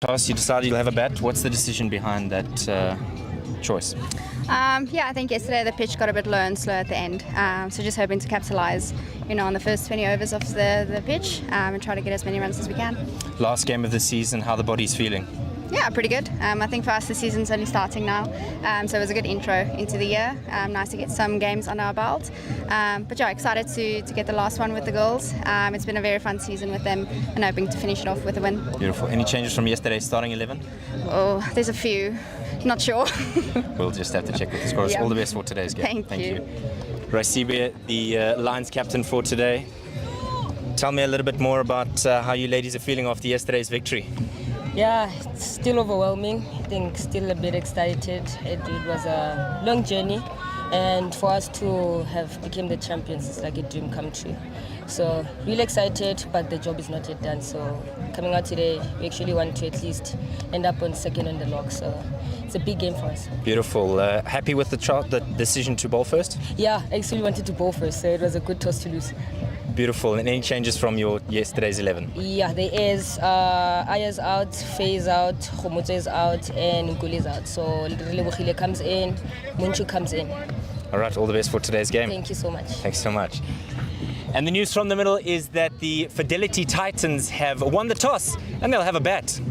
toss, you decided you'll have a bat. What's the decision behind that choice? Yeah, I think yesterday the pitch got a bit low and slow at the end. So just hoping to capitalise, on the first 20 overs of the pitch and try to get as many runs as we can. Last game of the season, how the body's feeling? Yeah, pretty good. I think for us the season's only starting now, so it was a good intro into the year. Nice to get some games under our belt. But yeah, excited to get the last one with the girls. It's been a very fun season with them and hoping to finish it off with a win. Beautiful. Any changes from yesterday's starting 11? Oh, there's a few. Not sure. We'll just have to check with the scorers. Yeah. All the best for today's game. Thank you. Raisibe, the Lions captain for today. Tell me a little bit more about how you ladies are feeling after yesterday's victory. Yeah, it's still overwhelming. I think still a bit excited. It was a long journey, and for us to have become the champions is like a dream come true. So really excited, but the job is not yet done. So coming out today, we actually want to at least end up on second on the log. So it's a big game for us. Beautiful. Happy with the decision to bowl first? Yeah, I actually wanted to bowl first, so it was a good toss to lose. Beautiful. And any changes from your yesterday's 11? Yeah, there is. Aya's out, Faye's out, Khomotso is out, and Nkuli is out. So Relebohile comes in, Munchu comes in. All right, all the best for today's game. Thank you so much. Thanks so much. And the news from the middle is that the Fidelity Titans have won the toss and they'll have a bat.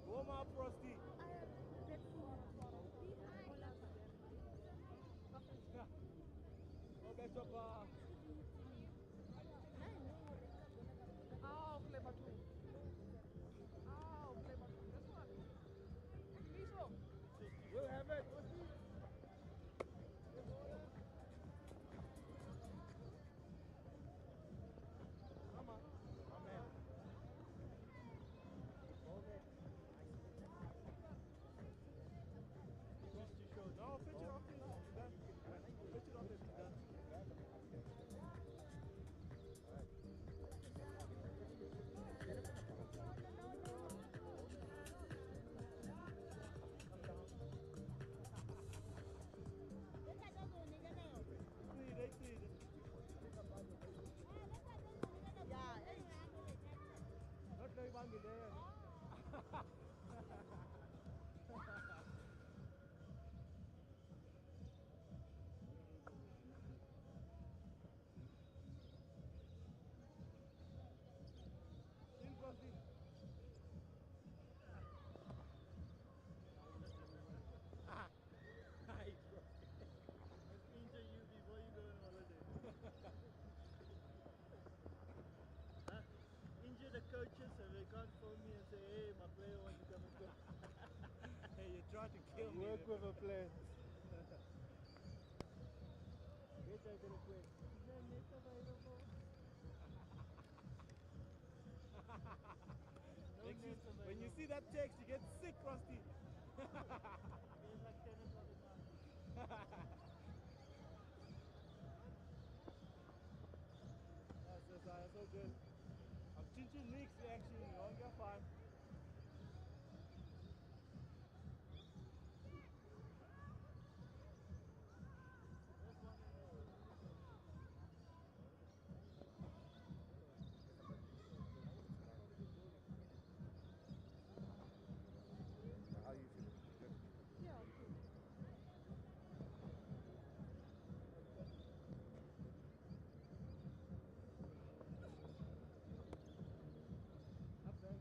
Warm up, Frosty. Okay, so play button. Play button. This one. Miso. We'll have it. Come on. Amen. Okay. Just to show. No, pitch it off this. Done. Pitch it off this. Done. Not very bang there. In Frosty. Hi, Frosty. Let's injure you before you go on holiday. Huh? Injure the coaches so they can't phone me and say, hey, my player wants to come and go. Hey, you tried to kill me. Work with a player. Get that little quick. Is there net available? No, when you see that text, you get sick, Rusty. It's like 10 o'clock at night. That's so good. I'm changing Nick's reaction. You won't get fine. How are you feeling? Good? Yeah, I'm good. Up there.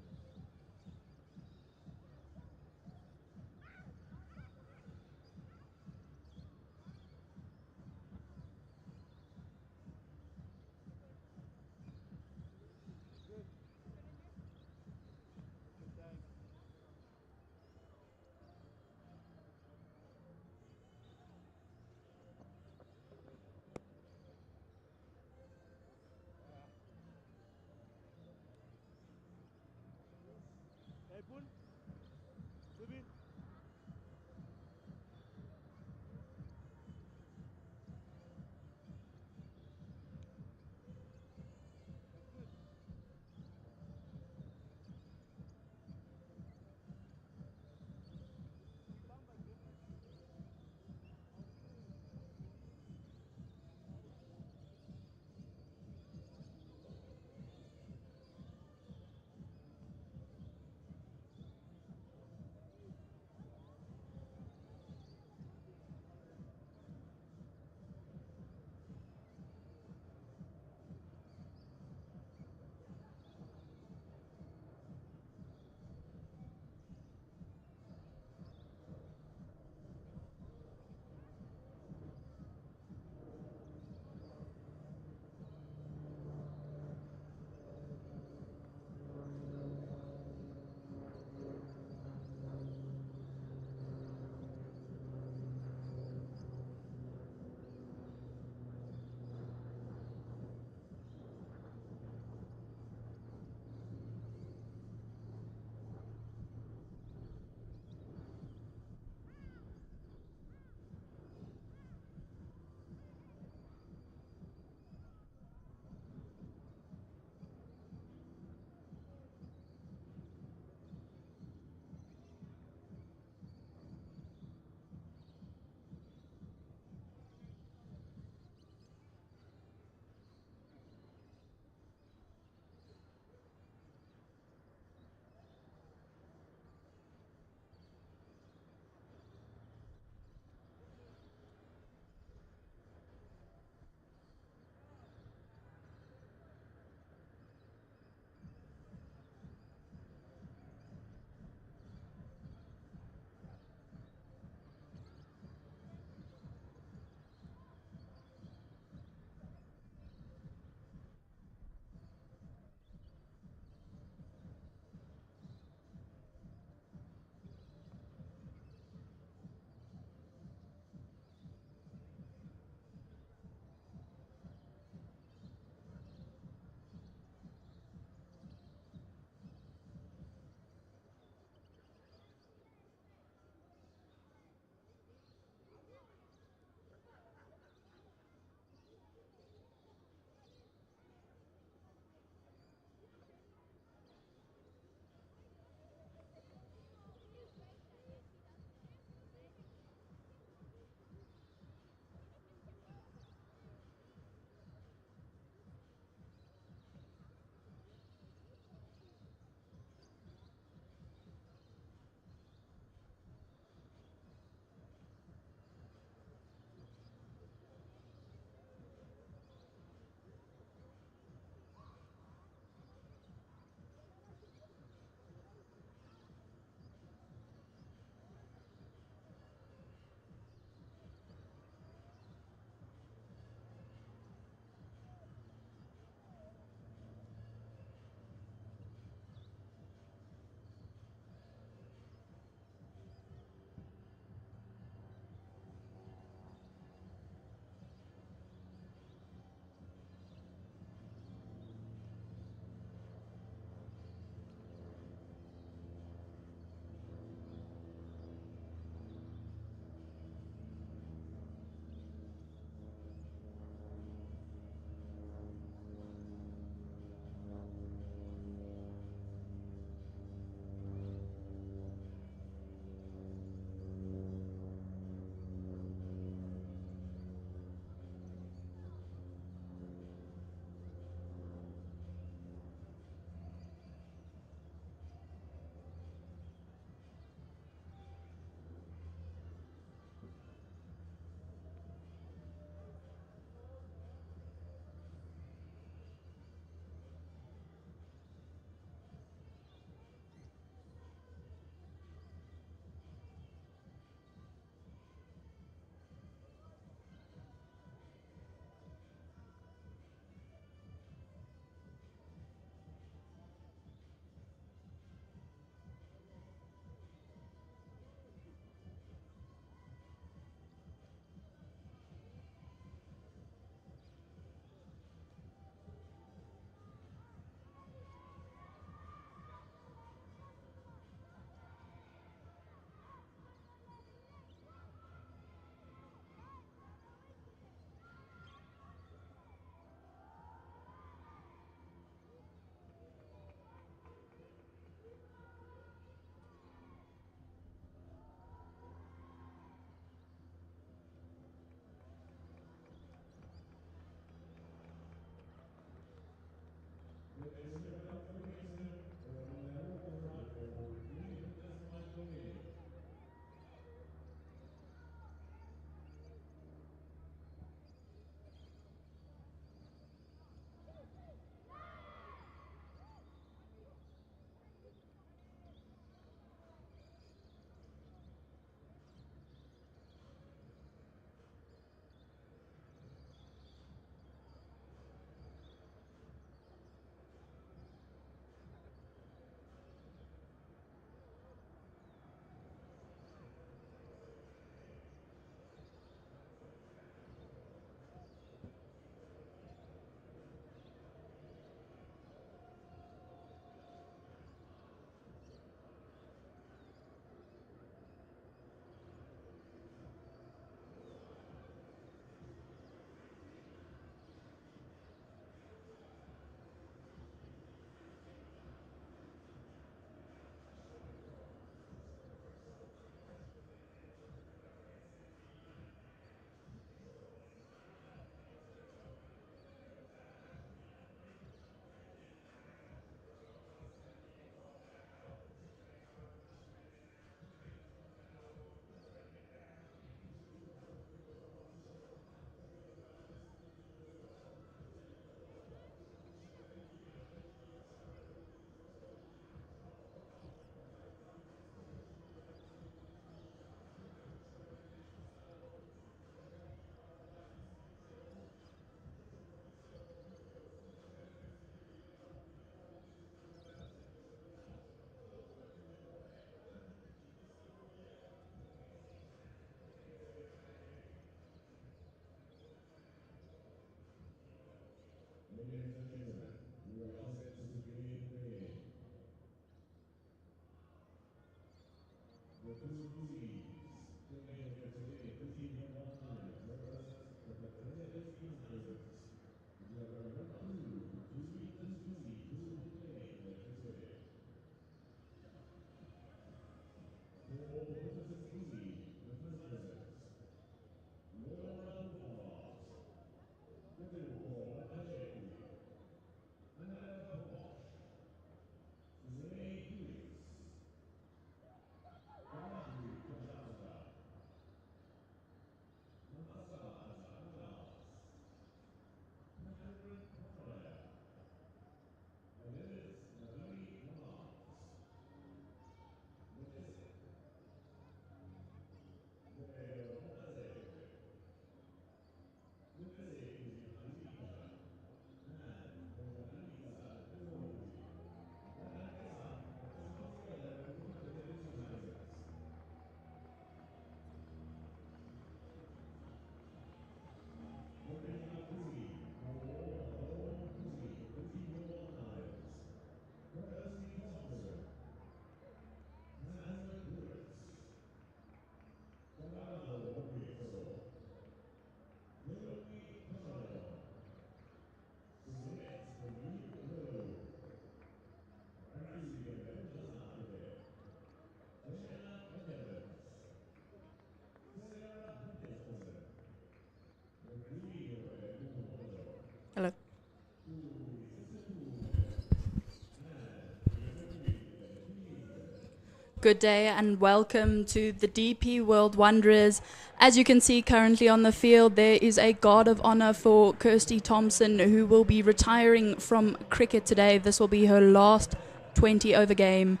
Good day and welcome to the DP World Wanderers. As you can see currently on the field, there is a guard of honor for Kirsty Thompson, who will be retiring from cricket today. This will be her last 20 over game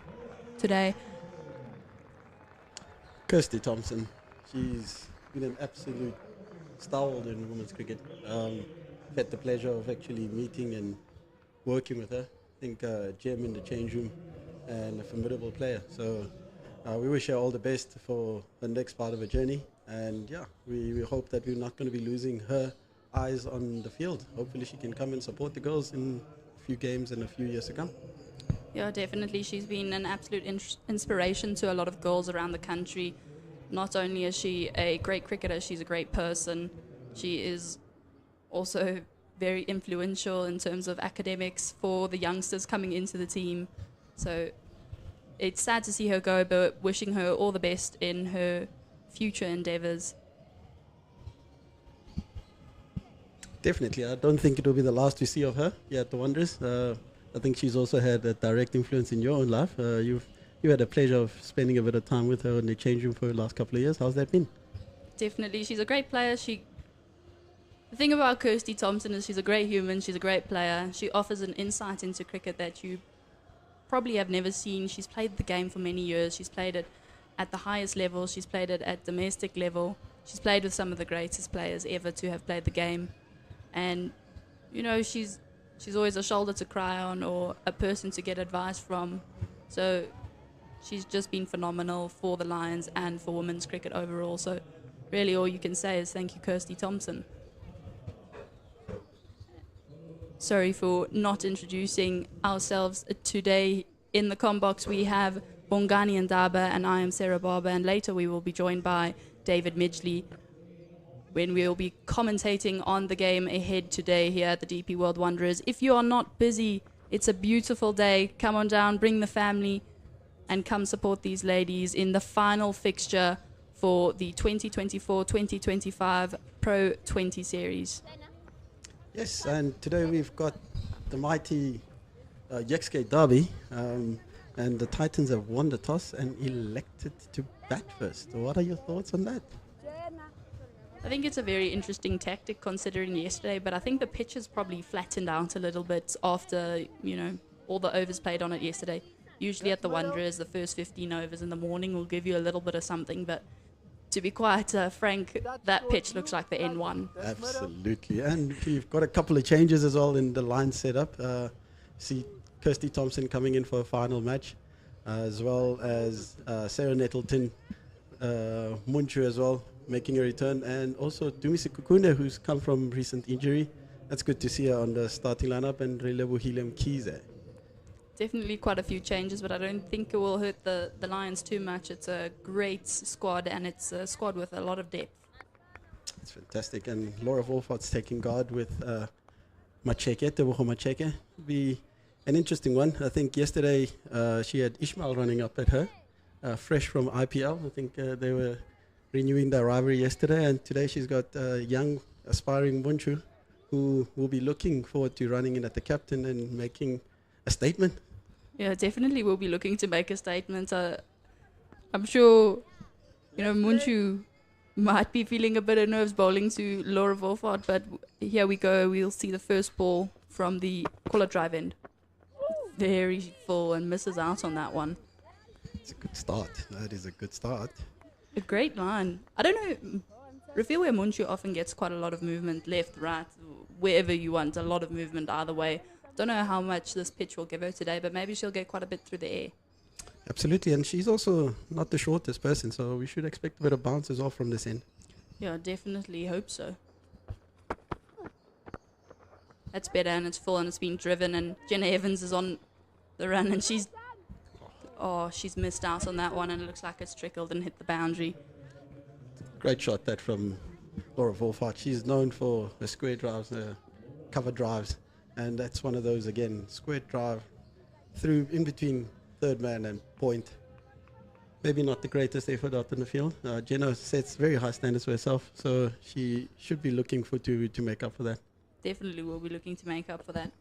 today. Kirsty Thompson, she's been an absolute stalwart in women's cricket. I've had the pleasure of actually meeting and working with her. I think a gem in the change room and a formidable player. So we wish her all the best for the next part of her journey. And yeah, we hope that we're not going to be losing her eyes on the field. Hopefully she can come and support the girls in a few games and a few years to come. Yeah, definitely. She's been an absolute inspiration to a lot of girls around the country. Not only is she a great cricketer, she's a great person. She is also very influential in terms of academics for the youngsters coming into the team. So it's sad to see her go, but wishing her all the best in her future endeavours. Definitely. I don't think it will be the last we see of her here at the Wanderers. I think she's also had a direct influence in your own life. You had the pleasure of spending a bit of time with her in the change room for the last couple of years. How's that been? Definitely. She's a great player. The thing about Kirsty Thompson is she's a great human. She's a great player. She offers an insight into cricket that you probably have never seen. She's played the game for many years. She's played it at the highest level. She's played it at domestic level. She's played with some of the greatest players ever to have played the game. And, you know, she's always a shoulder to cry on or a person to get advice from. So she's just been phenomenal for the Lions and for women's cricket overall. So really all you can say is thank you, Kirsty Thompson. Sorry for not introducing ourselves today. In the combox we have Bongani and Daba, and I am Sarah Barber, and later we will be joined by David Midgley when we will be commentating on the game ahead today here at the DP World Wanderers. If you are not busy, it's a beautiful day. Come on down, bring the family, and come support these ladies in the final fixture for the 2024-2025 Pro20 series. Yes, and today we've got the mighty Yexgate Derby, and the Titans have won the toss and elected to bat first. What are your thoughts on that? I think it's a very interesting tactic considering yesterday, but I think the pitch has probably flattened out a little bit after, you know, all the overs played on it yesterday. Usually at the Wanderers, the first 15 overs in the morning will give you a little bit of something, but to be quite frank, that pitch looks like the N1. Absolutely, and we've got a couple of changes as well in the line setup. See Kirsty Thompson coming in for a final match, as well as Sarah Nettleton, Munchu as well, making a return, and also Dumisi Kukune, who's come from recent injury. That's good to see her on the starting lineup, and Relebohilem Kize. Definitely quite a few changes, but I don't think it will hurt the Lions too much. It's a great squad, and it's a squad with a lot of depth. It's fantastic, and Laura Wolfart's taking guard with Macheke, Tebogo Macheke. Be an interesting one. I think yesterday she had Ishmael running up at her, fresh from IPL. I think they were renewing their rivalry yesterday, and today she's got young, aspiring Munchu, who will be looking forward to running in at the captain and making a statement. Yeah, definitely we'll be looking to make a statement. I'm sure, you know, Munchu might be feeling a bit of nerves bowling to Laura Wolfart, but here we go. We'll see the first ball from the Kuala drive end. Very full and misses out on that one. It's a good start. That is a good start. A great line. I don't know, Rafil where Munchu often gets quite a lot of movement, left, right, wherever you want, a lot of movement either way. Don't know how much this pitch will give her today, but maybe she'll get quite a bit through the air. Absolutely, and she's also not the shortest person, so we should expect a bit of bounce as well from this end. Yeah, definitely hope so. That's better, and it's full, and it's been driven, and Jenna Evans is on the run, and she's missed out on that one, and it looks like it's trickled and hit the boundary. Great shot that from Laura Wolfart. She's known for her square drives, cover drives, and that's one of those, again, square drive through in between third man and point. Maybe not the greatest effort out in the field. Jenna sets very high standards for herself, so she should be looking to make up for that. Definitely will be looking to make up for that.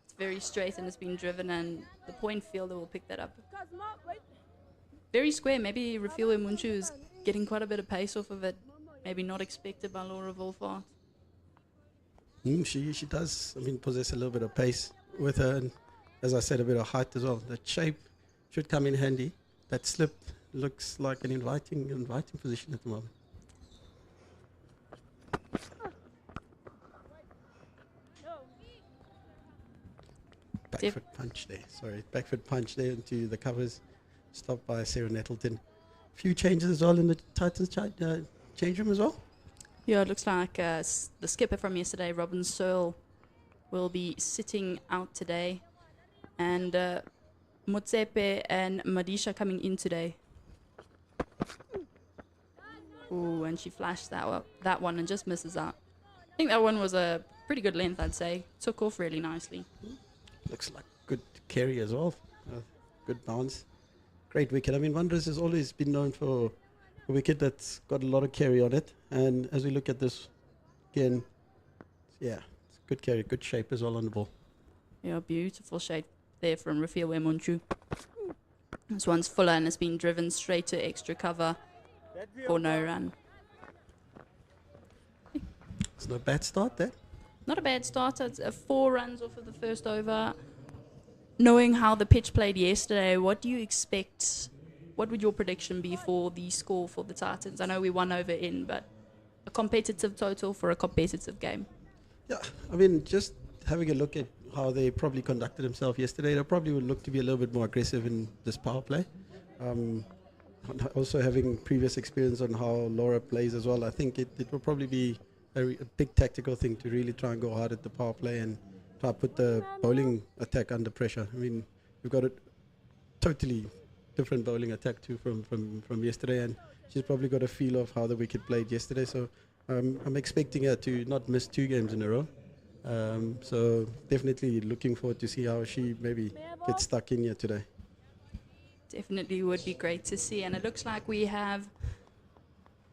It's very straight and it's been driven, and the point fielder will pick that up. very square. Maybe Rafiwe Munchu is getting quite a bit of pace off of it. Maybe not expected by Laura Wolfart. She does, I mean, possess a little bit of pace with her, and as I said, a bit of height as well. That shape should come in handy. That slip looks like an inviting position at the moment. Back foot punch there. Sorry, back foot punch there into the covers. Stopped by Sarah Nettleton. Few changes as well in the Titans change room as well. Yeah, it looks like the skipper from yesterday, Robin Searle, will be sitting out today. And Motsepe and Madisha coming in today. Ooh, and she flashed that one and just misses out. I think that one was a pretty good length, I'd say. Took off really nicely. Looks like good carry as well. Good bounce. Great wicket. I mean, Wanderers has always been known for a wicket that's got a lot of carry on it. And as we look at this again, yeah, it's good carry, good shape as well on the ball. Yeah, beautiful shape there from Rafiwe Munchu. This one's fuller and it's been driven straight to extra cover for no run. It's not a bad start there. Not a bad start. It's 4 runs off of the first over. Knowing how the pitch played yesterday, what do you expect? What would your prediction be for the score for the Titans? I know we won over in, but a competitive total for a competitive game. Yeah, I mean, just having a look at how they probably conducted themselves yesterday, they probably would look to be a little bit more aggressive in this power play. Also having previous experience on how Laura plays as well, I think it will probably be a big tactical thing to really try and go hard at the power play and try to put the bowling attack under pressure. I mean, we've got a totally different bowling attack too from yesterday, and she's probably got a feel of how the wicket played yesterday. So I'm expecting her to not miss 2 games in a row. So definitely looking forward to see how she maybe gets stuck in here today. Definitely would be great to see. And it looks like we have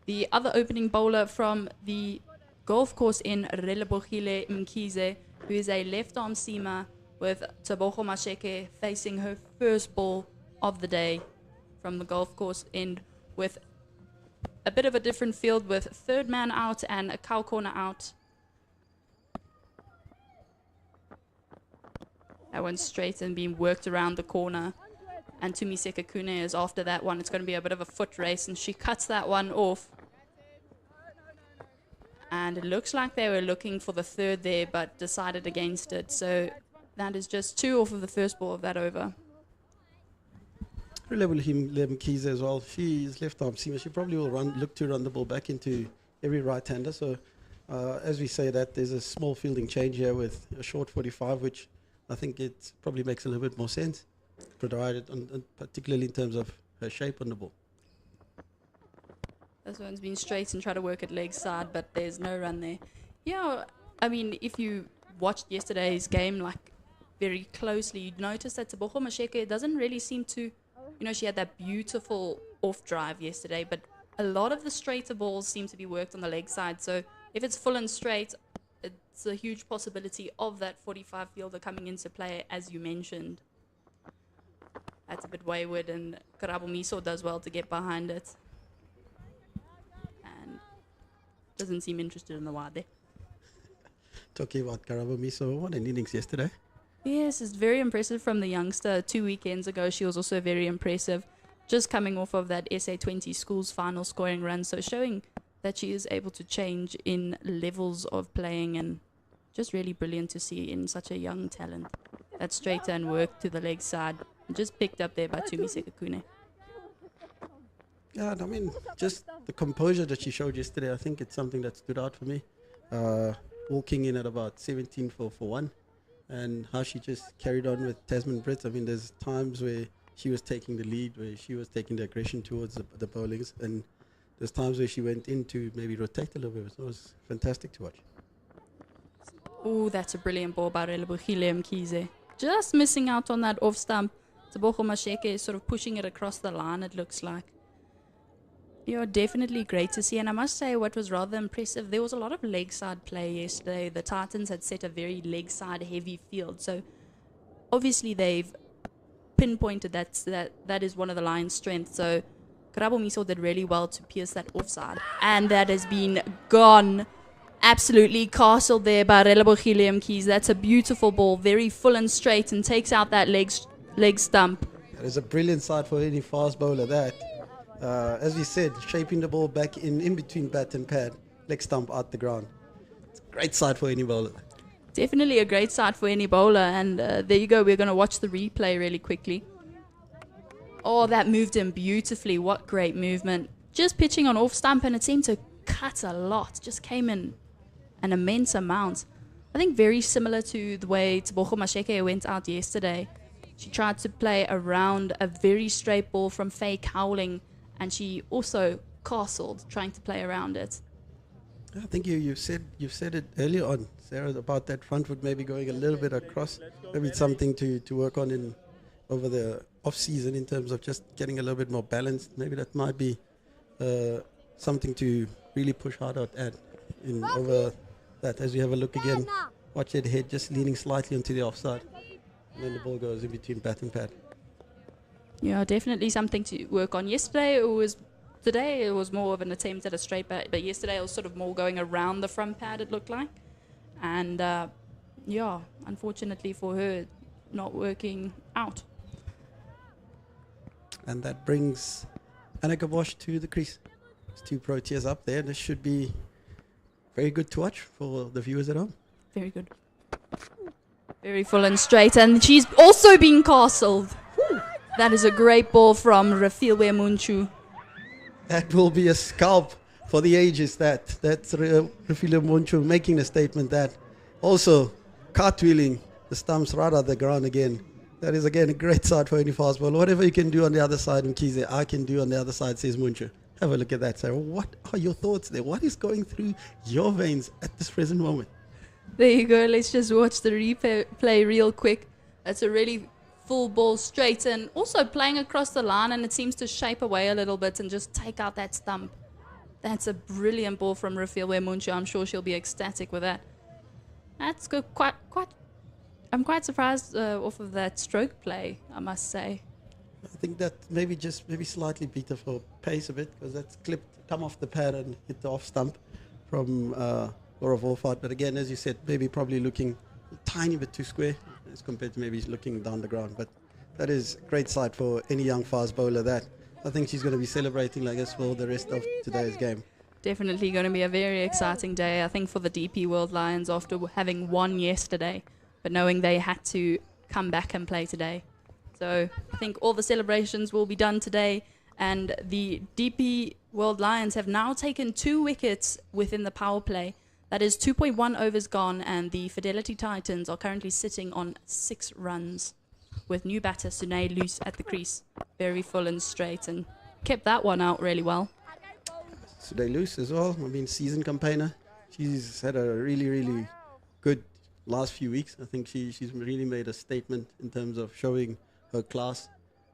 the other opening bowler from the golf course in Relebogile Mkhize, who is a left-arm seamer, with Tebogo Masheke facing her first ball of the day from the golf course end, with a bit of a different field with 3rd man out and a cow corner out. That one's straight and being worked around the corner. And Tumiseka Kune is after that one. It's going to be a bit of a foot race, and she cuts that one off. And it looks like they were looking for the 3rd there, but decided against it. So that is just 2 off of the first ball of that over. Mkhize as well. She is left arm seamer. She probably will look to run the ball back into every right-hander. So as we say that, there's a small fielding change here with a short 45, which I think it probably makes a little bit more sense, provided particularly in terms of her shape on the ball. This one's been straight and try to work at leg side, but there's no run there. Yeah, I mean, if you watched yesterday's game like very closely, you'd notice that Tebogo Masheke doesn't really seem to, she had that beautiful off drive yesterday, but a lot of the straighter balls seem to be worked on the leg side. So if it's full and straight, it's a huge possibility of that 45 fielder coming into play, as you mentioned. That's a bit wayward, and Karabo Miso does well to get behind it. And doesn't seem interested in the wide there. Talking about Karabo Miso, what an innings yesterday. Yes, it's very impressive from the youngster. 2 weekends ago, she was also very impressive, just coming off of that SA20 schools final scoring run. So showing that she is able to change in levels of playing, and just really brilliant to see in such a young talent. That straighter and work to the leg side, just picked up there by Tumiseka Kune. Yeah, I mean, just the composure that she showed yesterday, I think it's something that stood out for me. Walking in at about 17 for 1, and how she just carried on with Tasman Brits. I mean, there's times where she was taking the lead, where she was taking the aggression towards the bowlings, and there's times where she went in to maybe rotate a little bit. So it was fantastic to watch. Oh, that's a brilliant ball by Relebogile Mkhize. Just missing out on that off stump. Tebogo Masheke is sort of pushing it across the line, it looks like. Yeah, definitely great to see. And I must say, what was rather impressive, there was a lot of leg side play yesterday. The Titans had set a very leg side heavy field. So obviously they've pinpointed that is one of the Lions' strengths. So Karabo Miso did really well to pierce that offside. And that has been gone. Absolutely castled there by Relebogile Mkhize. That's a beautiful ball, very full and straight, and takes out that leg stump. That is a brilliant side for any fast bowler, that. As we said, shaping the ball back in between bat and pad, leg stump out the ground. It's a great side for any bowler. Definitely a great side for any bowler. And there you go. We're going to watch the replay really quickly. Oh, that moved him beautifully. What great movement. Just pitching on off stump, and it seemed to cut a lot. Just came in an immense amount. I think very similar to the way Tebogo Masheke went out yesterday. She tried to play around a very straight ball from Faye Cowling, and she also castled trying to play around it. I think you've said it earlier on, Sarah, about that front foot maybe going a little bit across. Maybe it's something to work on over the off season in terms of just getting a little bit more balanced. Maybe that might be something to really push hard out at over that. As you have a look again, watch that head just leaning slightly onto the offside, and then the ball goes in between bat and pad. Yeah, definitely something to work on. Today it was more of an attempt at a straight bat, but yesterday it was sort of more going around the front pad, it looked like. And yeah, unfortunately for her, not working out. And that brings Annika Bosch to the crease. There's 2 Proteas up there. This should be very good to watch for the viewers at home. Very good. Very full and straight, and she's also been castled. That is a great ball from Refilwe Munchu. That will be a scalp for the ages. That's Refilwe Munchu making a statement. That also cartwheeling the stumps right at the ground again. That is again a great side for any fast ball. Whatever you can do on the other side, Mkhize, I can do on the other side, says Munchu. Have a look at that, Sarah. What are your thoughts there? What is going through your veins at this present moment? There you go. Let's just watch the replay real quick. That's a really full ball straight, and also playing across the line, and it seems to shape away a little bit and just take out that stump. That's a brilliant ball from Refilwe Munchu. I'm sure she'll be ecstatic with that. That's good. I'm quite surprised off of that stroke play, I must say. I think that maybe slightly beat her for pace a bit, because that's come off the pad and hit the off stump from Laura Wolfhard. But again, as you said, maybe probably looking a tiny bit too square as compared to maybe looking down the ground. But that is a great sight for any young fast bowler. That I think she's going to be celebrating like this for the rest of today's game. Definitely going to be a very exciting day, I think, for the DP World Lions after having won yesterday, but knowing they had to come back and play today. So I think all the celebrations will be done today, and the DP World Lions have now taken 2 wickets within the power play. That is 2.1 overs gone, and the Fidelity Titans are currently sitting on 6 runs with new batter Sunay loose at the crease. Very full and straight, and kept that one out really well. Sunay loose as well. I mean, season campaigner. She's had a really, really good last few weeks. I think she's really made a statement in terms of showing her class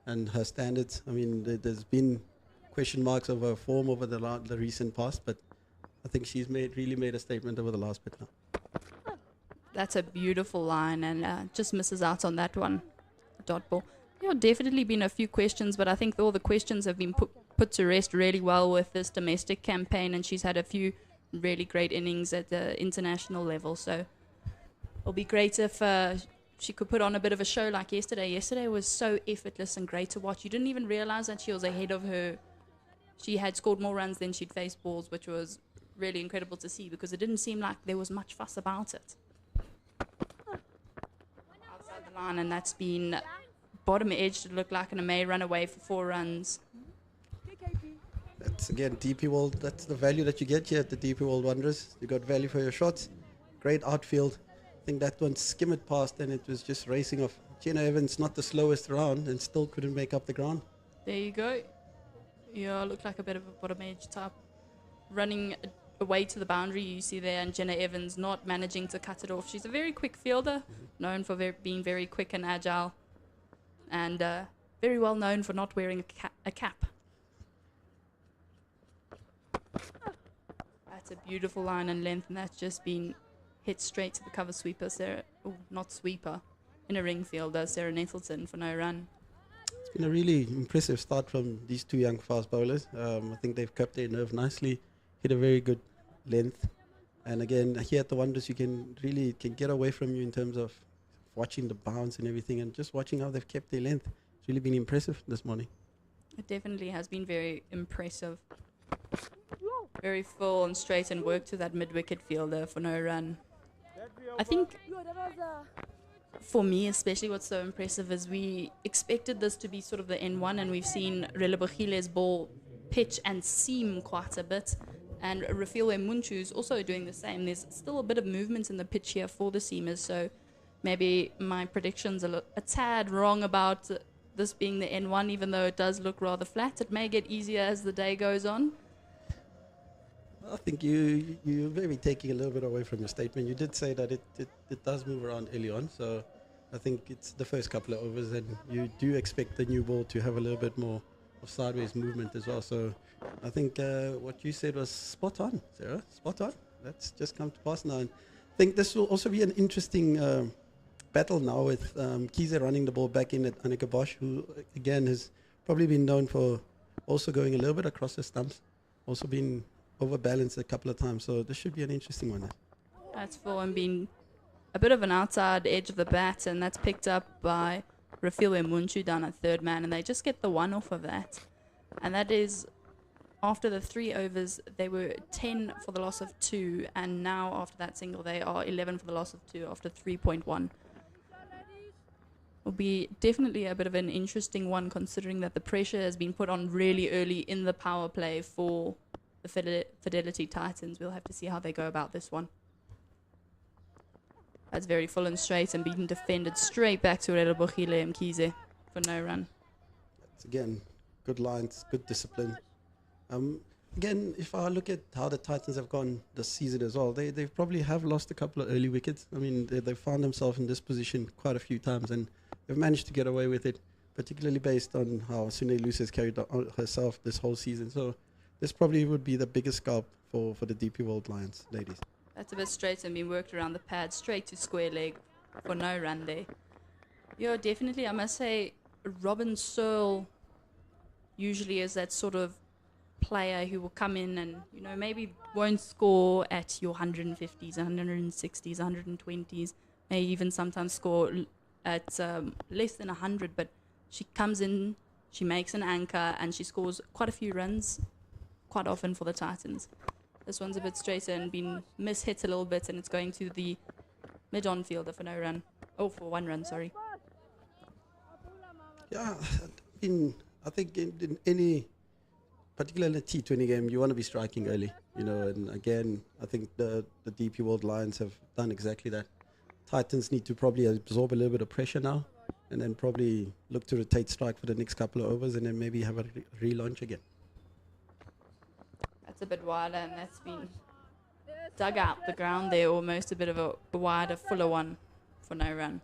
and her standards. I mean, there's been question marks of her form over the recent past, but I think she's really made a statement over the last bit now. That's a beautiful line, and just misses out on that one. Dot ball. There have definitely been a few questions, but I think all the questions have been put to rest really well with this domestic campaign, and she's had a few really great innings at the international level. So it'll be great if she could put on a bit of a show like yesterday. Yesterday was so effortless and great to watch. You didn't even realize that she was ahead of her. She had scored more runs than she'd faced balls, which was really incredible to see, because it didn't seem like there was much fuss about it. Outside the line, and that's been bottom edge to look like an May run away for 4 runs. That's again DP World. That's the value that you get here at the DP World Wanderers. You got value for your shots. Great outfield. I think that one skimmed past and it was just racing off. Jenna Evans, not the slowest round, and still couldn't make up the ground. There you go. Yeah, looked like a bit of a bottom edge type. Running away to the boundary, you see there, and Jenna Evans not managing to cut it off. She's a very quick fielder, known for being very quick and agile, and very well known for not wearing a cap. That's a beautiful line and length, and that's just been hit straight to the cover sweeper, not sweeper, in a ring fielder, Sarah Nettleton, for no run. been a really impressive start from these two young fast bowlers. I think they've kept their nerve nicely, hit a very good length. And again, here at the Wonders, you can really can get away from you in terms of watching the bounce and everything, and just watching how they've kept their length. It's really been impressive this morning. It definitely has been very impressive. Very full and straight and work to that mid-wicket fielder for no run. I think for me especially what's so impressive is we expected this to be sort of the N1, and we've seen Relebogile's ball pitch and seam quite a bit, and Rafiwe Munchu's also doing the same. There's still a bit of movement in the pitch here for the seamers, so maybe my prediction's a tad wrong about this being the N1, even though it does look rather flat. It may get easier as the day goes on. I think you're maybe taking a little bit away from your statement. You did say that it does move around early on, so I think it's the first couple of overs, and you do expect the new ball to have a little bit more of sideways movement as well. So I think what you said was spot on, Sarah. Spot on. That's just come to pass now. And I think this will also be an interesting battle now with Kize running the ball back in at Annika Bosch, who again has probably been known for also going a little bit across the stumps, also been overbalanced a couple of times. So this should be an interesting one. That's fallen been a bit of an outside edge of the bat, and that's picked up by Rafiwe Munchu down at third man, and they just get the one off of that. And that is, after the 3 overs, they were 10 for the loss of 2, and now after that single, they are 11 for the loss of 2 after 3.1. Will be definitely a bit of an interesting one, considering that the pressure has been put on really early in the power play for the Fidelity Titans. We'll have to see how they go about this one. That's very full and straight and being defended straight back to Relebogile Mkhize for no run. That's again good lines, good discipline. Again, if I look at how the Titans have gone this season as well, they probably have lost a couple of early wickets. I mean, they've found themselves in this position quite a few times, and they've managed to get away with it, particularly based on how Sune Luce has carried on herself this whole season. So this probably would be the biggest scalp for the DP World Lions, ladies. That's a bit straight and being worked around the pad, straight to square leg for no run there. Yeah, definitely, I must say, Robin Searle usually is that sort of player who will come in and, you know, maybe won't score at your 150s, 160s, 120s, may even sometimes score at less than 100, but she comes in, she makes an anchor, and she scores quite a few runs quite often for the Titans. This one's a bit straighter and been mishit a little bit, and it's going to the mid-on fielder for no run. Oh, for 1 run, sorry. Yeah, I think in any particularly T20 game, you want to be striking early, you know, and again, I think the DP World Lions have done exactly that. Titans need to probably absorb a little bit of pressure now, and then probably look to rotate strike for the next couple of overs, and then maybe have a relaunch again. That's a bit wider, and that's been dug out the ground there, almost a bit of a wider, fuller one for no run.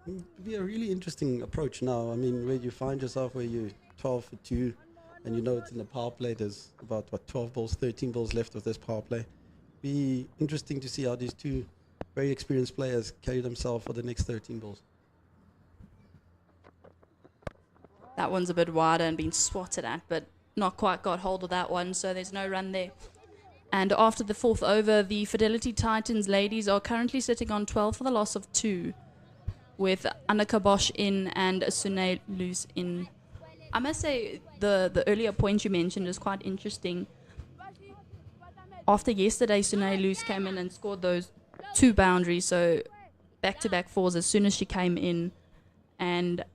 It'll be a really interesting approach now. I mean, where you find yourself where you're 12 for 2, and you know it's in the power play. There's about, 12 balls, 13 balls left of this power play. Be interesting to see how these two very experienced players carry themselves for the next 13 balls. That one's a bit wider and been swatted at, but not quite got hold of that one, so there's no run there. And after the 4th over, the Fidelity Titans ladies are currently sitting on 12 for the loss of 2, with Annika Bosch in and Sune Luce in. I must say, the earlier point you mentioned is quite interesting. After yesterday, Sune Luce came in and scored those 2 boundaries, so back-to-back 4s as soon as she came in. And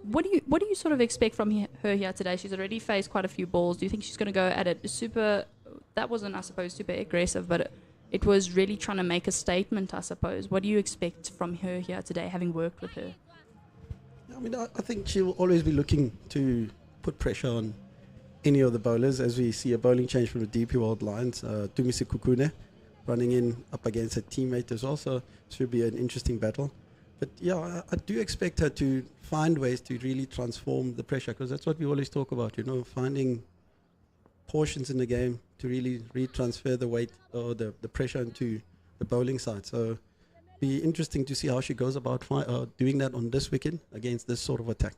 what do you sort of expect from her here today? She's already faced quite a few balls. Do you think she's going to go at it super? That wasn't, I suppose, super aggressive, but it was really trying to make a statement, I suppose. What do you expect from her here today, having worked with her? I mean, I think she'll always be looking to put pressure on any of the bowlers, as we see a bowling change from the DP World Lions. Tumise Kukune running in up against a teammate as well, so it should be an interesting battle. But yeah, I do expect her to find ways to really transform the pressure, because that's what we always talk about, you know, finding portions in the game to really retransfer the weight or the pressure into the bowling side. So be interesting to see how she goes about doing that on this wicket against this sort of attack.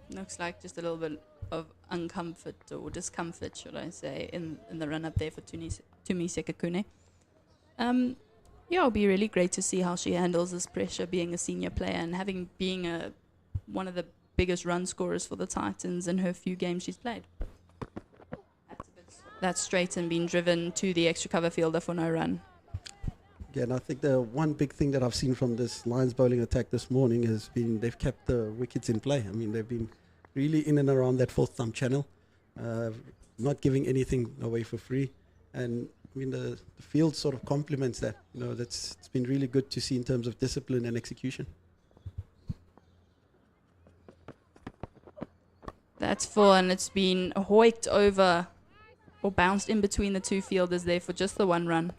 Looks like just a little bit of uncomfort or discomfort, should I say, in the run-up there for Tumi Sekakune. Yeah, it'll be really great to see how she handles this pressure being a senior player and being one of the biggest run scorers for the Titans in her few games she's played. That's straight and been driven to the extra cover fielder for no run. Yeah, and I think the one big thing that I've seen from this Lions bowling attack this morning has been they've kept the wickets in play. I mean, they've been really in and around that fourth thumb channel, not giving anything away for free. And I mean, the field sort of complements that. You know, it's been really good to see in terms of discipline and execution. That's full, and it's been hoiked over or bounced in between the two fielders there for just the one run.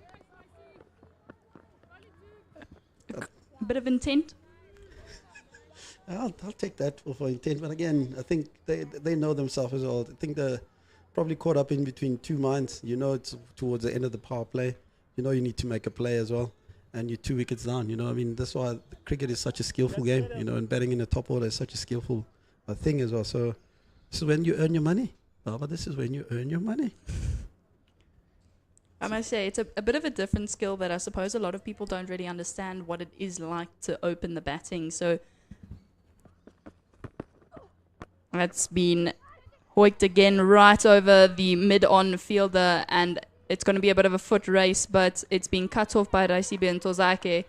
A bit of intent. I'll take that for intent, but again, I think they know themselves as well. I think they're probably caught up in between two minds. You know, it's towards the end of the power play. You know, you need to make a play as well, and you're 2 wickets down. You know, I mean, that's why cricket is such a skillful game. You know, and batting in the top order is such a skillful thing as well. So this is when you earn your money. But this is when you earn your money. I must say, it's a bit of a different skill that I suppose a lot of people don't really understand what it is like to open the batting. So that's been hoiked again right over the mid-on fielder, and it's going to be a bit of a foot race, but it's been cut off by Raisibe and Tozake,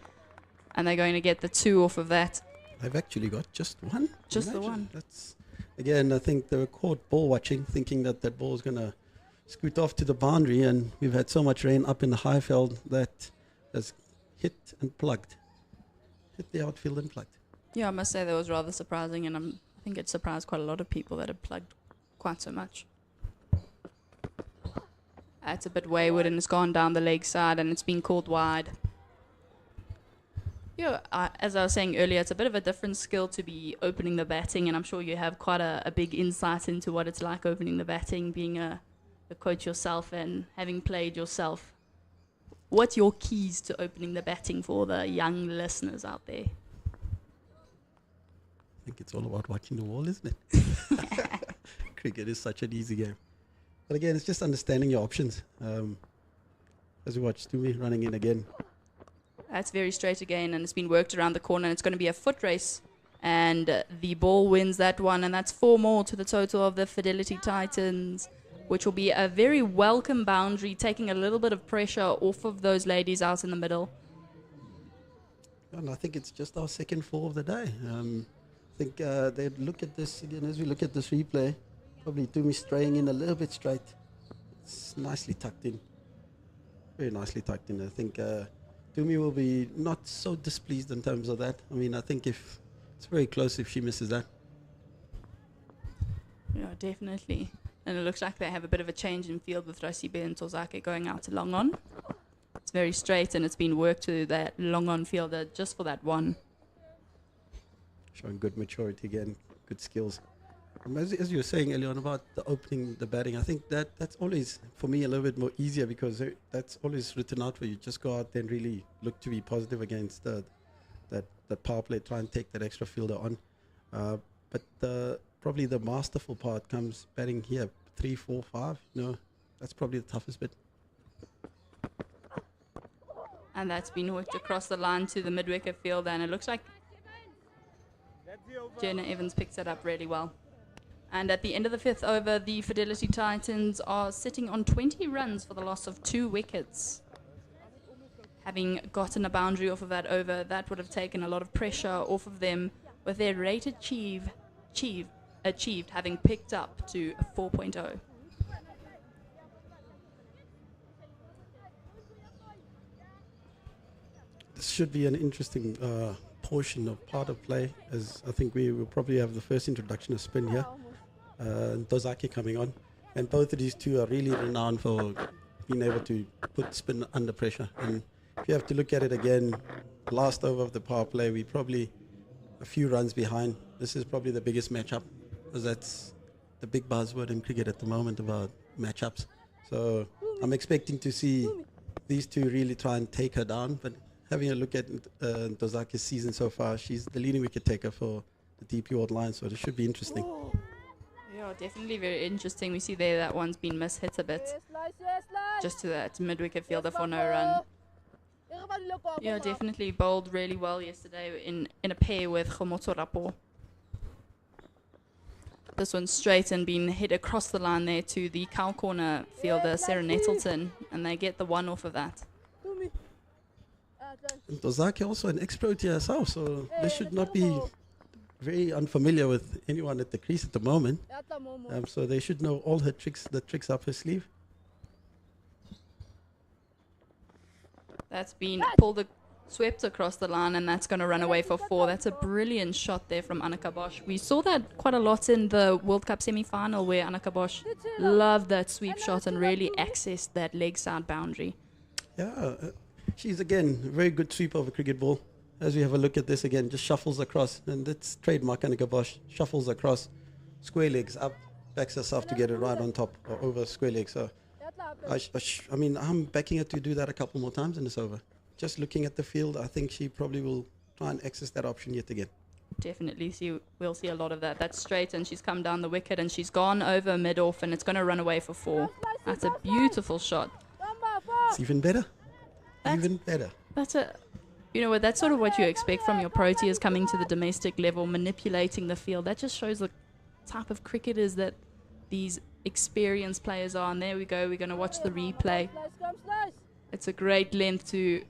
and they're going to get the 2 off of that. They've actually got just one. Just the one. That's, again, I think they were caught ball watching, thinking that ball is going to scoot off to the boundary, and we've had so much rain up in the high field that has hit and plugged. Hit the outfield and plugged. Yeah, I must say that was rather surprising, and I think it surprised quite a lot of people that it plugged quite so much. It's a bit wayward and it's gone down the leg side and it's been called wide. Yeah, as I was saying earlier, it's a bit of a different skill to be opening the batting, and I'm sure you have quite a big insight into what it's like opening the batting, being a coach yourself and having played yourself. What's your keys to opening the batting for the young listeners out there? I think it's all about watching the wall, isn't it? Cricket is such an easy game. But again, it's just understanding your options. As we watch Tumi running in again. That's very straight again, and it's been worked around the corner, and it's going to be a foot race. And the ball wins that one, and that's 4 more to the total of the Fidelity Titans, which will be a very welcome boundary, taking a little bit of pressure off of those ladies out in the middle. And I think it's just our second 4 of the day. I think they'd look at this again, as we look at this replay, probably Tumi straying in a little bit straight. It's nicely tucked in. Very nicely tucked in. I think Tumi will be not so displeased in terms of that. I mean, I think if it's very close if she misses that. Yeah, definitely. And it looks like they have a bit of a change in field with Raisibe and Tozake going out to long on. It's very straight, and it's been worked to that long on fielder just for that one. Showing good maturity again, good skills. As you were saying earlier on about the opening, the batting, I think that's always, for me, a little bit more easier because that's always written out for you. Just go out there and really look to be positive against that power play, try and take that extra fielder on. But probably the masterful part comes batting here, 3, 4, 5. You know, that's probably the toughest bit. And that's been worked across the line to the mid-wicket fielder, and it looks like Jenna Evans picks it up really well. And at the end of the 5th over, the Fidelity Titans are sitting on 20 runs for the loss of 2 wickets. Having gotten a boundary off of that over, that would have taken a lot of pressure off of them, with their rate achieved having picked up to 4.0. This should be an interesting portion of part of play, as I think we will probably have the first introduction of spin here. Tozaki coming on, and both of these two are really renowned for being able to put spin under pressure. And if you have to look at it again, last over of the power play, we probably a few runs behind. This is probably the biggest matchup, because that's the big buzzword in cricket at the moment about matchups. So I'm expecting to see these two really try and take her down. But having a look at Ntozaki's season so far, she's the leading wicket taker for the DP World Lions, so it should be interesting. Yeah, definitely very interesting. We see there that one's been mishit a bit. Just to that mid-wicket fielder for no run. Yeah, definitely bowled really well yesterday in a pair with Khomotso Rapo. This one's straight and been hit across the line there to the cow corner fielder, Sarah Nettleton, and they get the one off of that. Ntozaki also an ex-Protea herself, so they should not be very unfamiliar with anyone at the crease at the moment. So they should know all her tricks, the tricks up her sleeve. That's been swept across the line, and that's going to run away for 4. That's a brilliant shot there from Annika Bosch. We saw that quite a lot in the World Cup semi-final, where Annika Bosch loved that sweep shot and really accessed that leg side boundary. Yeah, she's again a very good sweep of a cricket ball. As we have a look at this again, just shuffles across, and that's trademark Annika Bosch. Shuffles across, square legs up, backs herself to get it right on top or over square legs. So, I mean, I'm backing her to do that a couple more times in this over. Just looking at the field, I think she probably will try and access that option yet again. Definitely we'll see a lot of that. That's straight, and she's come down the wicket, and she's gone over mid-off, and it's going to run away for 4. That's a beautiful shot. It's even better. Even better. That's you know what, that's sort of what you expect from your Proteas coming to the domestic level, manipulating the field. That just shows the type of cricketers that these experienced players are. And there we go, we're going to watch the replay. It's a great length to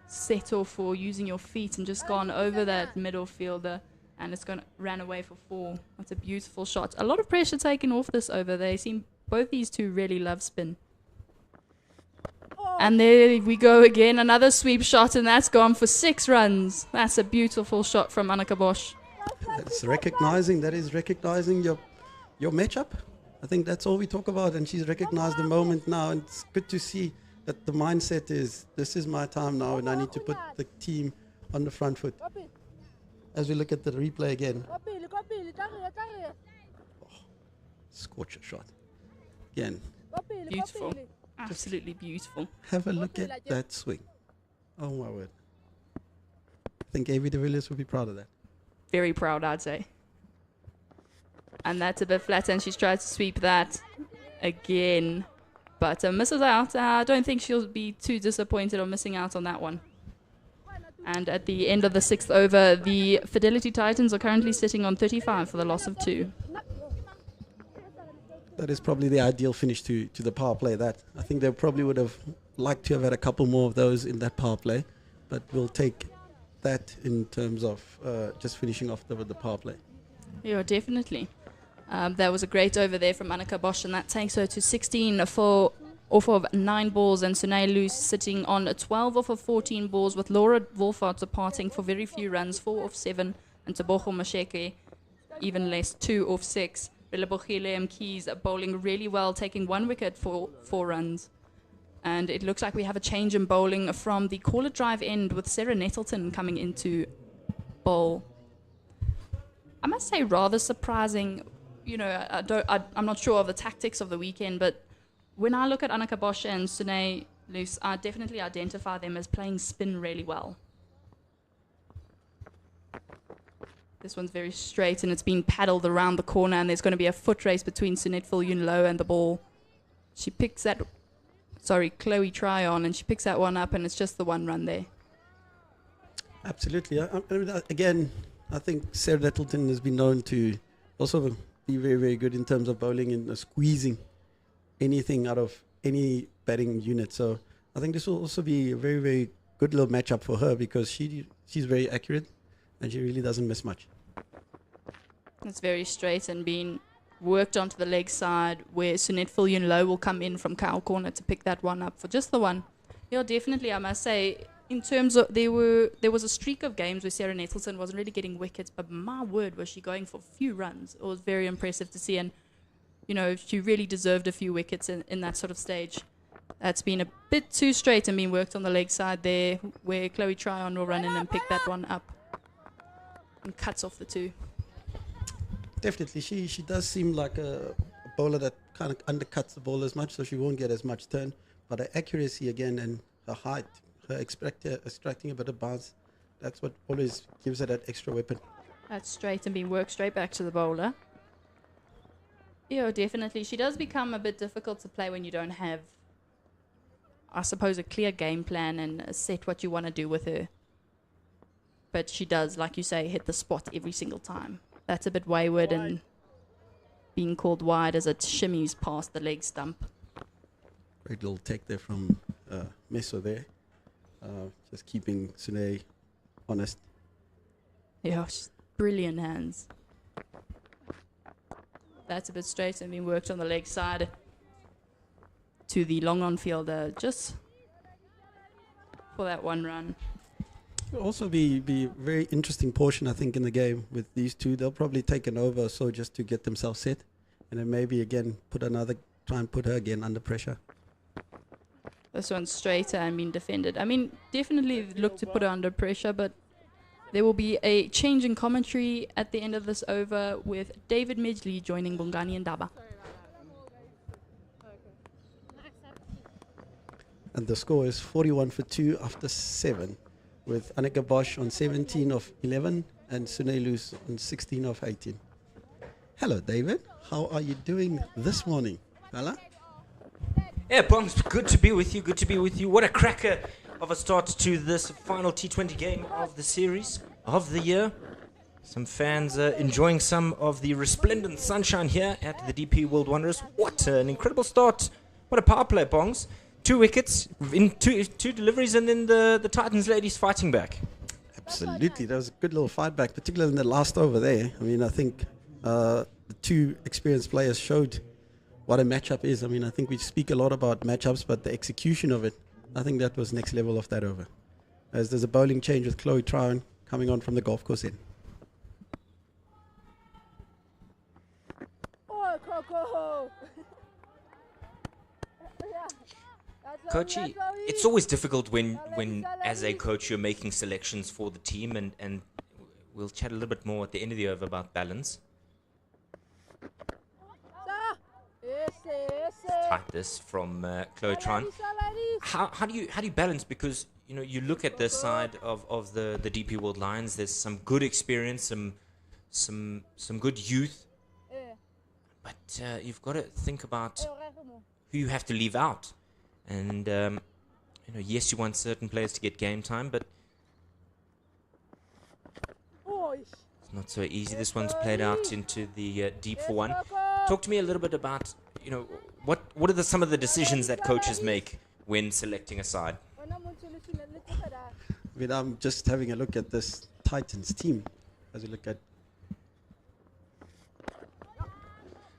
set off for using your feet, and just gone over that middle fielder, and it's going to ran away for 4. That's a beautiful shot. A lot of pressure taken off this over. They seem, both these two really love spin. And there we go again, another sweep shot, and that's gone for 6 runs. That's a beautiful shot from Annika Bosch. That is recognizing your matchup. I think that's all we talk about, and she's recognized the moment now, and it's good to see that the mindset is, this is my time now, and I need to put the team on the front foot. As we look at the replay again. Scorcher shot. Again. Beautiful. Absolutely beautiful. Have a look at that swing. Oh my word. I think A.V. de Villiers would be proud of that. Very proud, I'd say. And that's a bit flat, and she's tried to sweep that again. But misses out. I don't think she'll be too disappointed on missing out on that one. And at the end of the 6th over, the Fidelity Titans are currently sitting on 35 for the loss of 2. That is probably the ideal finish to the power play. That I think they probably would have liked to have had a couple more of those in that power play, but we'll take that in terms of just finishing off with the power play. Yeah, definitely. That was a great over there from Annika Bosch, and that takes her to 16 for off of 9 balls, and Sunay Loose sitting on 12 off of 14 balls, with Laura Wolfart departing for very few runs, 4 off 7, and Tebogo Masheke even less, 2 off 6. Relebogile Mkeys bowling really well, taking 1 wicket for 4 runs. And it looks like we have a change in bowling from the caller drive end, with Sarah Nettleton coming into bowl. I must say, rather surprising. You know, I'm not sure of the tactics of the weekend, but when I look at Annika Bosch and Sunay Loose, I definitely identify them as playing spin really well. This one's very straight, and it's been paddled around the corner, and there's going to be a foot race between Sunette Viljoen-Louw and the ball. She picks that, Chloe Tryon, and she picks that one up, and it's just the 1 run there. Absolutely. I mean, again, I think Sarah Nettleton has been known to also be very, very good in terms of bowling and squeezing anything out of any batting unit. So I think this will also be a very, very good little matchup for her, because she's very accurate, and she really doesn't miss much. It's very straight and being worked onto the leg side, where Sunette Viljoen-Louw will come in from cow corner to pick that one up for just the 1. Yeah, definitely, I must say, in terms of, there was a streak of games where Sarah Nettleton wasn't really getting wickets, but my word, was she going for a few runs. It was very impressive to see, and you know, she really deserved a few wickets in that sort of stage. That's been a bit too straight and being worked on the leg side there, where Chloe Tryon will run in and pick that one up and cuts off the 2. Definitely, she does seem like a bowler that kind of undercuts the ball as much, so she won't get as much turn. But her accuracy again, and her height, her extracting a bit of bounce. That's what always gives her that extra weapon. That's straight and being worked straight back to the bowler. Yeah, definitely. She does become a bit difficult to play when you don't have, I suppose, a clear game plan and a set what you want to do with her. But she does, like you say, hit the spot every single time. That's a bit wayward and being called wide as it shimmies past the leg stump. Great little take there from Meso there. Just keeping Sune honest. Yeah, brilliant hands. That's a bit straight and being worked on the leg side to the long on fielder just for that one run. It'll also be a very interesting portion, I think, in the game with these two. They'll probably take an over or so just to get themselves set, and then maybe again try and put her again under pressure. This one's straighter and being defended. I mean, definitely look to put her under pressure, but there will be a change in commentary at the end of this over with David Midgley joining Bongani and Daba. And the score is 41 for 2 after 7, with Annika Bosch on 17 of 11 and Sune Loose on 16 of 18. Hello, David. How are you doing this morning, fella? Yeah, Bongs, good to be with you. Good to be with you. What a cracker of a start to this final T20 game of the series of the year. Some fans enjoying some of the resplendent sunshine here at the DP World Wonders. What an incredible start. What a power play, Bongs. 2 wickets in two deliveries, and then the Titans ladies fighting back. Absolutely. That was a good little fight back, particularly in the last over there. I mean, I think the two experienced players showed what a matchup is. I mean, I think we speak a lot about matchups, but the execution of it, I think that was next level of that over. As there's a bowling change with Chloe Tryon coming on from the golf course end. Coachy, it's always difficult when as a coach you're making selections for the team, and we'll chat a little bit more at the end of the over about balance. Tight this from Chloe Tryon. How do you balance, because you look at this side of the DP World Lions, there's some good experience, some good youth, but you've got to think about who you have to leave out. And, yes, you want certain players to get game time, but it's not so easy. This one's played out into the deep for one. Talk to me a little bit about, what are some of the decisions that coaches make when selecting a side? I mean, I'm just having a look at this Titans team as we look at.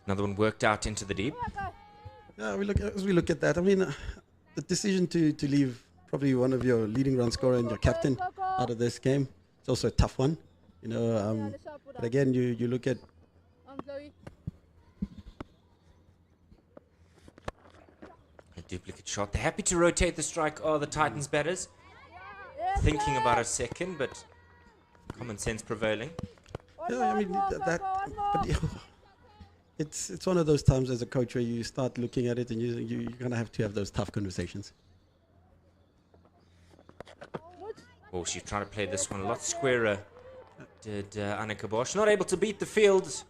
Another one worked out into the deep. Yeah, as we look at that, I mean, the decision to leave probably one of your leading run scorer and your captain out of this game, it's also a tough one. But again, you look at. A duplicate shot. They're happy to rotate the strike. Are the Titans batters thinking about a second, but common sense prevailing. Yeah, I mean but it's one of those times as a coach where you start looking at it and you're gonna have to have those tough conversations. Oh, she's trying to play this one a lot squarer. Did Annika Bosch. Not able to beat the field.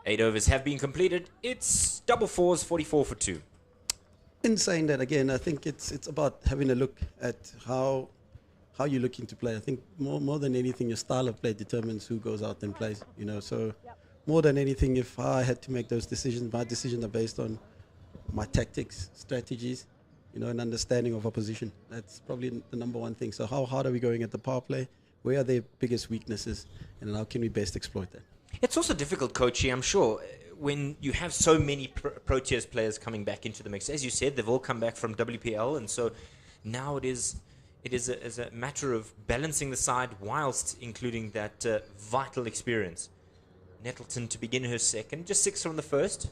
8 overs have been completed. It's double fours, 44 for 2. In saying that, again, I think it's about having a look at how you're looking to play. I think more than anything, your style of play determines who goes out and plays. So more than anything, if I had to make those decisions, my decisions are based on my tactics, strategies, and understanding of opposition. That's probably the number one thing. So how hard are we going at the power play? Where are their biggest weaknesses, and how can we best exploit that? It's also difficult, Coachy, I'm sure, when you have so many Proteas players coming back into the mix. As you said, they've all come back from WPL, and so now it is a matter of balancing the side whilst including that vital experience. Nettleton to begin her second, just 6 from the first.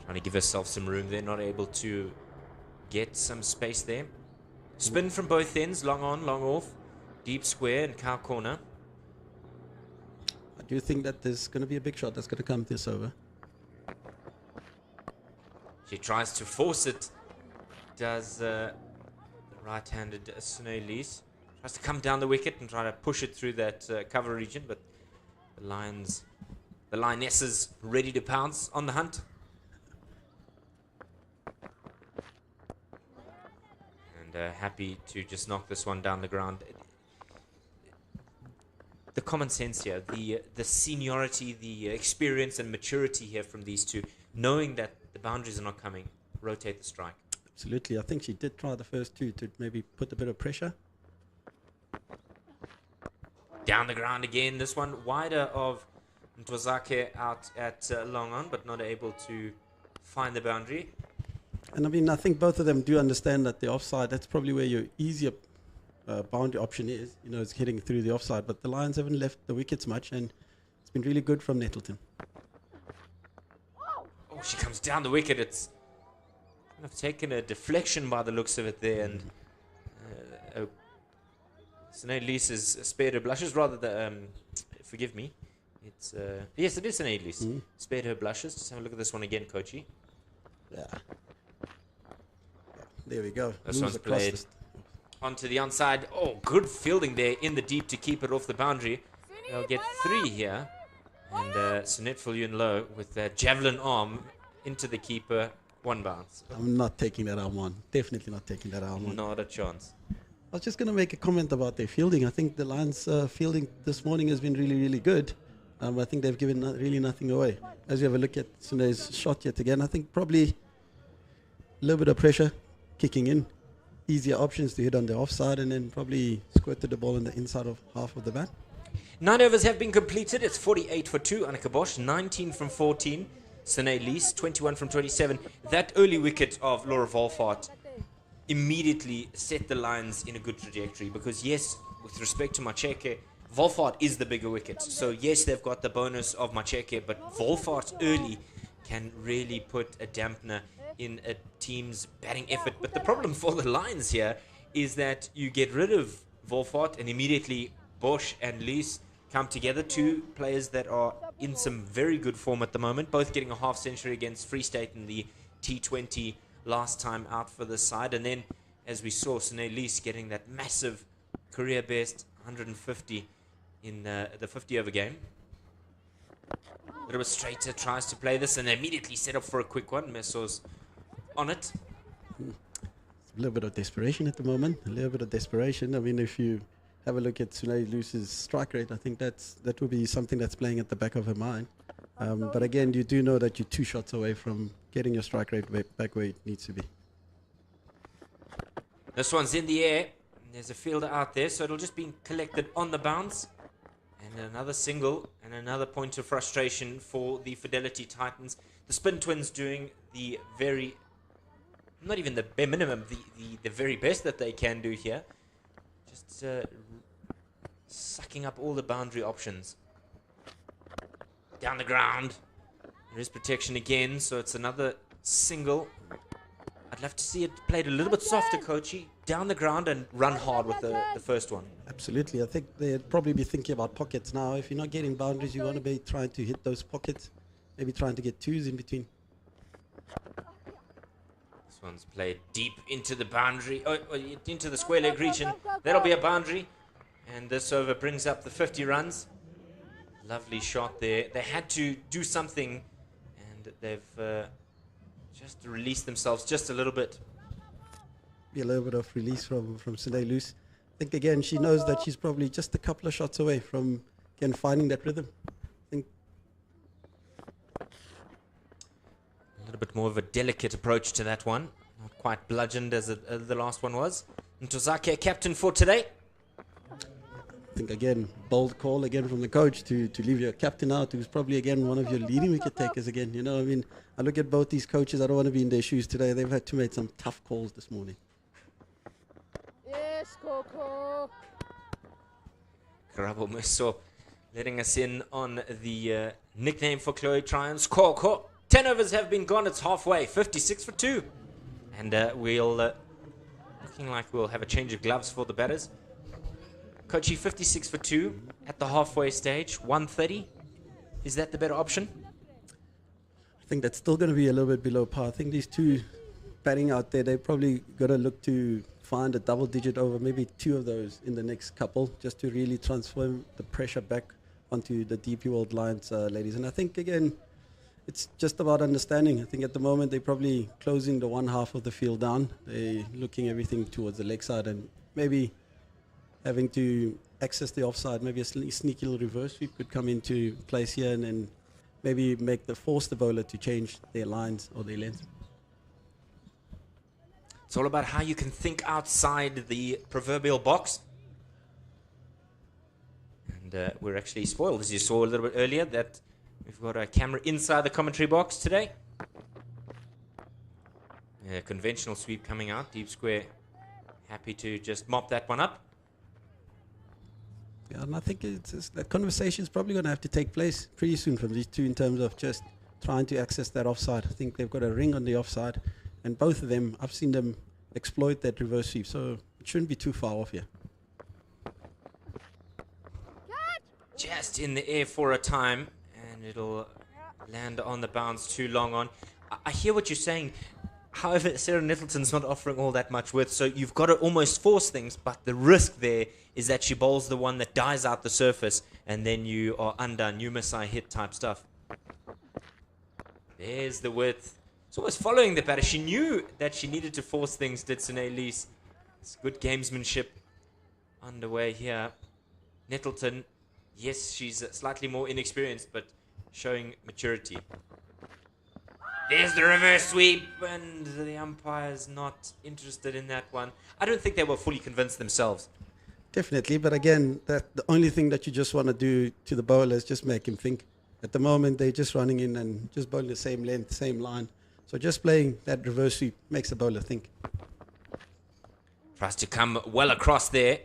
Trying to give herself some room there, not able to get some space there. Spin from both ends, long on, long off, deep square and cow corner. I do think that there's going to be a big shot that's going to come this over. She tries to force it does the right-handed Snellies. Tries to come down the wicket and try to push it through that cover region, but the Lionesses ready to pounce on the hunt. And happy to just knock this one down the ground. The common sense here, the seniority, the experience and maturity here from these two, knowing that the boundaries are not coming, rotate the strike. Absolutely. I think she did try the first two to maybe put a bit of pressure. Down the ground again. This one wider of Ntozake out at long on, but not able to find the boundary. And I mean, I think both of them do understand that the offside, that's probably where your easier boundary option is. You know, it's hitting through the offside, but the Lions haven't left the wickets much, and it's been really good from Nettleton. Oh, she comes down the wicket. It's kind of taken a deflection by the looks of it there, and Sinead has spared her blushes, rather than, forgive me, it's, yes, it is Sinead spared her blushes. Just have a look at this one again, Coachy. Yeah. There we go. This Moves one's across played the onto the onside. Oh, good fielding there in the deep to keep it off the boundary. They'll get 3 here. And Sunit Fulyun Low with that javelin arm into the keeper. 1 bounce. I'm not taking that arm on. Definitely not taking that arm on. Not a chance. I was just going to make a comment about their fielding. I think the Lions' fielding this morning has been really, really good. I think they've given really nothing away. As you have a look at Sune's shot yet again, I think probably a little bit of pressure kicking in. Easier options to hit on the offside, and then probably squirted the ball in the inside of half of the bat. 9 overs have been completed. It's 48 for 2. Annika Bosch, 19 from 14. Sine Lees, 21 from 27. That early wicket of Laura Wolfart immediately set the Lions in a good trajectory, because yes, with respect to Macheke, Wolfart is the bigger wicket. So yes, they've got the bonus of Macheke, but Wolfart early can really put a dampener in a team's batting effort. But the problem for the Lions here is that you get rid of Wolfart and immediately Bosch and Lees come together. 2 players that are in some very good form at the moment, both getting a half century against Free State in the T20 last time out for the side. And then, as we saw, Sine Lees getting that massive career best 150 in the 50 over game. Bit of a straighter, tries to play this and immediately set up for a quick one. Messo's on it. A little bit of desperation at the moment. A little bit of desperation. I mean, if you have a look at Sune Lees's strike rate, I think that would be something that's playing at the back of her mind. But again, you do know that you're 2 shots away from getting your strike rate back where it needs to be. This one's in the air. There's a fielder out there, so it'll just be collected on the bounce. And another single and another point of frustration for the Fidelity Titans. The Spin Twins doing the very, not even the bare minimum, the very best that they can do here. Just sucking up all the boundary options. Down the ground. There is protection again, so it's another single. I'd love to see it played a little bit softer, Coachy. Down the ground and run hard with the first one. Absolutely. I think they'd probably be thinking about pockets now. If you're not getting boundaries, you want to be trying to hit those pockets. Maybe trying to get 2s in between. This one's played deep into the boundary, into the square leg region. That'll be a boundary. And this over brings up the 50 runs. Lovely shot there. They had to do something, and they've just released themselves just a little bit. Be a little bit of release from Sine Lees. I think again she knows that she's probably just a couple of shots away from again finding that rhythm. I think a little bit more of a delicate approach to that one. Not quite bludgeoned as the last one was. Ntozake, captain for today. I think again, bold call again from the coach to leave your captain out, who's probably again one of your leading wicket takers again. You know, I mean, I look at both these coaches. I don't want to be in their shoes today. They've had to make some tough calls this morning. Yes, Coco. Karabo Meso letting us in on the nickname for Chloe Tryon's Coco. 10 overs have been gone. It's halfway. 56 for 2. And we'll looking like we'll have a change of gloves for the batters. Coachy, 56 for 2 at the halfway stage. 130. Is that the better option? I think that's still going to be a little bit below par. I think these two batting out there, they're probably going to look to find a double digit over maybe 2 of those in the next couple, just to really transform the pressure back onto the DP World Lions ladies. And I think, again, it's just about understanding. I think at the moment they're probably closing the one half of the field down. They're looking everything towards the leg side and maybe having to access the offside. Maybe a sneaky little reverse sweep could come into place here and then maybe force the bowler to change their lines or their length. It's all about how you can think outside the proverbial box. And we're actually spoiled, as you saw a little bit earlier, that we've got a camera inside the commentary box today. Yeah, conventional sweep coming out. Deep square happy to just mop that one up. Yeah, and I think that conversation is probably going to have to take place pretty soon from these two in terms of just trying to access that offside. I think they've got a ring on the offside. And both of them, I've seen them exploit that reverse sweep, so it shouldn't be too far off here. Just in the air for a time, and it'll land on the bounce too long on. I hear what you're saying. However, Sarah Nettleton's not offering all that much width, so you've got to almost force things, but the risk there is that she bowls the one that dies out the surface, and then you are undone. You miss, I hit type stuff. There's the width. It's almost following the batter. She knew that she needed to force things, did Sine Elise. It's good gamesmanship underway here. Nettleton, yes, she's slightly more inexperienced, but showing maturity. There's the reverse sweep, and the umpire's not interested in that one. I don't think they were fully convinced themselves. Definitely, but again, the only thing that you just want to do to the bowler is just make him think. At the moment, they're just running in and just bowling the same length, same line. So just playing that reverse sweep makes the bowler think. Tries to come well across there.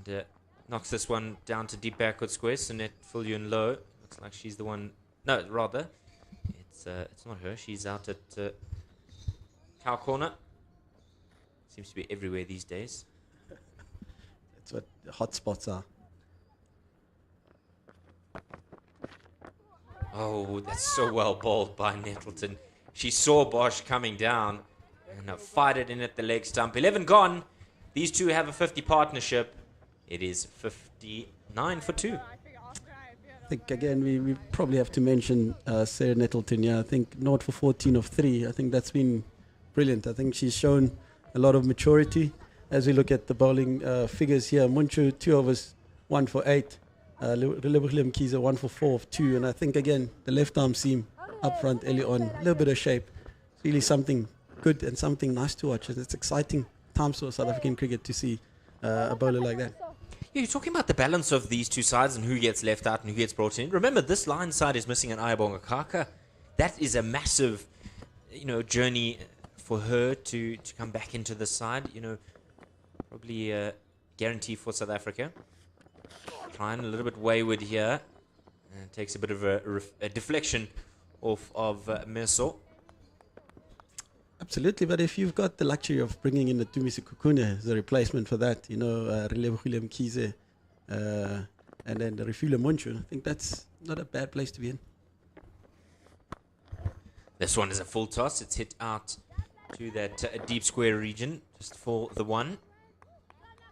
And knocks this one down to deep backward square. Sunette Fillion low. Looks like she's the one. No, rather, it's not her. She's out at cow corner. Seems to be everywhere these days. That's what the hot spots are. Oh, that's so well bowled by Nettleton. She saw Bosch coming down and fired it in at the leg stump. 11 gone. These two have a 50 partnership. It is 59 for 2. I think, again, we probably have to mention Sarah Nettleton. Yeah, I think 0 for 14 of 3. I think that's been brilliant. I think she's shown a lot of maturity. As we look at the bowling figures here, Munchu, 2 overs, 1 for 8. Relebogile Mkhize, 1 for 4 of 2. And I think, again, the left arm seam up front early on, a little bit of shape. It's really something good and something nice to watch. It's exciting times for South African cricket to see a bowler like that. Yeah, you're talking about the balance of these two sides and who gets left out and who gets brought in. Remember, this line side is missing an Ayabonga Kaka. That is a massive, journey for her to come back into the side. Probably a guarantee for South Africa. Trying a little bit wayward here. And takes a bit of a deflection off of Meso. Absolutely, but if you've got the luxury of bringing in the Tumisi Kukune as a replacement for that, Relebogile Mkhize, and then the Refula Munchu, I think that's not a bad place to be in. This one is a full toss. It's hit out to that deep square region just for the one.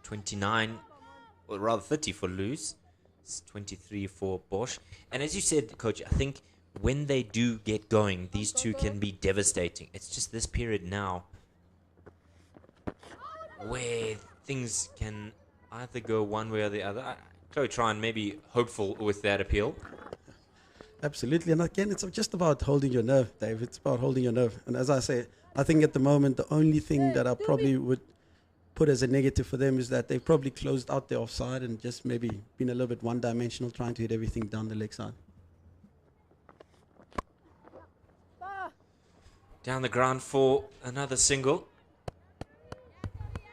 29, or rather 30 for Luz. It's 23 for Bosch. And as you said, Coach, I think when they do get going, these two can be devastating. It's just this period now where things can either go one way or the other. Chloe Tryon may be hopeful with that appeal. Absolutely, and again, it's just about holding your nerve, Dave. It's about holding your nerve. And as I say, I think at the moment, the only thing that I probably would put as a negative for them is that they've probably closed out their offside and just maybe been a little bit one-dimensional, trying to hit everything down the leg side. Down the ground for another single.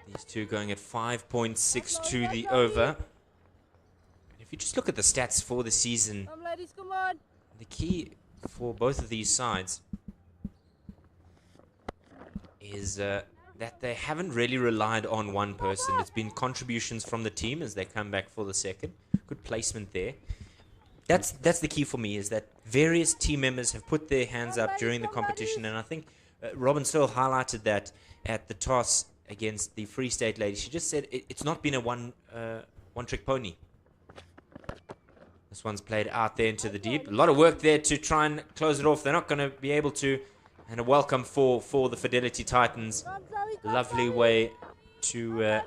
These two going at 5.6 to the over. If you just look at the stats for the season, the key for both of these sides is that they haven't really relied on one person. It's been contributions from the team as they come back for the second. Good placement there. That's the key for me, is that various team members have put their hands up during the competition, and I think Robin Searle highlighted that at the toss against the Free State lady. She just said it's not been a one-trick pony. This one's played out there into the deep. A lot of work there to try and close it off. They're not going to be able to. And a welcome for the Fidelity Titans. Lovely way to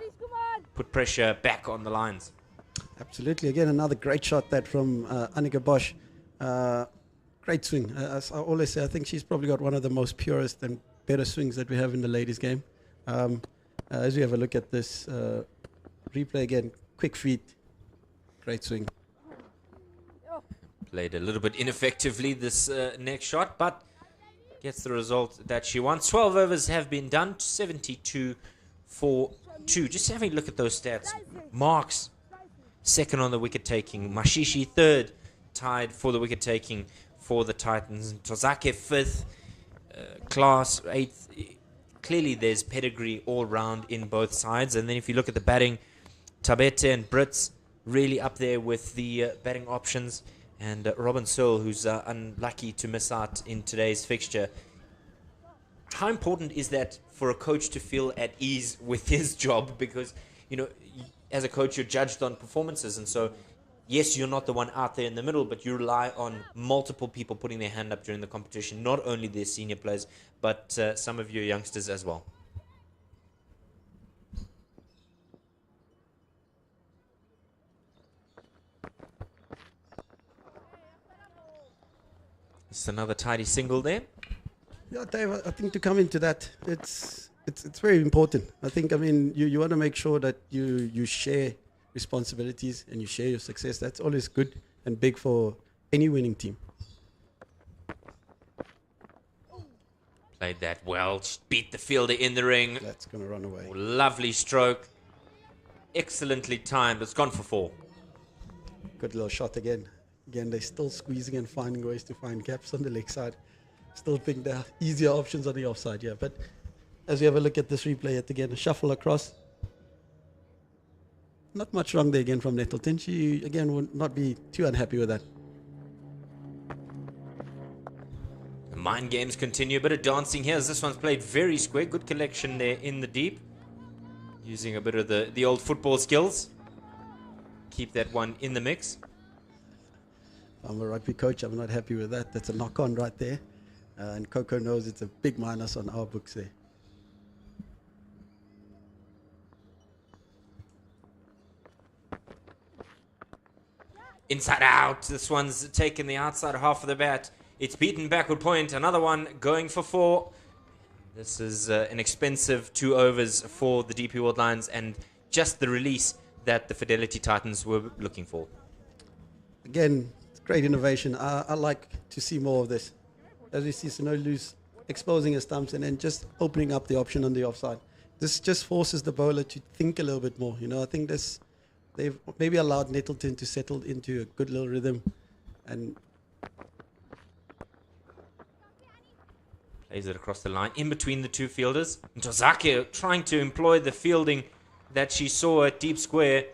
put pressure back on the lines. Absolutely. Again, another great shot that from Annika Bosch. Great swing. As I always say, I think she's probably got one of the most purest and better swings that we have in the ladies' game. As we have a look at this replay again, quick feet, great swing. Played a little bit ineffectively this next shot, but gets the result that she wants. 12 overs have been done, 72 for 2. Just having a look at those stats. Marks, second on the wicket taking. Mashishi, third, tied for the wicket taking for the Titans. Tozake, fifth. Class, eighth. Clearly there's pedigree all round in both sides. And then if you look at the batting, Tabete and Brits really up there with the batting options. And Robin Searle, who's unlucky to miss out in today's fixture. How important is that for a coach to feel at ease with his job? Because, you know, as a coach, you're judged on performances. And so, yes, you're not the one out there in the middle, but you rely on multiple people putting their hand up during the competition, not only their senior players, but some of your youngsters as well. Just another tidy single there. Yeah, Dave, I think to come into that, it's very important. I think, I mean, you want to make sure that you share responsibilities and you share your success. That's always good and big for any winning team. Played that well. Beat the fielder in the ring. That's going to run away. Oh, lovely stroke. Excellently timed. It's gone for 4. Good little shot again. Again, they're still squeezing and finding ways to find gaps on the leg side. Still think there are easier options on the offside, yeah. But as we have a look at this replay, yet again, a shuffle across. Not much wrong there again from Nettleton. She, again, would not be too unhappy with that. The mind games continue. A bit of dancing here as this one's played very square. Good collection there in the deep. Using a bit of the old football skills. Keep that one in the mix. I'm a rugby coach. I'm not happy with that. That's a knock-on right there. And Coco knows it's a big minus on our books there. Inside out. This one's taken the outside half of the bat. It's beaten backward point. Another one going for 4. This is an expensive 2 overs for the DP World Lions and just the release that the Fidelity Titans were looking for. Again, great innovation. I like to see more of this. As we see Sinolu's exposing his Thompson and just opening up the option on the offside. This just forces the bowler to think a little bit more. You know, I think they've maybe allowed Nettleton to settle into a good little rhythm. And plays it across the line in between the two fielders. Ntozake trying to employ the fielding that she saw at deep square.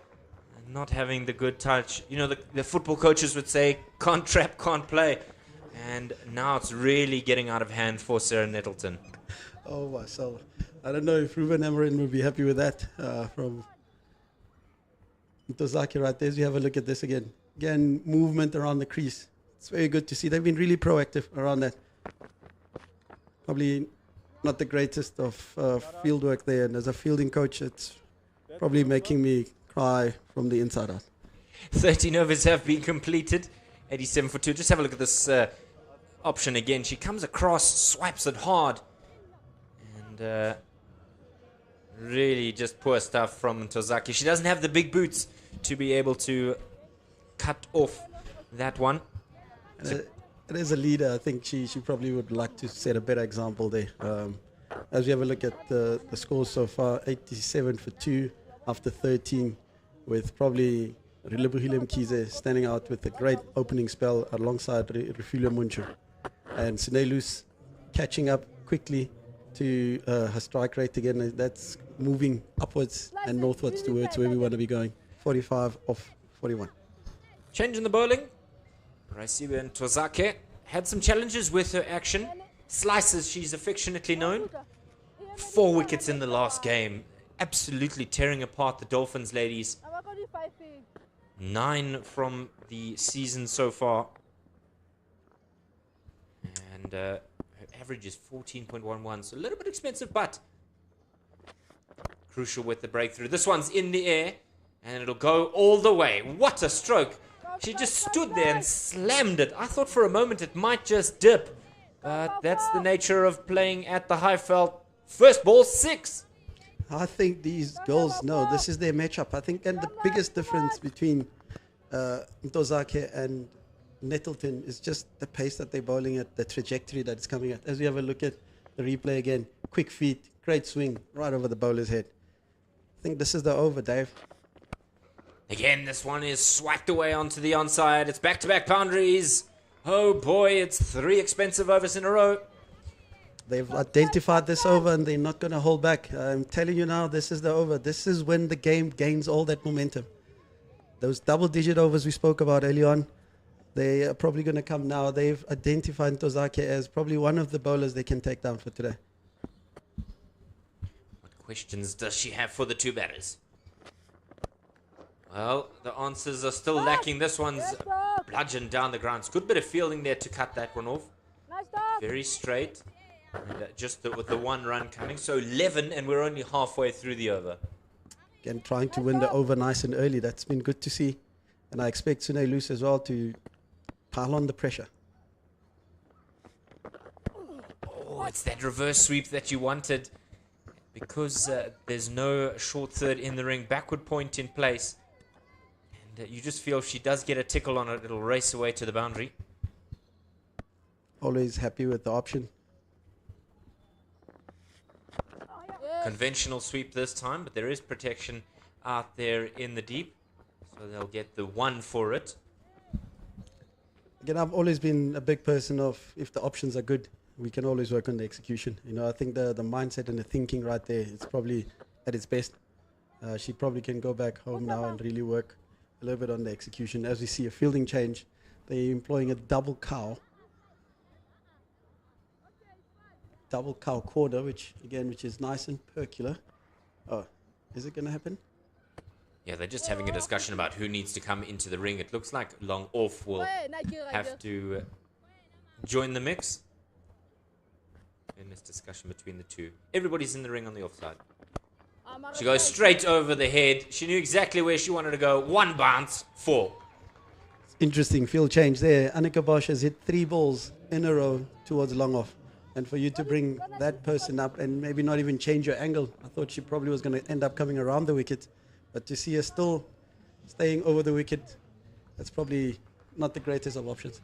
Not having the good touch. You know, the football coaches would say, can't trap, can't play. And now it's really getting out of hand for Sarah Nettleton. Oh, my soul. I don't know if Ruben Amarin would be happy with that from Ntozake right there. As you have a look at this again. Again, movement around the crease. It's very good to see. They've been really proactive around that. Probably not the greatest of field work there. And as a fielding coach, it's probably making me cry from the inside out. 13 overs have been completed. 87 for 2. Just have a look at this option again. She comes across, swipes it hard. And really just poor stuff from Ntozake. She doesn't have the big boots to be able to cut off that one. And as a leader, I think she probably would like to set a better example there. As we have a look at the scores so far, 87 for 2 after 13, with probably Rilebuhile Mkhize standing out with a great opening spell alongside Refilwe Munchu. And Sinelus catching up quickly to her strike rate again. That's moving upwards and northwards towards where we want to be going. 45 off 41. Change in the bowling. Raisibe and Ntozake had some challenges with her action. Slices, she's affectionately known. 4 wickets in the last game. Absolutely tearing apart the Dolphins, ladies. 9 from the season so far. And her average is 14.11, so a little bit expensive, but crucial with the breakthrough. This one's in the air, and it'll go all the way. What a stroke. She just stood there and slammed it. I thought for a moment it might just dip, but that's the nature of playing at the Highveld. First ball, 6. I think these girls know this is their matchup. I think, and the biggest difference between Ntozake and Nettleton is just the pace that they're bowling at, the trajectory that it's coming at. As we have a look at the replay again, quick feet, great swing, right over the bowler's head. I think this is the over, Dave. Again, this one is swiped away onto the onside. It's back-to-back boundaries. Oh boy, it's 3 expensive overs in a row. They've identified this over and they're not going to hold back. I'm telling you now, this is the over. This is when the game gains all that momentum. Those double-digit overs we spoke about early on, they are probably going to come now. They've identified Ntozake as probably one of the bowlers they can take down for today. What questions does she have for the 2 batters? Well, the answers are still lacking. This one's bludgeoned down the ground. Good bit of fielding there to cut that one off. Very straight. And just with the 1 run coming. So 11, and we're only halfway through the over. Again, trying to win the over nice and early. That's been good to see. And I expect Sune Luce as well to pile on the pressure. Oh, it's that reverse sweep that you wanted. Because there's no short third in the ring. Backward point in place. And you just feel if she does get a tickle on it, it'll race away to the boundary. Always happy with the option. Conventional sweep this time, but there is protection out there in the deep. So they'll get the 1 for it. Again, I've always been a big person of if the options are good, we can always work on the execution. You know, I think the mindset and the thinking right there is probably at its best. She probably can go back home now and really work a little bit on the execution. As we see a fielding change, they're employing a double cow quarter, which is nice and percular. Oh, is it going to happen? Yeah, they're just having a discussion about who needs to come into the ring. It looks like Long Off will have to join the mix in this discussion between the 2. Everybody's in the ring on the offside. She goes straight over the head. She knew exactly where she wanted to go. 1 bounce, 4. Interesting field change there. Annika Bosch has hit 3 balls in a row towards Long Off. And for you to bring that person up and maybe not even change your angle, I thought she probably was going to end up coming around the wicket. But to see her still staying over the wicket, that's probably not the greatest of options.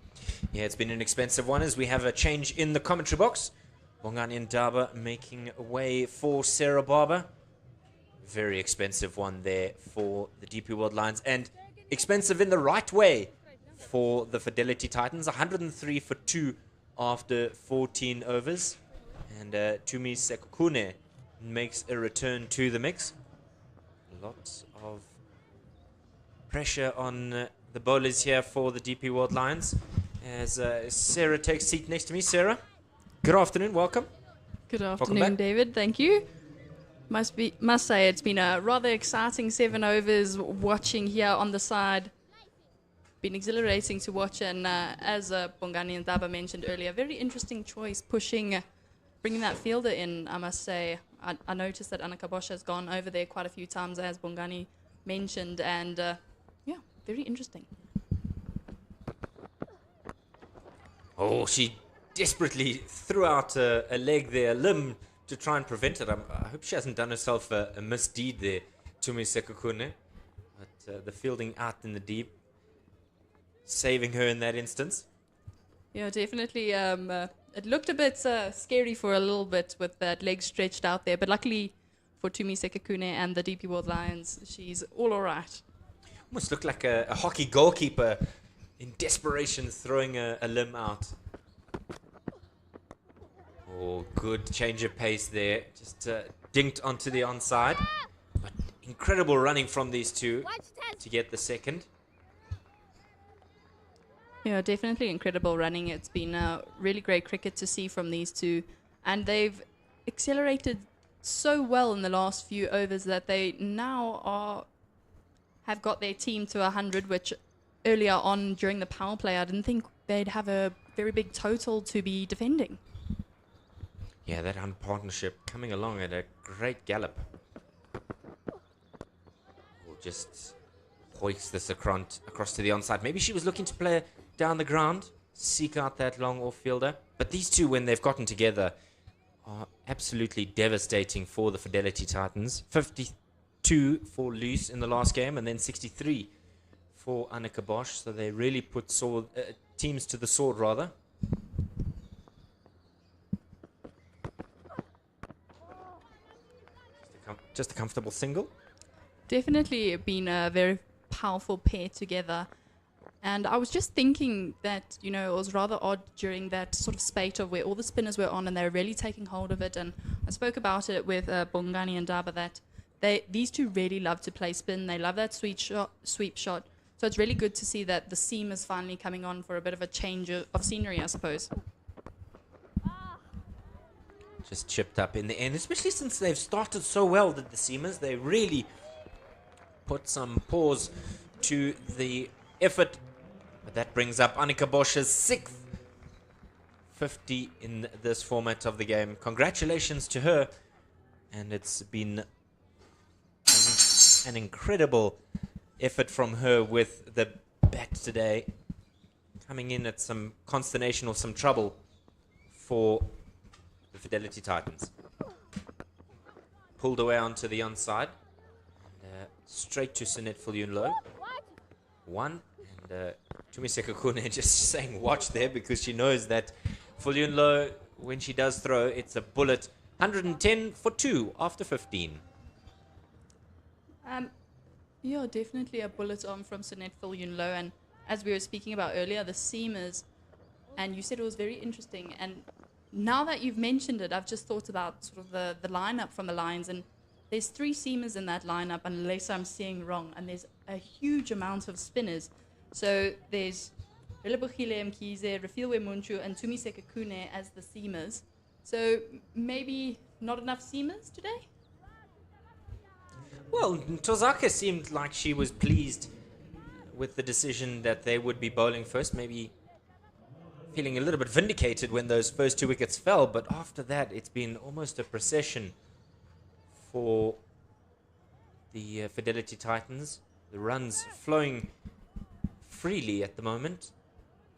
Yeah, it's been an expensive one as we have a change in the commentary box. Bongani Ndaba making way for Sarah Barber. Very expensive one there for the DP World Lions. And expensive in the right way for the Fidelity Titans. 103 for 2 after 14 overs. And Tumi Sekukune makes a return to the mix. Lots of pressure on the bowlers here for the DP World Lions. As Sarah takes seat next to me. Sarah, good afternoon, welcome. Good afternoon, David, thank you. Must say it's been a rather exciting 7 overs watching here on the side. Been exhilarating to watch, and as Bongani Ndaba mentioned earlier, very interesting choice bringing that fielder in, I must say. I noticed that Annika Bosch has gone over there quite a few times, as Bongani mentioned, and yeah, very interesting. Oh, she desperately threw out a leg there, a limb, to try and prevent it. I hope she hasn't done herself a misdeed there, Tumi Sekukune. But the fielding out in the deep, saving her in that instance. Yeah, definitely. It looked a bit scary for a little bit with that leg stretched out there, but luckily for Tumi Sekukune and the DP World Lions, she's all right. Almost looked like a hockey goalkeeper in desperation throwing a limb out. Oh, good change of pace there. Just dinked onto the onside. But incredible running from these 2 to get the second. Yeah, definitely incredible running. It's been really great cricket to see from these two. And they've accelerated so well in the last few overs that they now have got their team to 100, which earlier on during the power play, I didn't think they'd have a very big total to be defending. Yeah, that partnership coming along at a great gallop. We'll just hoist this across to the onside. Maybe she was looking to play down the ground, seek out that long off-fielder. But these two, when they've gotten together, are absolutely devastating for the Fidelity Titans. 52 for Luce in the last game, and then 63 for Annika Bosch. So they really put teams to the sword, rather. Just a comfortable single. Definitely been a very powerful pair together. And I was just thinking that, it was rather odd during that sort of spate of where all the spinners were on and they were really taking hold of it. And I spoke about it with Bongani and Daba that these two really love to play spin. They love that sweep shot. So it's really good to see that the seam is finally coming on for a bit of a change of scenery, I suppose. Just chipped up in the end, especially since they've started so well, the seamers. They really put some pause to the effort. But that brings up Annika Bosch's 6th 50 in this format of the game. Congratulations to her. And it's been an incredible effort from her with the bat today. Coming in at some consternation or some trouble for the Fidelity Titans. Pulled away onto the onside. And, straight to Sunette Viljoenlo. One. And Tumiseka Kune just saying watch there because she knows that Viljoenlo, when she does throw, it's a bullet. 110 for 2 after 15. Yeah, definitely a bullet on from Sunette Viljoenlo. And as we were speaking about earlier, the seamers, and you said it was very interesting. And now that you've mentioned it, I've just thought about sort of the lineup from the Lions, and there's 3 seamers in that lineup, unless I'm seeing wrong, and there's a huge amount of spinners. So there's Relebohile Mkhize, Refilwe Munchu, and Tumiseka Kune as the seamers. So maybe not enough seamers today? Well, Tozaka seemed like she was pleased with the decision that they would be bowling first. Maybe feeling a little bit vindicated when those first 2 wickets fell. But after that, it's been almost a procession for the Fidelity Titans. The runs flowing freely at the moment.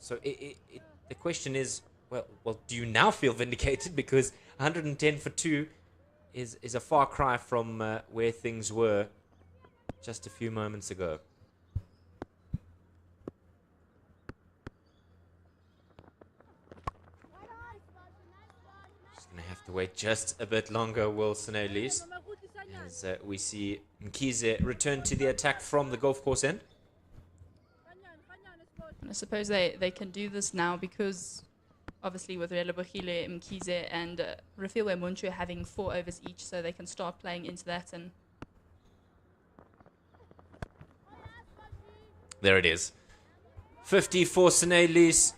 So the question is, well, do you now feel vindicated? Because 110 for 2 is a far cry from where things were just a few moments ago. Just going to have to wait just a bit longer, Wilson Elise, as we see Mkhize return to the attack from the golf course end. And I suppose they can do this now because obviously with Relebohile Mkhize and Refilwe Munchu having 4 overs each, so they can start playing into that. And there it is. 50 for Elise.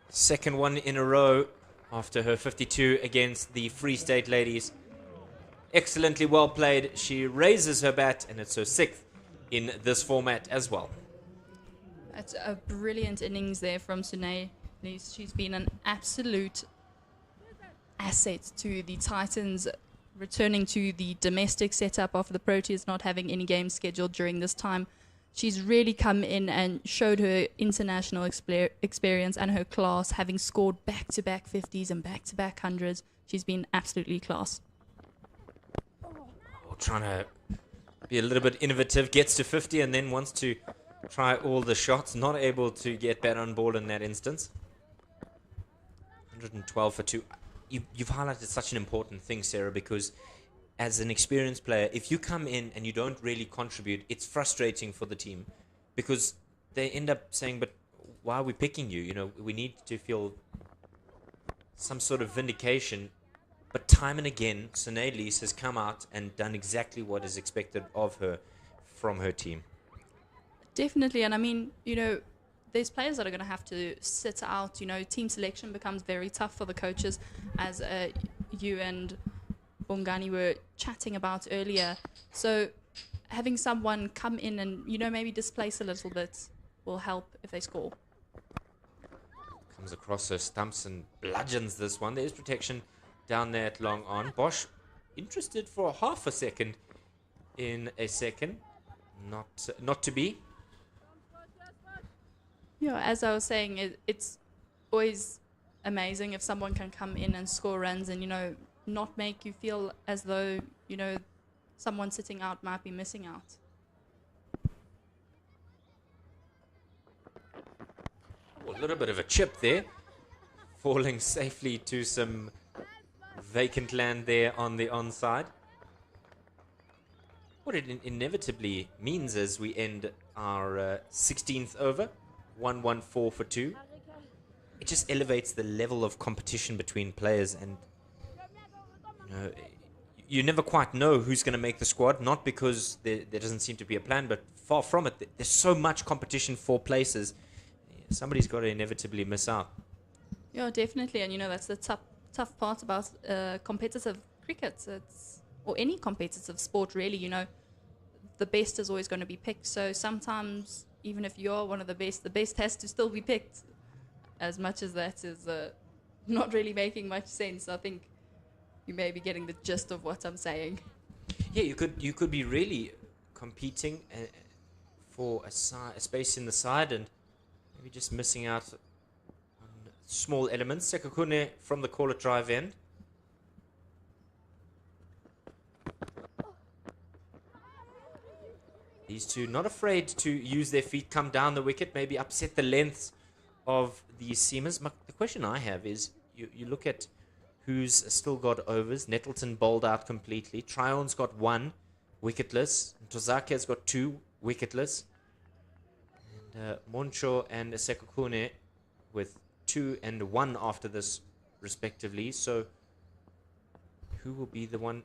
Second one in a row after her 52 against the Free State ladies. Excellently well played. She raises her bat, and it's her 6th in this format as well. That's a brilliant innings there from Sunay. She's been an absolute asset to the Titans, returning to the domestic setup after the Proteas not having any games scheduled during this time. She's really come in and showed her international experience and her class, having scored back-to-back 50s and back-to-back 100s. She's been absolutely class. Trying to be a little bit innovative, gets to 50 and then wants to try all the shots. Not able to get bat on ball in that instance. 112 for 2. You've highlighted such an important thing, Sarah, because as an experienced player, if you come in and you don't really contribute, it's frustrating for the team because they end up saying, but why are we picking you? You know, we need to feel some sort of vindication. But time and again, Sunay Elise has come out and done exactly what is expected of her from her team. Definitely. And I mean, there's players that are going to have to sit out. You know, team selection becomes very tough for the coaches, as you and Bongani were chatting about earlier. So having someone come in and, you know, maybe displace a little bit will help if they score. Comes across, so Thompson bludgeons this one. There's protection down there at long on. Bosch interested for half a second in a second. Not to be. Yeah, as I was saying, it's always amazing if someone can come in and score runs and, you know, not make you feel as though, you know, someone sitting out might be missing out. A little bit of a chip there, falling safely to some vacant land there on the onside. What it inevitably means as we end our 16th over, 1-1-4 for 2. It just elevates the level of competition between players, and you know, you never quite know who's going to make the squad, not because there doesn't seem to be a plan, but far from it. There's so much competition for places. Somebody's got to inevitably miss out. Yeah, definitely. And, you know, that's the tough part about competitive cricket. Or any competitive sport, really. You know, the best is always going to be picked. So sometimes, even if you're one of the best has to still be picked. As much as that is not really making much sense, I think you may be getting the gist of what I'm saying. Yeah, you could be really competing for a space in the side and maybe just missing out on small elements. Sekakune from the call at drive end. These two not afraid to use their feet, come down the wicket, maybe upset the lengths of the seamers. The question I have is, you look at who's still got overs. Nettleton bowled out completely. Tryon's got 1 wicketless. Tozake has got 2 wicketless. And Moncho and Sekakune with 2 and 1 after this, respectively. So, who will be the one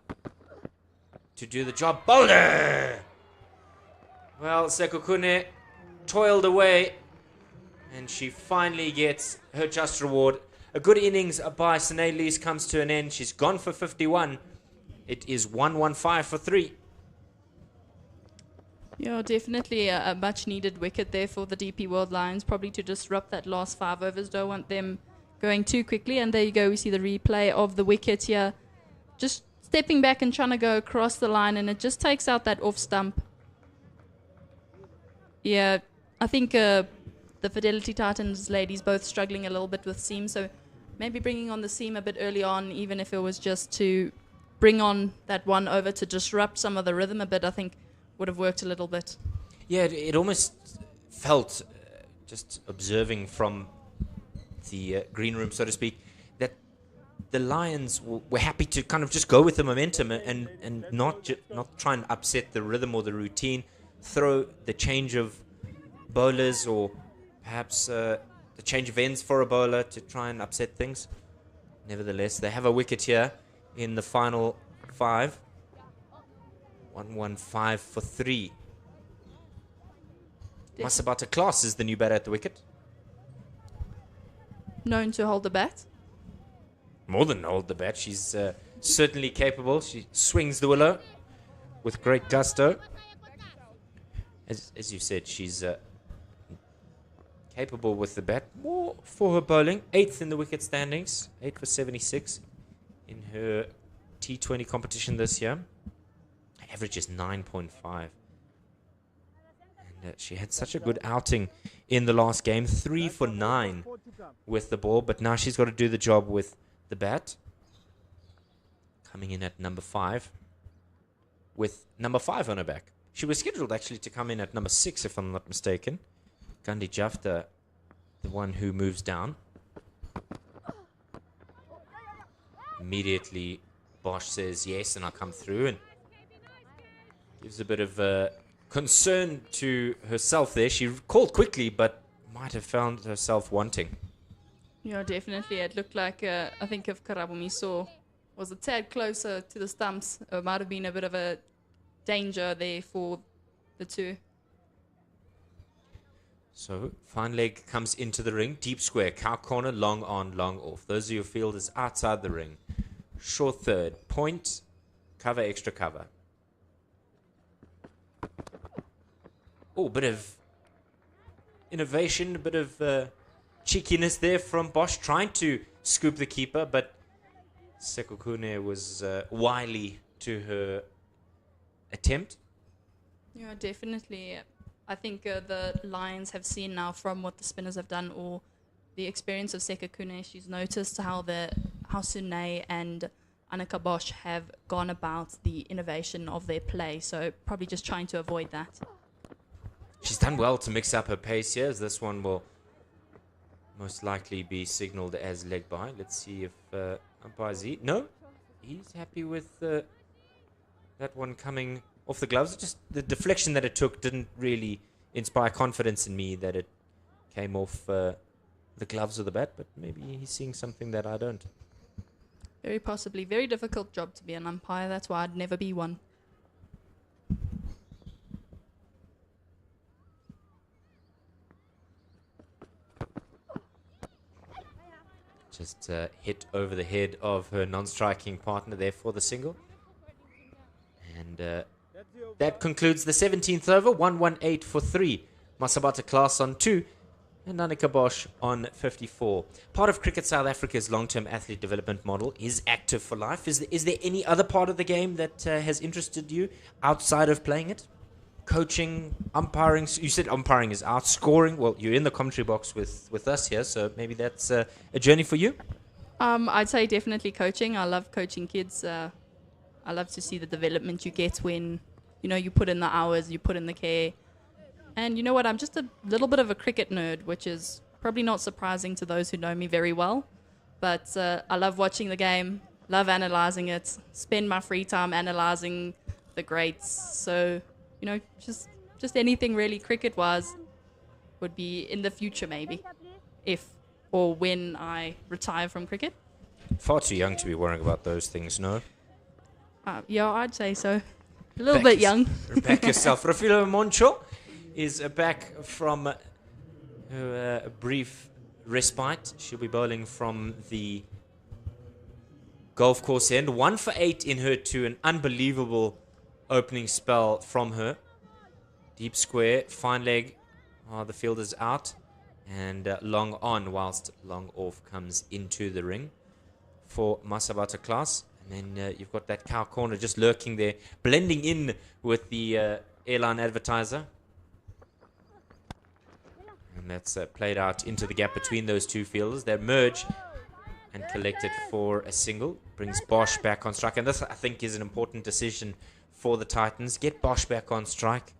to do the job? Boulder! Well, Sekakune toiled away, and she finally gets her just reward. A good innings by Sinead comes to an end. She's gone for 51. It is 1-1-5 for 3. Yeah, definitely a much-needed wicket there for the DP World Lions, probably to disrupt that last 5 overs. Don't want them going too quickly. And there you go, we see the replay of the wicket here. Just stepping back and trying to go across the line, and it just takes out that off stump. Yeah, I think the Fidelity Titans ladies both struggling a little bit with seam, so maybe bringing on the seam a bit early on, even if it was just to bring on that 1 over to disrupt some of the rhythm a bit, I think would have worked a little bit. Yeah, it almost felt, just observing from the green room, so to speak, that the Lions were happy to kind of just go with the momentum and not try and upset the rhythm or the routine, throw the change of bowlers or perhaps the change of ends for a bowler to try and upset things. Nevertheless, they have a wicket here in the final 5. 1-1-5 for 3. Masabata Class is the new batter at the wicket. Known to hold the bat. More than hold the bat. She's certainly capable. She swings the willow with great gusto. As you said, she's capable with the bat. More for her bowling. 8th in the wicket standings. 8 for 76 in her T20 competition this year. Average is 9.5. And she had such a good outing in the last game. 3 for 9 with the ball. But now she's got to do the job with the bat. Coming in at number 5. With number 5 on her back. She was scheduled actually to come in at number 6, if I'm not mistaken. Gandhi Jafta, the one who moves down. Immediately, Bosch says yes, and I'll come through, and gives a bit of concern to herself there. She called quickly, but might have found herself wanting. Yeah, definitely. It looked like, I think if Karabumiso was a tad closer to the stumps, it might have been a bit of a danger there for the two. So, fine leg comes into the ring. Deep square. Cow corner. Long on, long off. Those are your fielders outside the ring. Short third. Point. Cover, extra cover. Oh, bit of innovation. A bit of cheekiness there from Bosch. Trying to scoop the keeper. But Sekokune was wily to her attempt. Yeah, definitely. I think the Lions have seen now from what the spinners have done, or the experience of Sekokune. She's noticed how Sune and Annika Bosch have gone about the innovation of their play. So probably just trying to avoid that. She's done well to mix up her pace here, as this one will most likely be signaled as leg by. Let's see if umpire Z. No, he's happy with that one coming off the gloves. Just the deflection that it took didn't really inspire confidence in me that it came off the gloves or the bat, but maybe he's seeing something that I don't. Very possibly. Very difficult job to be an umpire. That's why I'd never be one. Just hit over the head of her non-striking partner there for the single. And that concludes the 17th over. 118 for 3. Masabata Class on 2. And Annika Bosch on 54. Part of Cricket South Africa's long-term athlete development model is Active for Life. Is there any other part of the game that has interested you outside of playing it? Coaching, umpiring. You said umpiring is out. Scoring. Well, you're in the commentary box with us here, so maybe that's a journey for you. I'd say definitely coaching. I love coaching kids. I love to see the development you get when, you put in the hours, you put in the care. And you know what? I'm just a little bit of a cricket nerd, which is probably not surprising to those who know me very well. But I love watching the game, love analysing it, spend my free time analysing the greats. So, just anything really cricket-wise would be in the future maybe, if or when I retire from cricket. Far too young to be worrying about those things, no? Yeah, I'd say so. A little bit young. Back yourself. Rafilo Moncho is back from a brief respite. She'll be bowling from the golf course end. 1 for 8 in her 2. An unbelievable opening spell from her. Deep square, fine leg. The fielder's out. And long on, whilst long off comes into the ring for Masabata Class. And then you've got that cow corner just lurking there, blending in with the airline advertiser. And that's played out into the gap between those two fielders. They merge and collect it for a single. Brings Bosch back on strike. And this, I think, is an important decision for the Titans. Get Bosch back on strike.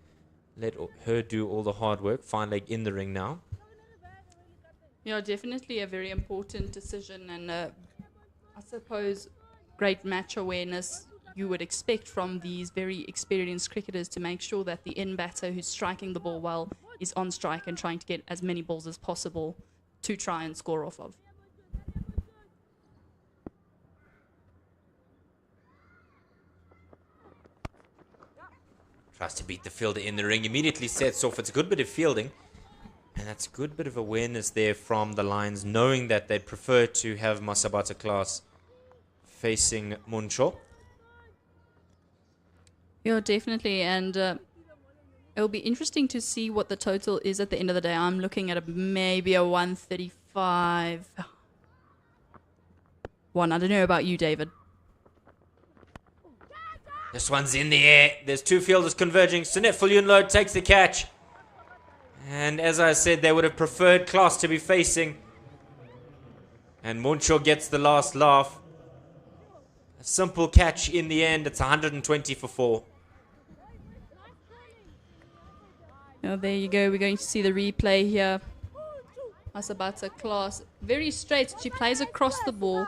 Let her do all the hard work. Fine leg in the ring now. Yeah, definitely a very important decision. And I suppose great match awareness you would expect from these very experienced cricketers to make sure that the in-batter who's striking the ball well is on strike and trying to get as many balls as possible to try and score off of. Tries to beat the fielder in the ring. Immediately sets off. It's a good bit of fielding. And that's a good bit of awareness there from the Lions, knowing that they'd prefer to have Masabata Class facing Muncho. Yeah, definitely. And it'll be interesting to see what the total is at the end of the day. I'm looking at maybe a 135. I don't know about you, David. This one's in the air. There's two fielders converging. Sunette Fulyunlo takes the catch. And as I said, they would have preferred Class to be facing. And Muncho gets the last laugh. A simple catch in the end. It's 120 for 4. Oh, there you go. We're going to see the replay here. Masabata Class. Very straight. She plays across the ball.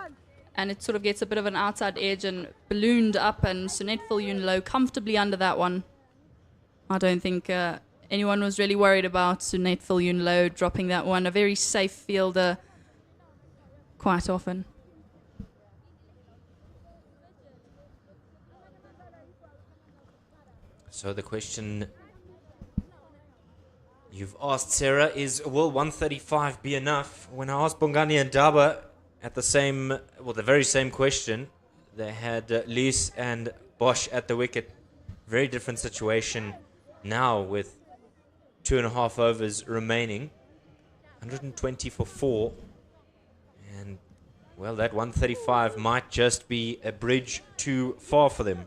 And it sort of gets a bit of an outside edge and ballooned up. And Sunette Fulyunlo comfortably under that one. I don't think anyone was really worried about Sunette Fulyunlo dropping that one. A very safe fielder quite often. So the question You've asked Sarah, will 135 be enough? When I asked Bongani and Daba at the very same question, they had Lees and Bosch at the wicket. Very different situation now with 2.5 overs remaining. 120 for 4. And, well, that 135 might just be a bridge too far for them.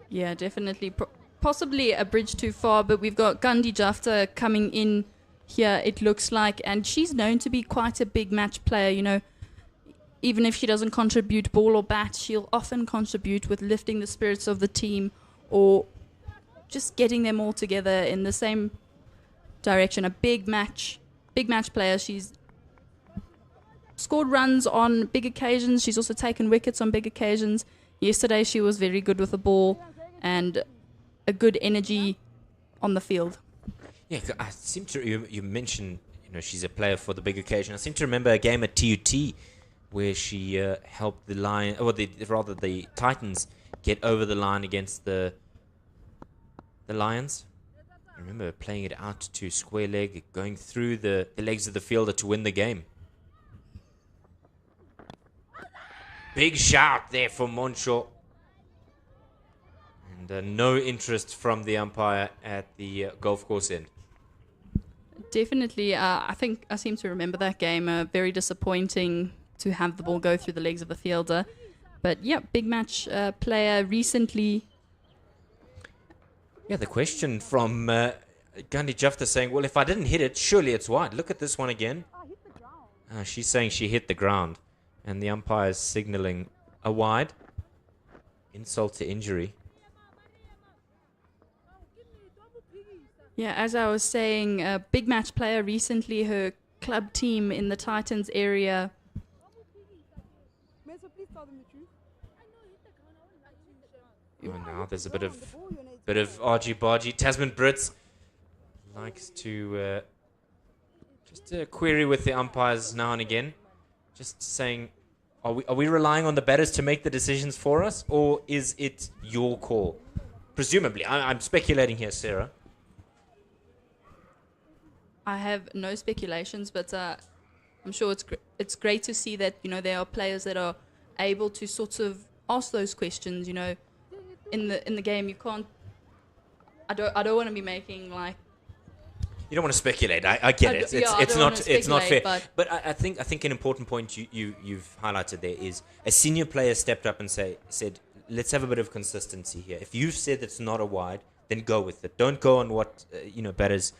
Yeah, definitely. Possibly a bridge too far, but we've got Gandhi Jafta coming in here, it looks like, and she's known to be quite a big match player, you know. Even if she doesn't contribute ball or bat, she'll often contribute with lifting the spirits of the team or just getting them all together in the same direction. A big match player. She's scored runs on big occasions. She's also taken wickets on big occasions. Yesterday she was very good with the ball and a good energy on the field. Yeah, I seem to, you mentioned, she's a player for the big occasion. I seem to remember a game at TUT where she helped the Titans get over the line against the Lions. I remember playing it out to square leg, going through the legs of the fielder to win the game. Big shout there for Monshaw. And no interest from the umpire at the golf course end. Definitely. I think I seem to remember that game. Very disappointing to have the ball go through the legs of the fielder. But yeah, big match player recently. Yeah, the question from Gandhi Jafta saying, well, if I didn't hit it, surely it's wide. Look at this one again. She's saying she hit the ground. And the umpire is signaling a wide. Insult to injury. Yeah, as I was saying, a big match player recently, her club team in the Titans area. Oh, now there's a bit of argy-bargy. Tasman Brits likes to just query with the umpires now and again. Just saying, are we relying on the batters to make the decisions for us, or is it your call? Presumably, I'm speculating here, Sarah. I have no speculations, but I'm sure it's great to see that there are players that are able to sort of ask those questions. In the game, you can't. I don't want to be making like. You don't want to speculate. I get it. It's not fair. But I think an important point you've highlighted there is a senior player stepped up and said, let's have a bit of consistency here. If you've said it's not a wide, then go with it. Don't go on what batters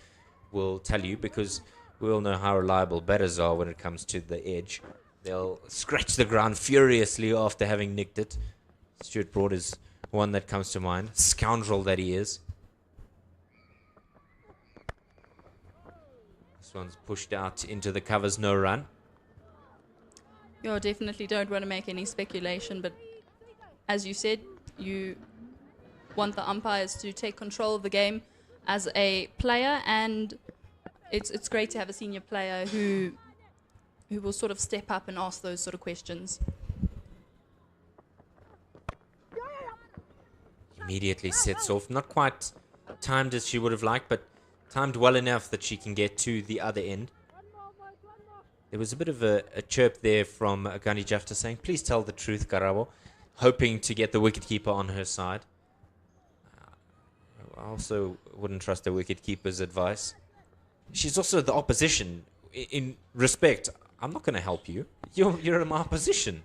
will tell you, because we all know how reliable batters are when it comes to the edge. They'll scratch the ground furiously after having nicked it. Stuart Broad is one that comes to mind. Scoundrel that he is. This one's pushed out into the covers, no run. You definitely don't want to make any speculation, but as you said, you want the umpires to take control of the game as a player, and it's great to have a senior player who will sort of step up and ask those sort of questions. Immediately sets off. Not quite timed as she would have liked, but timed well enough that she can get to the other end. There was a bit of a chirp there from Gandhi Jafta saying, please tell the truth, Karabo, hoping to get the wicketkeeper on her side. I also wouldn't trust the wicketkeeper's advice. She's also the opposition. In respect, I'm not going to help you. You're in my opposition.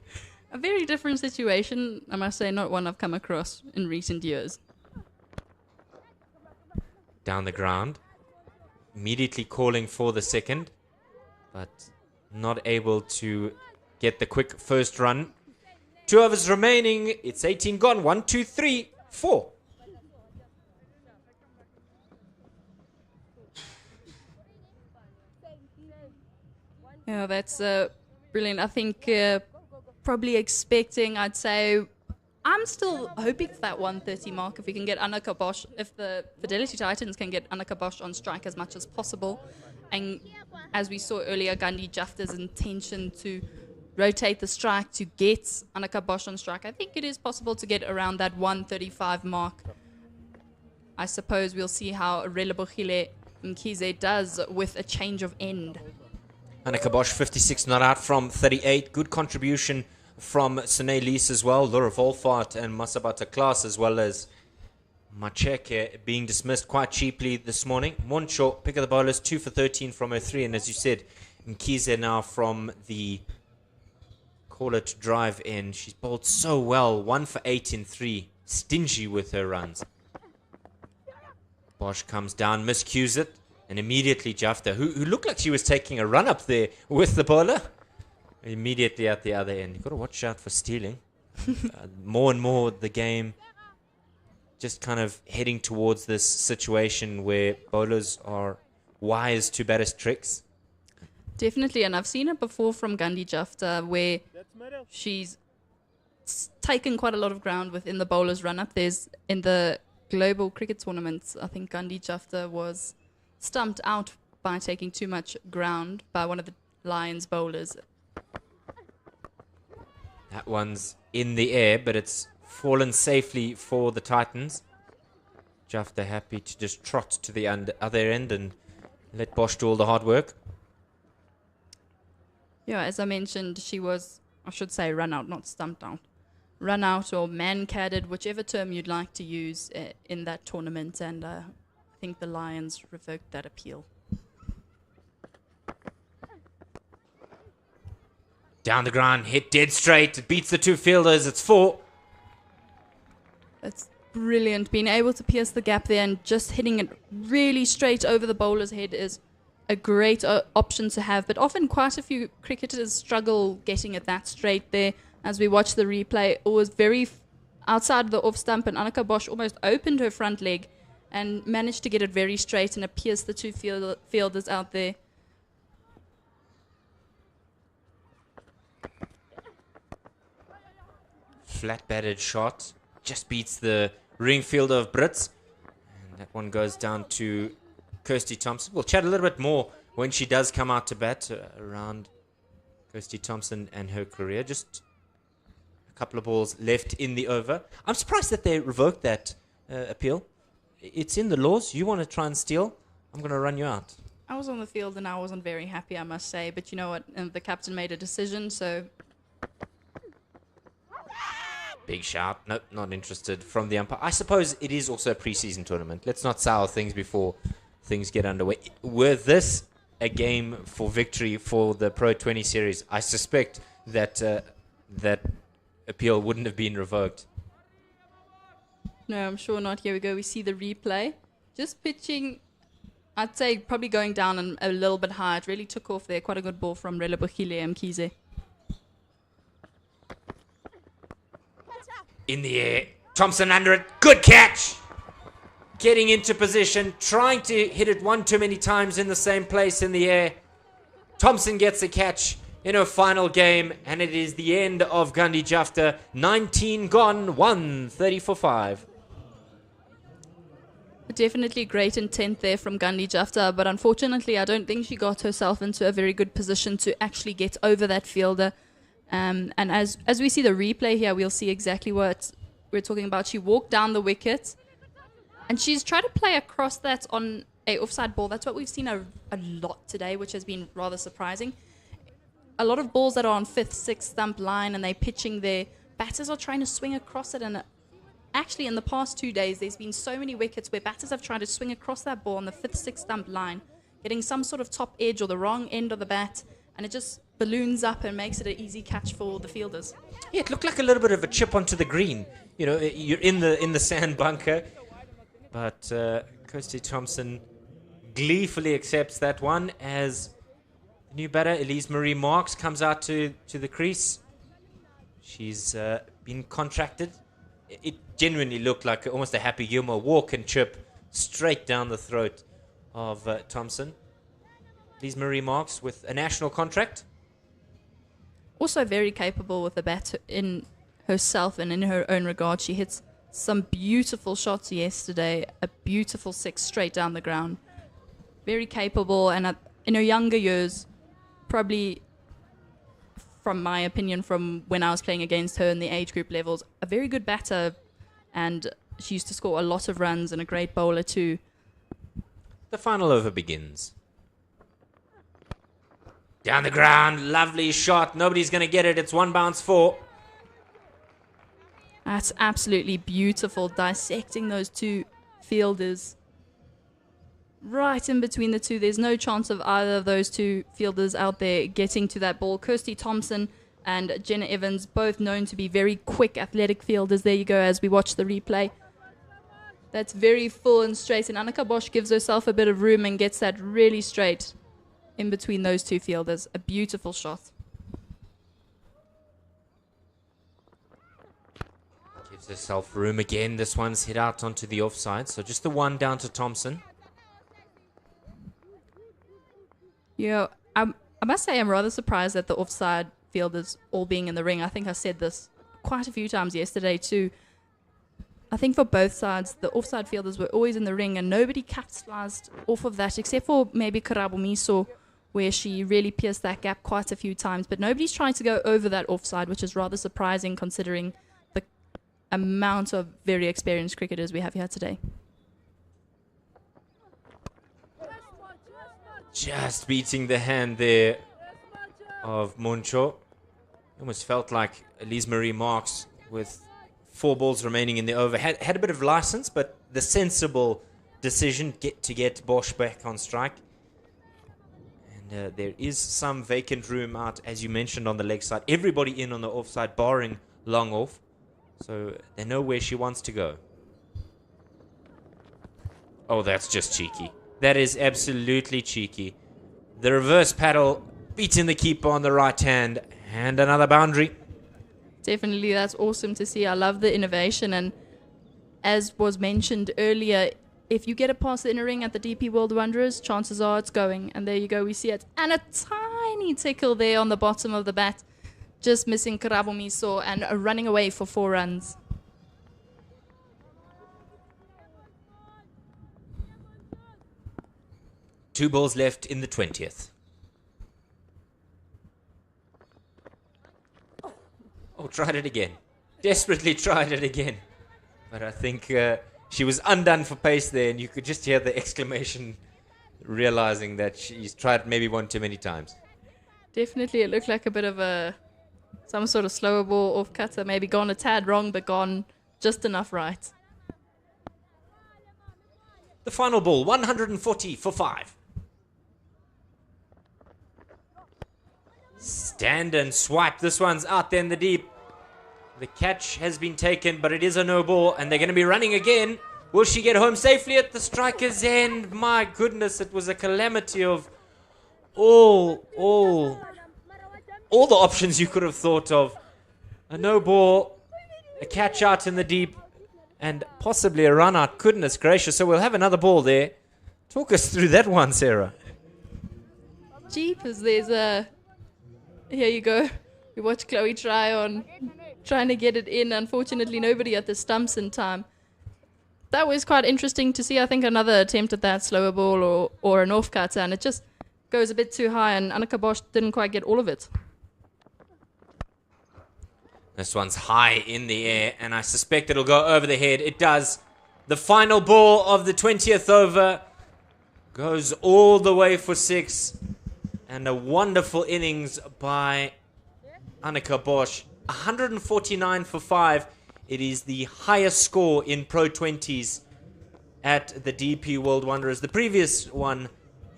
A very different situation, I must say, not one I've come across in recent years. Down the ground. Immediately calling for the second, but not able to get the quick first run. 2 overs remaining. It's 18 gone. 1, 2, 3, 4. Yeah, that's brilliant. I think probably expecting, I'd say, I'm still hoping for that 130 mark if we can get Annika Bosch, if the Fidelity Titans can get Annika Bosch on strike as much as possible. And as we saw earlier, Gandhi Jafta's intention to rotate the strike to get Annika Bosch on strike, I think it is possible to get around that 135 mark. I suppose we'll see how Relebohile Mkhize does with a change of end. Anneke Bosch, 56 not out from 38. Good contribution from Sine Lees as well. Laura Wolfart and Masabata Klaas, as well as Macheke being dismissed quite cheaply this morning. Moncho, pick of the bowlers, 2 for 13 from her 3. And as you said, Mkhize now from the call it drive in. She's bowled so well. 1 for 8 in 3. Stingy with her runs. Bosch comes down, miscues it. And immediately Jafta, who looked like she was taking a run up there with the bowler, immediately at the other end. You've got to watch out for stealing. More and more the game just kind of heading towards this situation where bowlers are wise to batters' tricks. Definitely, and I've seen it before from Gandhi Jafta where she's taken quite a lot of ground within the bowler's run-up. There's, in the global cricket tournaments, I think Gandhi Jafta was stumped out by taking too much ground by one of the Lions bowlers. That one's in the air, but it's fallen safely for the Titans. Jafta happy to just trot to the other end and let Bosch do all the hard work. Yeah, as I mentioned, she was, I should say, run out, not stumped out. Run out or man-cadded, whichever term you'd like to use in that tournament, and I think the Lions revoked that appeal. Down the ground, hit dead straight. It beats the 2 fielders. It's 4. It's brilliant. Being able to pierce the gap there and just hitting it really straight over the bowler's head is a great option to have. But often quite a few cricketers struggle getting it that straight there. As we watch the replay, it was very outside the off stump, and Anneke Bosch almost opened her front leg and managed to get it very straight and it pierced the 2 fielders out there. Flat batted shot. Just beats the ring fielder of Brits. And that one goes down to Kirsty Thompson. We'll chat a little bit more when she does come out to bat around Kirsty Thompson and her career. Just a couple of balls left in the over. I'm surprised that they revoked that appeal. It's in the laws. You want to try and steal? I'm going to run you out. I was on the field and I wasn't very happy, I must say. But you know what? The captain made a decision, so... Big shout. Nope, not interested from the umpire. I suppose it is also a preseason tournament. Let's not sour things before things get underway. Were this a game for victory for the Pro20 series, I suspect that that appeal wouldn't have been revoked. No, I'm sure not. Here we go. We see the replay. Just pitching, I'd say probably going down and a little bit high. It really took off there. Quite a good ball from Relebohile Mkhize. In the air. Thompson under it. Good catch. Getting into position. Trying to hit it one too many times in the same place in the air. Thompson gets a catch in her final game. And it is the end of Gandhi Jafta. 19 gone. 130 for 5. Definitely great intent there from Gandhi Jafta. But unfortunately, I don't think she got herself into a very good position to actually get over that fielder. And as we see the replay here, we'll see exactly what we're talking about. She walked down the wicket, and she's tried to play across that on a offside ball. That's what we've seen a lot today, which has been rather surprising. A lot of balls that are on 5th, 6th stump line, and they're pitching there. Batters are trying to swing across it, and actually in the past 2 days, there's been so many wickets where batters have tried to swing across that ball on the 5th, 6th stump line, getting some sort of top edge or the wrong end of the bat, and it just balloons up and makes it an easy catch for the fielders. Yeah, it looked like a little bit of a chip onto the green. You know, you're in the sand bunker. But Kirsty Thompson gleefully accepts that one as the new batter, Elise Marie Marks, comes out to the crease. She's been contracted. It genuinely looked like almost a Happy Gilmore walk and chip straight down the throat of Thompson. Elise Marie Marks with a national contract. Also very capable with the bat in herself and in her own regard. She hits some beautiful shots yesterday, a beautiful 6 straight down the ground. Very capable, and in her younger years, probably, from my opinion, from when I was playing against her in the age group levels, a very good batter and she used to score a lot of runs and a great bowler too. The final over begins. Down the ground, lovely shot. Nobody's going to get it. It's one bounce 4. That's absolutely beautiful, dissecting those two fielders. Right in between the two. There's no chance of either of those two fielders out there getting to that ball. Kirsty Thompson and Jenna Evans, both known to be very quick, athletic fielders. There you go as we watch the replay. That's very full and straight. And Annika Bosch gives herself a bit of room and gets that really straight in between those two fielders. A beautiful shot. Gives herself room again. This one's hit out onto the offside. So just the one down to Thompson. Yeah, I must say I'm rather surprised at the offside fielders all being in the ring. I think I said this quite a few times yesterday too. I think for both sides, the offside fielders were always in the ring and nobody capitalized off of that except for maybe Karabo Miso, where she really pierced that gap quite a few times. But nobody's trying to go over that offside, which is rather surprising considering the amount of very experienced cricketers we have here today. Just beating the hand there of Moncho. Almost felt like Elise Marie Marks with 4 balls remaining in the over. Had a bit of license, but the sensible decision to get Bosch back on strike. And there is some vacant room out, as you mentioned, on the leg side. Everybody in on the offside, barring long off. So they know where she wants to go. Oh, that's just cheeky. That is absolutely cheeky. The reverse paddle beating the keeper on the right hand. And another boundary. Definitely, that's awesome to see. I love the innovation. And as was mentioned earlier, if you get it past the inner ring at the DP World Wanderers, chances are it's going. And there you go, we see it. And a tiny tickle there on the bottom of the bat. Just missing Karabo Miso and running away for 4 runs. Two balls left in the 20th. Oh, tried it again. Desperately tried it again. But I think she was undone for pace there, and you could just hear the exclamation, realizing that she's tried maybe one too many times. Definitely, it looked like a bit of some sort of slower ball off cutter, maybe gone a tad wrong, but gone just enough right. The final ball, 140 for 5. Stand and swipe. This one's out there in the deep. The catch has been taken, but it is a no ball, and they're going to be running again. Will she get home safely at the striker's end? My goodness, it was a calamity of all the options you could have thought of. A no ball, a catch out in the deep, and possibly a run out. Goodness gracious. So we'll have another ball there. Talk us through that one, Sarah. Jeepers, here you go. We watched Chloe trying to get it in. Unfortunately, nobody at the stumps in time. That was quite interesting to see. I think another attempt at that slower ball or an off cutter, and it just goes a bit too high, and Annika Bosch didn't quite get all of it. This one's high in the air, and I suspect it'll go over the head. It does. The final ball of the 20th over goes all the way for 6. And a wonderful innings by Annika Bosch. 149 for 5. It is the highest score in Pro20s at the DP World Wanderers. The previous one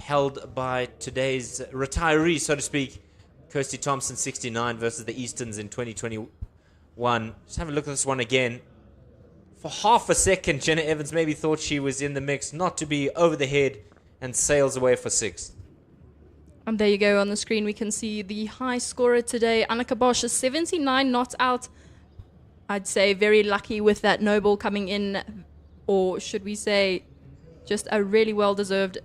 held by today's retiree, so to speak, Kirsty Thompson, 69 versus the Easterns in 2021. Just have a look at this one again. For half a second, Jenna Evans maybe thought she was in the mix, not to be over the head, and sails away for 6. And there you go on the screen. We can see the high scorer today. Annika Bosch is 79 not out. I'd say very lucky with that no ball coming in. Or should we say just a really well-deserved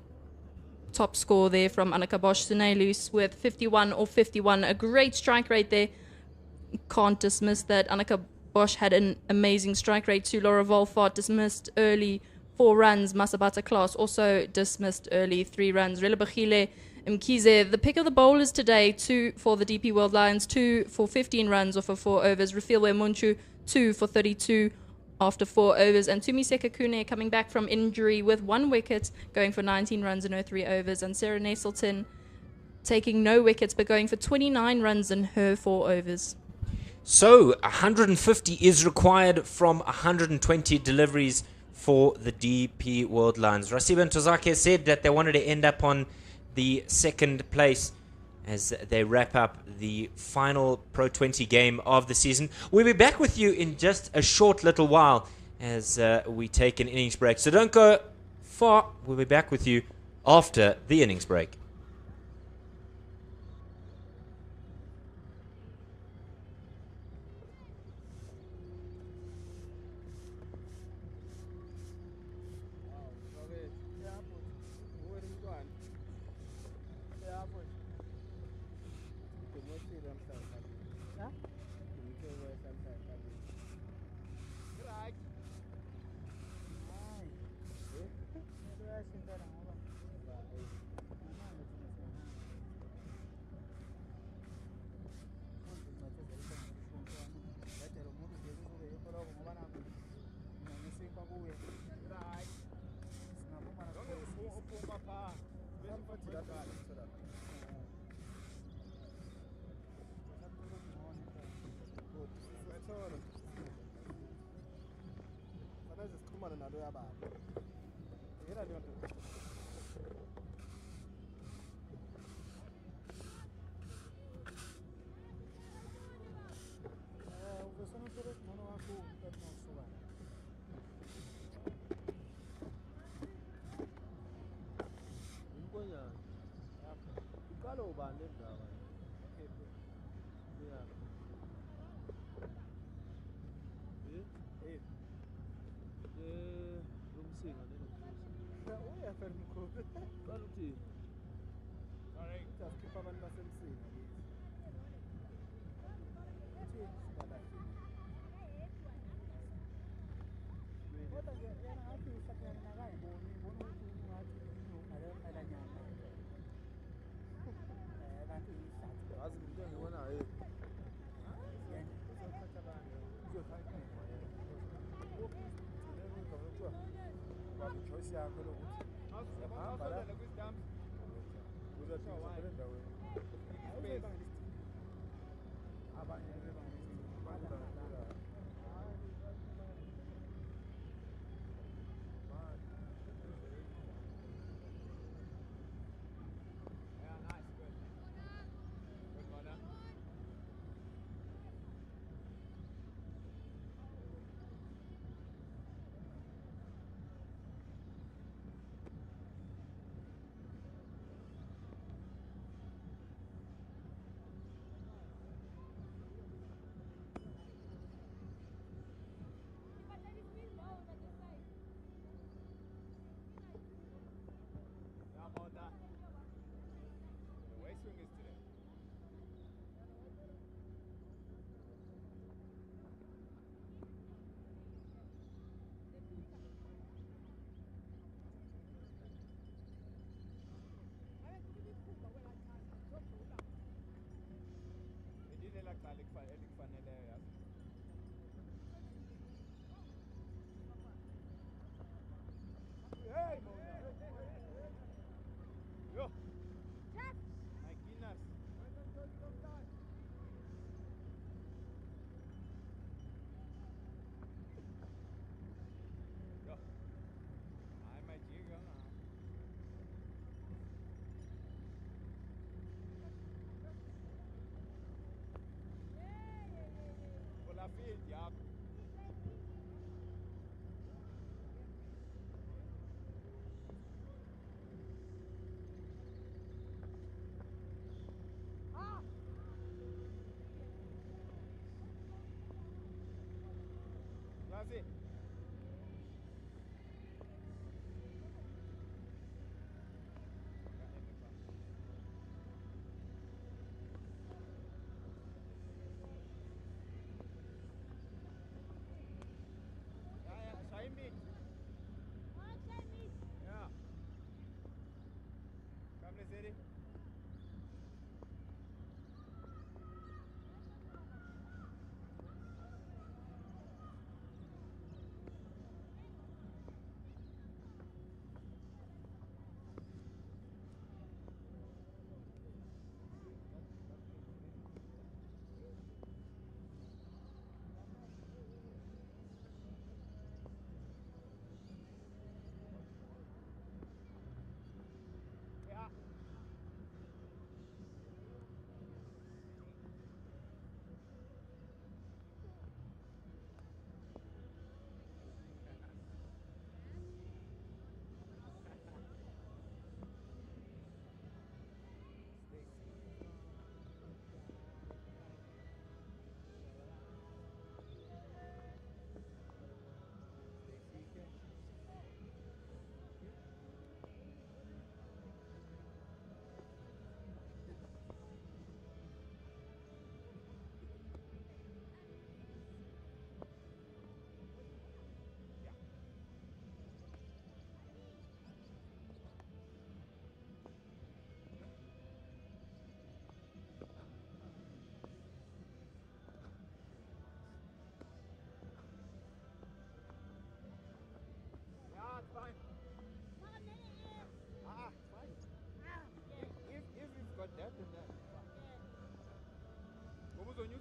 top score there from Annika Bosch. Loose with 51 or 51. A great strike rate there. Can't dismiss that. Annika Bosch had an amazing strike rate too. Laura Volfart dismissed early. 4 runs. Masabata Klaas also dismissed early. 3 runs. Rela Bachile Mkize, the pick of the bowlers today, 2 for the DP World Lions, 2 for 15 runs off of 4 overs. Rafilwe Munchu, 2 for 32. after 4 overs, and Tumiseka Kune coming back from injury with 1 wicket, going for 19 runs in her 3 overs, and Sarah Nesselton taking no wickets but going for 29 runs in her 4 overs. So 150 is required from 120 deliveries for the DP World Lions. Rasiba and Tozake said that they wanted to end up on the 2nd place as they wrap up the final Pro20 game of the season. We'll be back with you in just a short little while as we take an innings break. So don't go far. We'll be back with you after the innings break.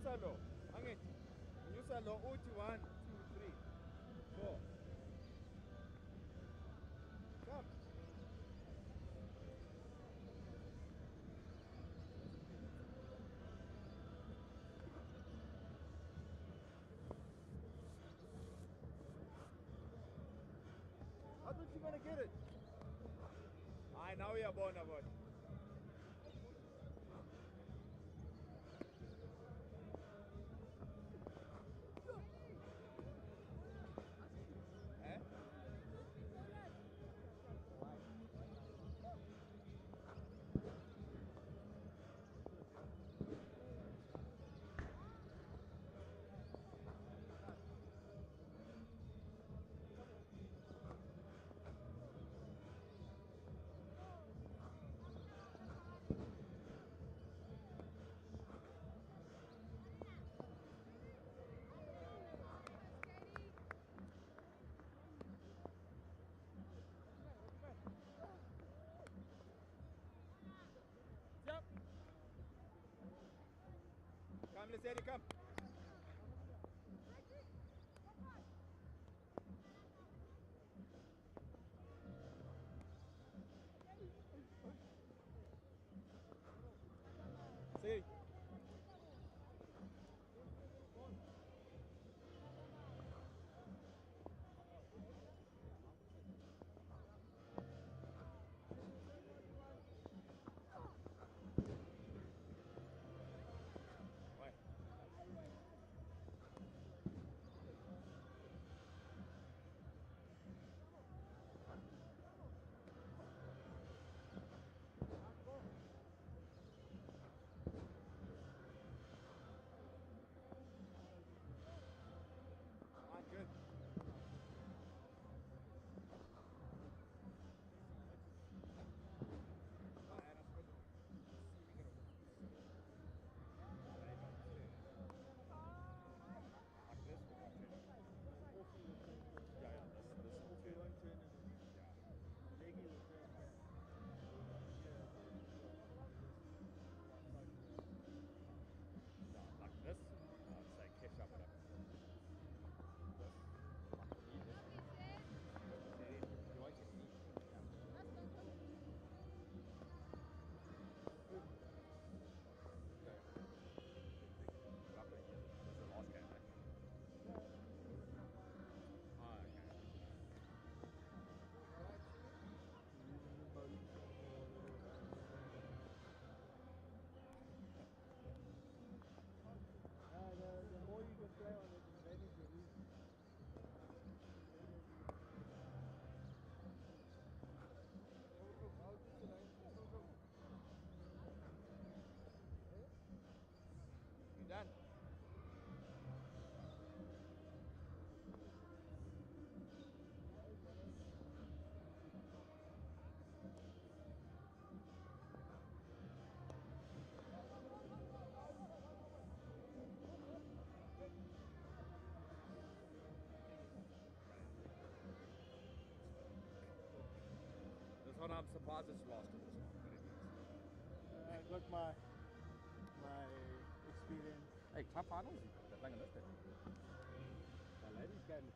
Unyusa lo. Angithi. Unyusa lo uthi 1 2 3 4. Come. How don't you gonna get it? I know you're born about. Eh? Yep. Come, let's Eddie, come. See. Right. Good. Like this, I'd say catch up it up. You want your knee? That's the last game, right? Oh, okay. The more you can play on it, the better it is. You done? This one I'm surprised it's lost to this one, but it is. Look, my experience. Hey, club finals, they're playing on this day. The ladies game.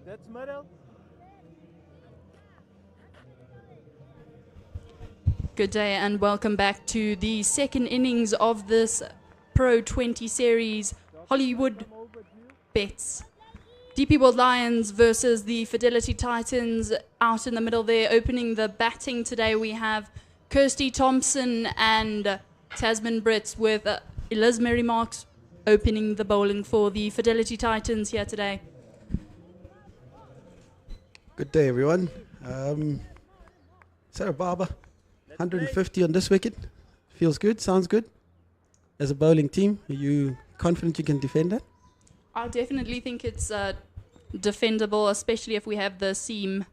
That's middle. Good day and welcome back to the second innings of this Pro20 series, Hollywoodbets. DP World Lions versus the Fidelity Titans. Out in the middle there, opening the batting today, we have Kirsty, Thompson and Tasman Brits, with Eliz Mary Marks opening the bowling for the Fidelity Titans here today. Good day, everyone. Sarah Barber, 150 on this wicket. Feels good, sounds good. As a bowling team, are you confident you can defend that? I definitely think it's defendable, especially if we have the seam.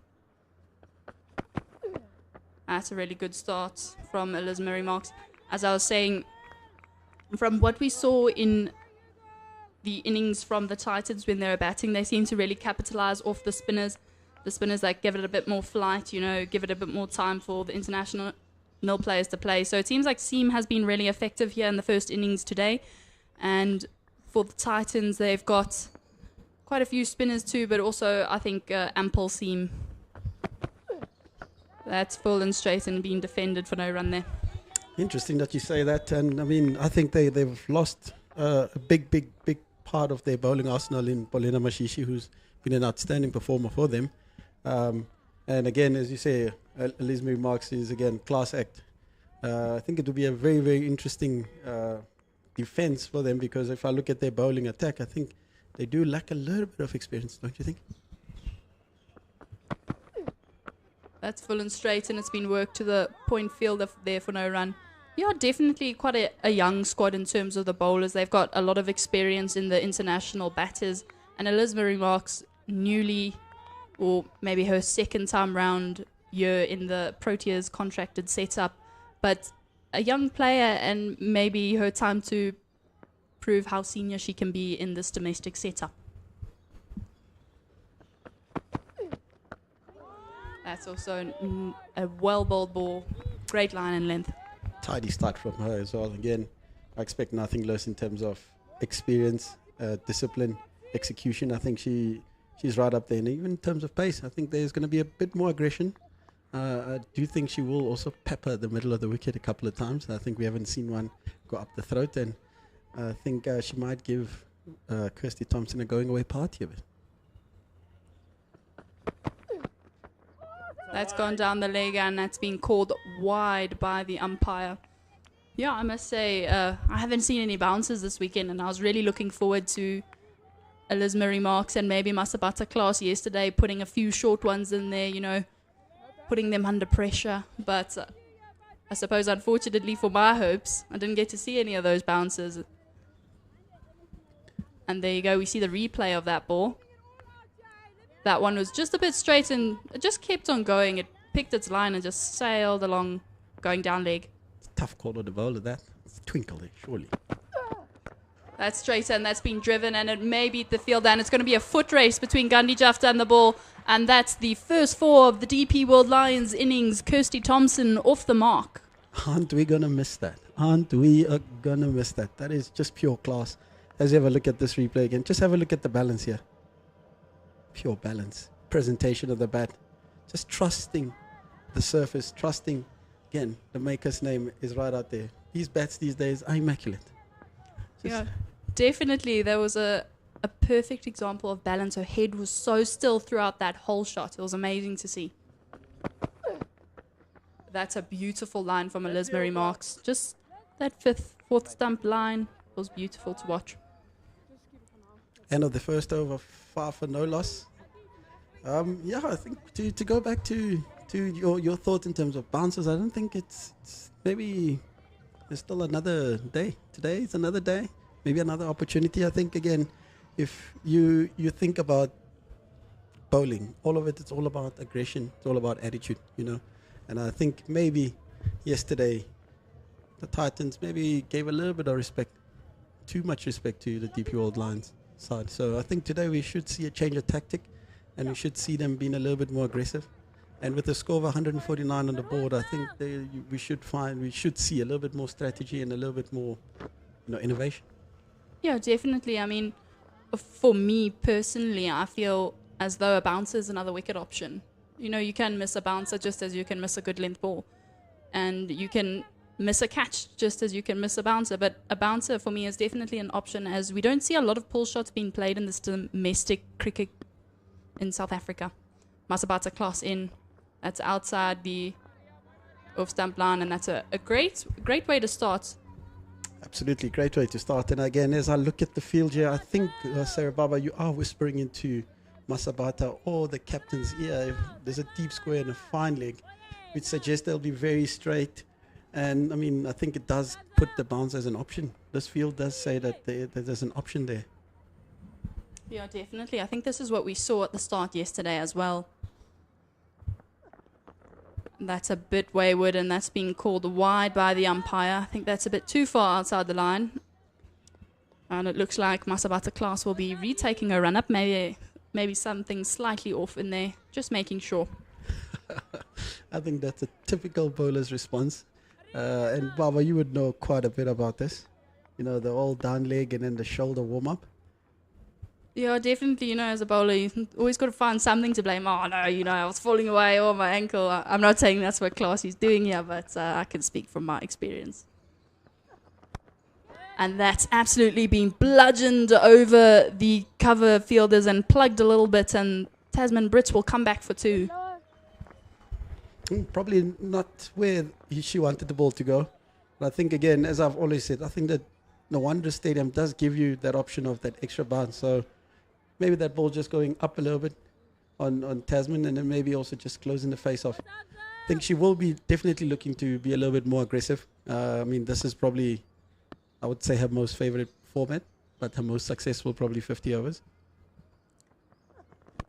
That's a really good start from Eliz Mary Marks. As I was saying, from what we saw in the innings from the Titans when they were batting, they seem to really capitalize off the spinners. The spinners that give it a bit more flight, you know, give it a bit more time for the international players to play. So it seems like seam has been really effective here in the first innings today. And for the Titans, they've got quite a few spinners too, but also I think ample seam. That's full and straight and being defended for no run there. Interesting that you say that. And I mean, I think they've lost a big part of their bowling arsenal in Bolena Mashishi, who's been an outstanding performer for them. And again, as you say, Eliz Mary Marks is again class act. I think it will be a very interesting defense for them, because if I look at their bowling attack, I think they do lack a little bit of experience, don't you think? That's full and straight, and it's been worked to the point field there for no run. Yeah, definitely quite a young squad in terms of the bowlers. They've got a lot of experience in the international batters, and Eliz Mary Marks, newly, or maybe her second time round year in the Proteas contracted setup, but a young player, and maybe her time to prove how senior she can be in this domestic setup. That's also a well-bowled ball, great line and length. Tidy start from her as well. Again, I expect nothing less in terms of experience, discipline, execution. I think she's right up there. And even in terms of pace, I think there's going to be a bit more aggression. I do think she will also pepper the middle of the wicket a couple of times. I think we haven't seen one go up the throat, and I think she might give Kirsty Thompson a going-away party of it. That's gone down the leg, and that's been called wide by the umpire. Yeah, I must say, I haven't seen any bounces this weekend, and I was really looking forward to Eliz Mary Marks and maybe Masabata class yesterday, putting a few short ones in there, you know, putting them under pressure. But I suppose, unfortunately for my hopes, I didn't get to see any of those bounces. And there you go, we see the replay of that ball. That one was just a bit straight, and it just kept on going. It picked its line and just sailed along, going down leg. It's a tough call to the bowler, that. It's a twinkle there, surely. That's straight, and that's been driven, and it may beat the field, and it's going to be a foot race between Gandhi Jafta and the ball. And that's the first four of the DP World Lions innings. Kirsty Thompson off the mark. Aren't we going to miss that? Aren't we going to miss that? That is just pure class. As you have a look at this replay again, just have a look at the balance here. Pure balance. Presentation of the bat. Just trusting the surface. Trusting, again, the maker's name is right out there. These bats these days are immaculate. Yeah, definitely. There was a perfect example of balance. Her head was so still throughout that whole shot. It was amazing to see. That's a beautiful line from Eliz Mary Marks. Just that fourth stump line was beautiful to watch. End of the first over, 5 for no loss. Yeah, I think to go back to your thoughts in terms of bounces, I don't think it's maybe there's still another day. Today is another day, maybe another opportunity. I think, again, if you think about bowling, all of it's all about aggression, it's all about attitude, you know. And I think maybe yesterday the Titans maybe gave a little bit of respect, too much respect to the DP World Lions side. So I think today we should see a change of tactic, and we should see them being a little bit more aggressive. And with a score of 149 on the board, I think we should see a little bit more strategy and a little bit more, innovation. Yeah, definitely. I mean, for me personally, I feel as though a bouncer is another wicket option. You know, you can miss a bouncer just as you can miss a good length ball. And you can miss a catch just as you can miss a bouncer. But a bouncer for me is definitely an option, as we don't see a lot of pull shots being played in this domestic cricket in South Africa. Masabata class in, that's outside the off stump line, and that's a great way to start. Absolutely, great way to start. And again, as I look at the field here, I think, Sarah Baba, you are whispering into Masabata or the captain's ear. If there's a deep square and a fine leg, which suggests they'll be very straight. And I mean, I think it does put the bounce as an option. This field does say that there's an option there. Yeah, definitely. I think this is what we saw at the start yesterday as well. That's a bit wayward, and that's being called wide by the umpire. I think that's a bit too far outside the line. And it looks like Masabata class will be retaking a run-up. Maybe something slightly off in there. Just making sure. I think that's a typical bowler's response. And Baba, you would know quite a bit about this. You know, the old down leg and then the shoulder warm-up. Yeah, definitely. You know, as a bowler, you always got to find something to blame. Oh, no, you know, I was falling away, or my ankle. I'm not saying that's what class is doing here, but I can speak from my experience. And that's absolutely been bludgeoned over the cover fielders and plugged a little bit, and Tasman Brits will come back for two. Probably not where she wanted the ball to go. But I think, again, as I've always said, I think that the Wanderers Stadium does give you that option of that extra bounce. So maybe that ball just going up a little bit on Tasman, and then maybe also just closing the face off. I think she will be definitely looking to be a little bit more aggressive. I mean, this is probably, I would say, her most favorite format, but her most successful, probably 50 overs.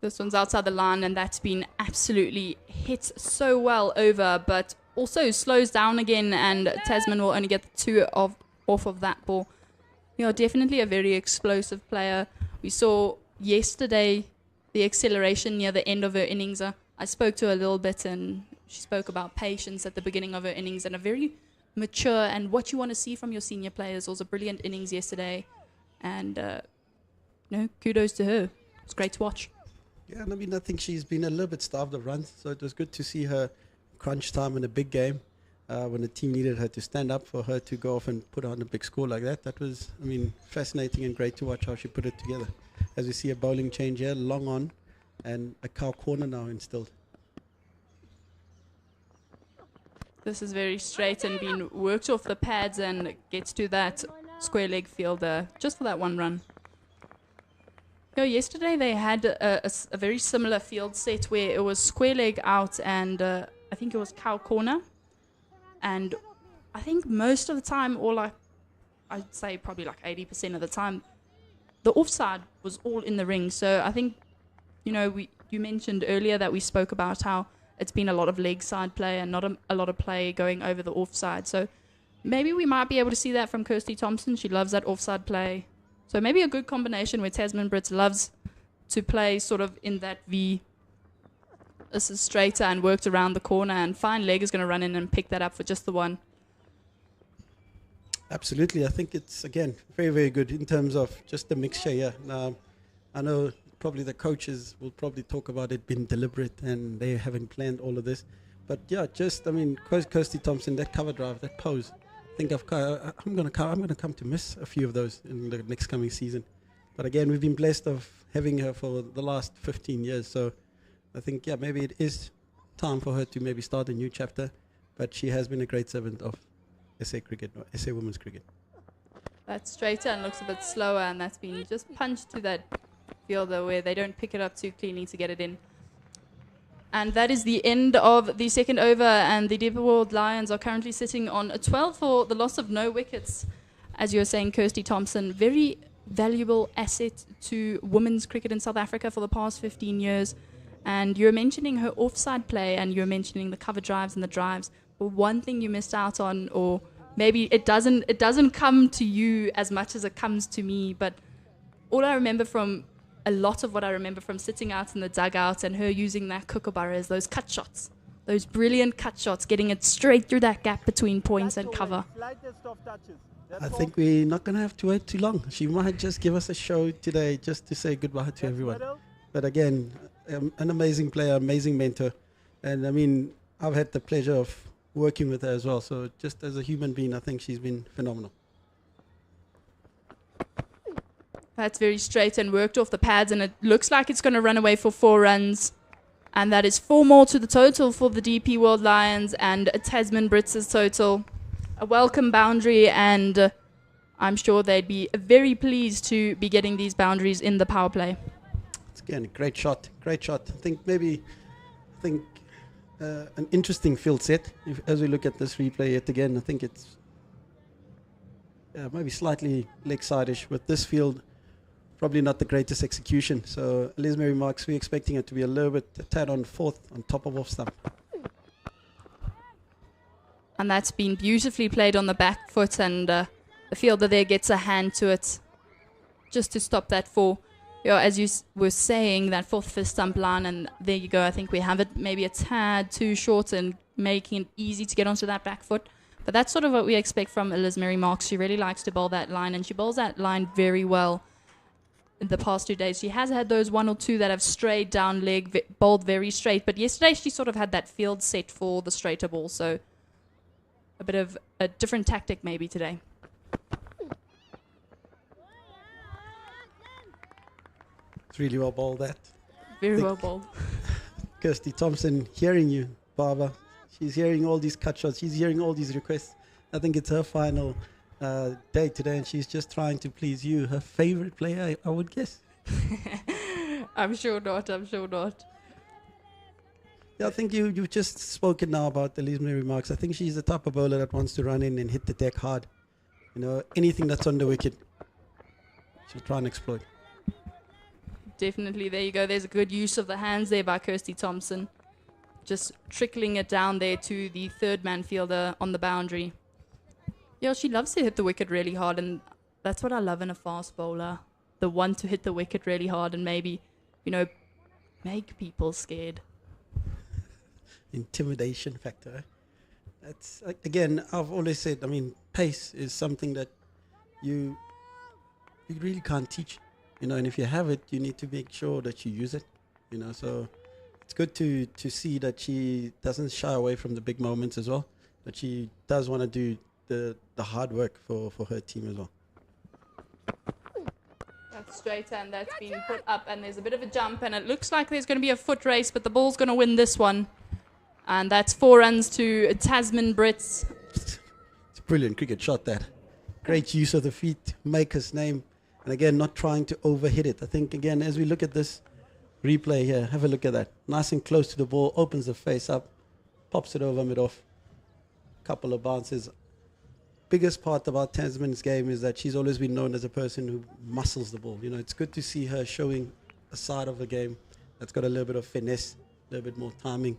This one's outside the line, and that's been absolutely hit so well over, but also slows down again, and Tasman will only get the two off of that ball. You know, definitely a very explosive player. We saw yesterday the acceleration near the end of her innings. I spoke to her a little bit, and she spoke about patience at the beginning of her innings, and a very mature, and what you want to see from your senior players. It was a brilliant innings yesterday, and kudos to her. It's great to watch. Yeah, and I mean, I think she's been a little bit starved of runs, so it was good to see her crunch time in a big game when the team needed her to stand up, for her to go off and put on a big score like that. That was, I mean, fascinating and great to watch how she put it together. As we see a bowling change here, long on, and a cow corner now instilled. This is very straight and being worked off the pads, and gets to that square leg fielder just for that one run. Yesterday they had a very similar field set where it was square leg out, and I think it was cow corner. And I think most of the time, or I'd say probably like 80% of the time, the offside was all in the ring. So I think, you mentioned earlier that we spoke about how it's been a lot of leg side play and not a lot of play going over the offside. So maybe we might be able to see that from Kirsty Thompson. She loves that offside play. So maybe a good combination where Tasman Brits loves to play sort of in that V. This is straighter and worked around the corner, and fine leg is going to run in and pick that up for just the one. Absolutely. I think it's, again, very, very good in terms of just the mixture here. I know probably the coaches will probably talk about it being deliberate and they haven't planned all of this. But yeah, Kirsty Thompson, that cover drive, that pose, I think I'm going to come to miss a few of those in the next coming season. But again, we've been blessed of having her for the last 15 years. So I think, yeah, maybe it is time for her to maybe start a new chapter. But she has been a great servant of SA cricket, or SA women's cricket. That's straighter and looks a bit slower, and that's been just punched to that fielder where they don't pick it up too cleanly to get it in. And that is the end of the second over, and the Deeper World Lions are currently sitting on a 12 for the loss of no wickets. As you were saying, Kirsty Thompson, very valuable asset to women's cricket in South Africa for the past 15 years. And you were mentioning her offside play, and you were mentioning the cover drives and the drives. But one thing you missed out on, or maybe it doesn't come to you as much as it comes to me, but all I remember from a lot of what I remember from sitting out in the dugout and her using that kookaburra is those cut shots, those brilliant cut shots, getting it straight through that gap between points and cover. I think we're not going to have to wait too long. She might just give us a show today just to say goodbye to everyone. But again, an amazing player, amazing mentor. And I mean, I've had the pleasure of working with her as well. So just as a human being, I think she's been phenomenal. That's very straight and worked off the pads, and it looks like it's going to run away for 4 runs. And that is 4 more to the total for the DP World Lions and Tasman Brits' total. A welcome boundary, and I'm sure they'd be very pleased to be getting these boundaries in the power play. It's again a great shot, great shot. I think an interesting field set. As we look at this replay yet again, I think it's maybe slightly leg side-ish with this field. Probably not the greatest execution. So Lismary Marks, we're expecting it to be a little bit a tad on 4th on top of off stump. And that's been beautifully played on the back foot, and the fielder there gets a hand to it just to stop that for, as you were saying, that 4th fist stump line. And there you go. I think we have it maybe a tad too short and making it easy to get onto that back foot. But that's sort of what we expect from Lismary Marks. She really likes to bowl that line, and she bowls that line very well. In the past 2 days, she has had those 1 or 2 that have strayed down leg, bowled very straight. But yesterday, she sort of had that field set for the straighter ball. So a bit of a different tactic maybe today. It's really well bowled, that. Very well bowled. Kirsty Thompson hearing you, Barbara. She's hearing all these cut shots. She's hearing all these requests. I think it's her final day today, and she's just trying to please you, her favorite player, I would guess. I'm sure not. Yeah, I think you've just spoken now about the Lismary Marks. I think she's the type of bowler that wants to run in and hit the deck hard. Anything that's on the wicket, she'll try and exploit. Definitely. There you go. There's a good use of the hands there by Kirsty Thompson. Just trickling it down there to the 3rd man fielder on the boundary. Yeah, she loves to hit the wicket really hard, and that's what I love in a fast bowler. The one to hit the wicket really hard and maybe, make people scared. Intimidation factor. That's, again, I've always said, pace is something that you really can't teach. And if you have it, you need to make sure that you use it. So it's good to see that she doesn't shy away from the big moments as well, but she does want to do the hard work for her team as well. That's straight, and that's been put up, and there's a bit of a jump, and it looks like there's going to be a foot race, but the ball's going to win this one. And that's 4 runs to Tasman Brits. It's a brilliant cricket shot, that. Great use of the feet, maker's name. And again, not trying to overhit it. I think, again, as we look at this replay here, have a look at that. Nice and close to the ball, opens the face up, pops it over mid-off. Couple of bounces. Biggest part about Tasman's game is that she's always been known as a person who muscles the ball. It's good to see her showing a side of the game that's got a little bit of finesse, a little bit more timing.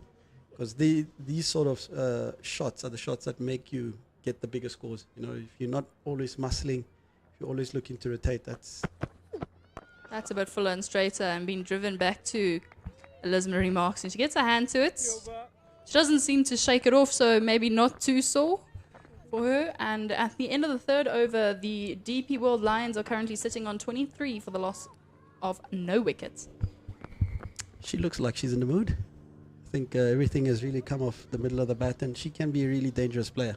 Because these sort of shots are the shots that make you get the bigger scores. If you're not always muscling, if you're always looking to rotate, that's a bit fuller and straighter, and being driven back to Lismary Marks, and she gets a hand to it. She doesn't seem to shake it off, so maybe not too sore for her. And at the end of the 3rd over, the DP World Lions are currently sitting on 23 for the loss of no wickets. She looks like she's in the mood. I think everything has really come off the middle of the bat, and she can be a really dangerous player.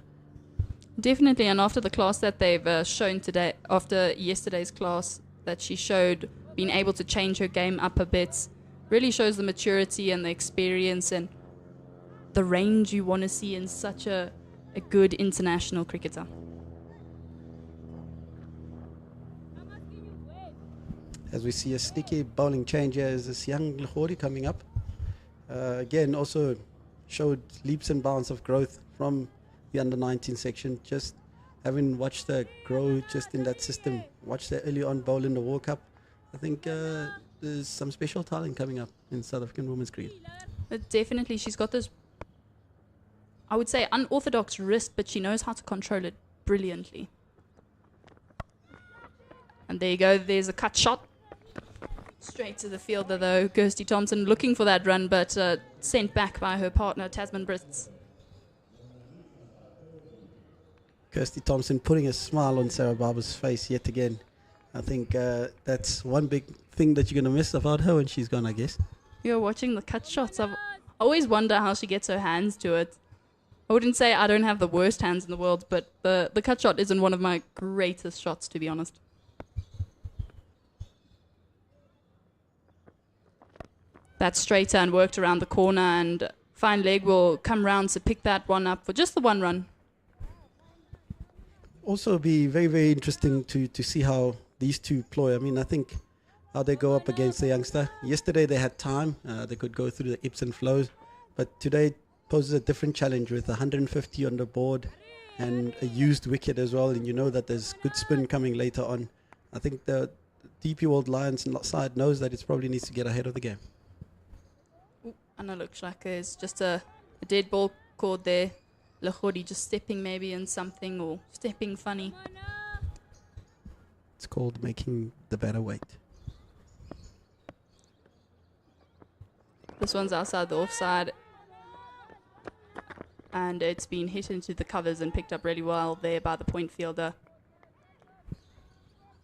Definitely, and after the class that they've shown today, after yesterday's class that she showed, being able to change her game up a bit, really shows the maturity and the experience and the range you want to see in such a good international cricketer. As we see a sneaky bowling change here, is this young Lahori coming up. Again, also showed leaps and bounds of growth from the under-19 section. Just having watched her grow just in that system, watched her early on bowl in the World Cup, I think there's some special talent coming up in South African women's cricket. But definitely, she's got this, I would say, unorthodox wrist, but she knows how to control it brilliantly. And there you go, there's a cut shot. Straight to the fielder, though. Kirsty Thompson looking for that run, but sent back by her partner, Tasman Brits. Kirsty Thompson putting a smile on Sarah Barber's face yet again. I think that's one big thing that you're going to miss about her when she's gone, I guess. You're watching the cut shots. I always wonder how she gets her hands to it. I wouldn't say I don't have the worst hands in the world, but the cut shot isn't one of my greatest shots, to be honest. That's straighter and worked around the corner, and fine leg will come round to pick that one up for just the one run. Also be very, very interesting to see how these two ploy. I mean, I think how they go up against the youngster. Yesterday they had time. They could go through the ebbs and flows. But today poses a different challenge with 150 on the board and a used wicket as well. And you know that there's good spin coming later on. I think the DP World Lions side knows that it probably needs to get ahead of the game. Ooh, and it looks like there's just a dead ball caught there. Lachodi just stepping maybe in something or stepping funny. It's called making the batter wait. This one's outside the offside. And it's been hit into the covers and picked up really well there by the point fielder.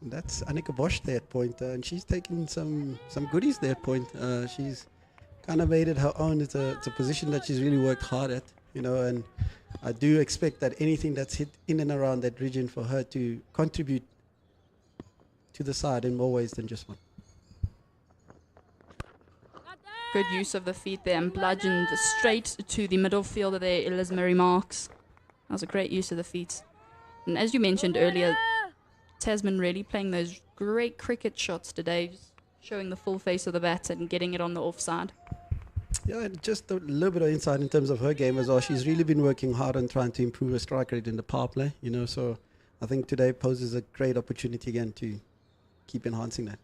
That's Annika Bosch there at point, and she's taken some goodies there at point. She's kind of made it her own. It's a position that she's really worked hard at, you know, and I do expect that anything that's hit in and around that region for her to contribute to the side in more ways than just one. Good use of the feet there and bludgeoned straight to the middle fielder there, Elizabeth Marks. That was a great use of the feet. And as you mentioned earlier, Tasman really playing those great cricket shots today, just showing the full face of the bat and getting it on the offside. Yeah, and just a little bit of insight in terms of her game as well. She's really been working hard on trying to improve her strike rate in the power play, you know, so I think today poses a great opportunity again to keep enhancing that.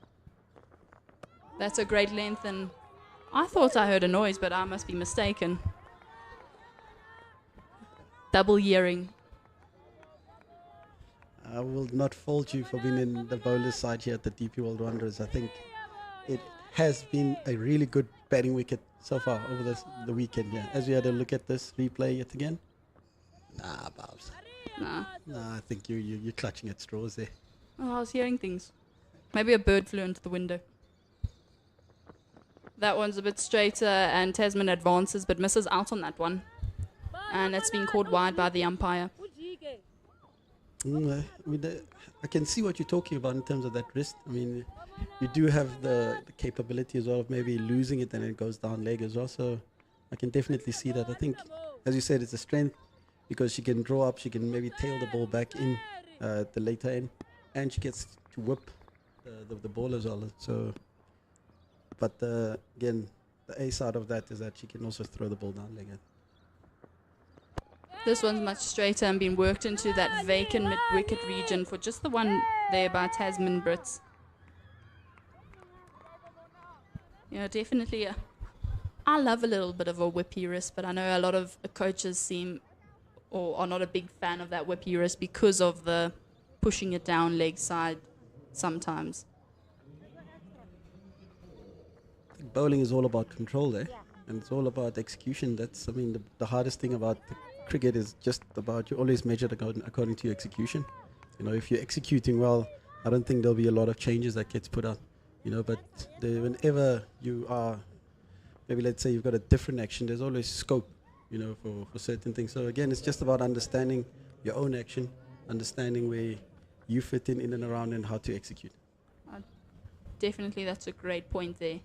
That's a great length, and I thought I heard a noise, but I must be mistaken. Double earring. I will not fault you for being in the bowler's side here at the DP World Wanderers. I think it has been a really good batting wicket so far over the weekend. Yeah, as we had a look at this replay yet again. Nah, Babs. Nah. Nah, I think you're clutching at straws there. Oh, I was hearing things. Maybe a bird flew into the window. That one's a bit straighter, and Tasman advances but misses out on that one. And it's been called wide by the umpire. I can see what you're talking about in terms of that wrist. I mean, you do have the capability as well of maybe losing it and it goes down leg as well. So I can definitely see that. I think, as you said, it's a strength because she can draw up, she can maybe tail the ball back in the later end, and she gets to whip the ball as well. So, but again, the A side of that is that she can also throw the ball down leg. This one's much straighter and been worked into that vacant mid-wicket region for just the one there by Tasman Brits. Yeah, definitely. I love a little bit of a whippy wrist, but I know a lot of coaches seem or are not a big fan of that whippy wrist because of the pushing it down leg side sometimes. I think bowling is all about control there, and it's all about execution. That's, I mean, the hardest thing about the cricket is just about you always measured according to your execution. You know, if you're executing well, I don't think there'll be a lot of changes that gets put up. You know, but whenever you are, maybe let's say you've got a different action, there's always scope, you know, for certain things. So again, it's just about understanding your own action, understanding where you fit in and around and how to execute. Definitely, that's a great point there.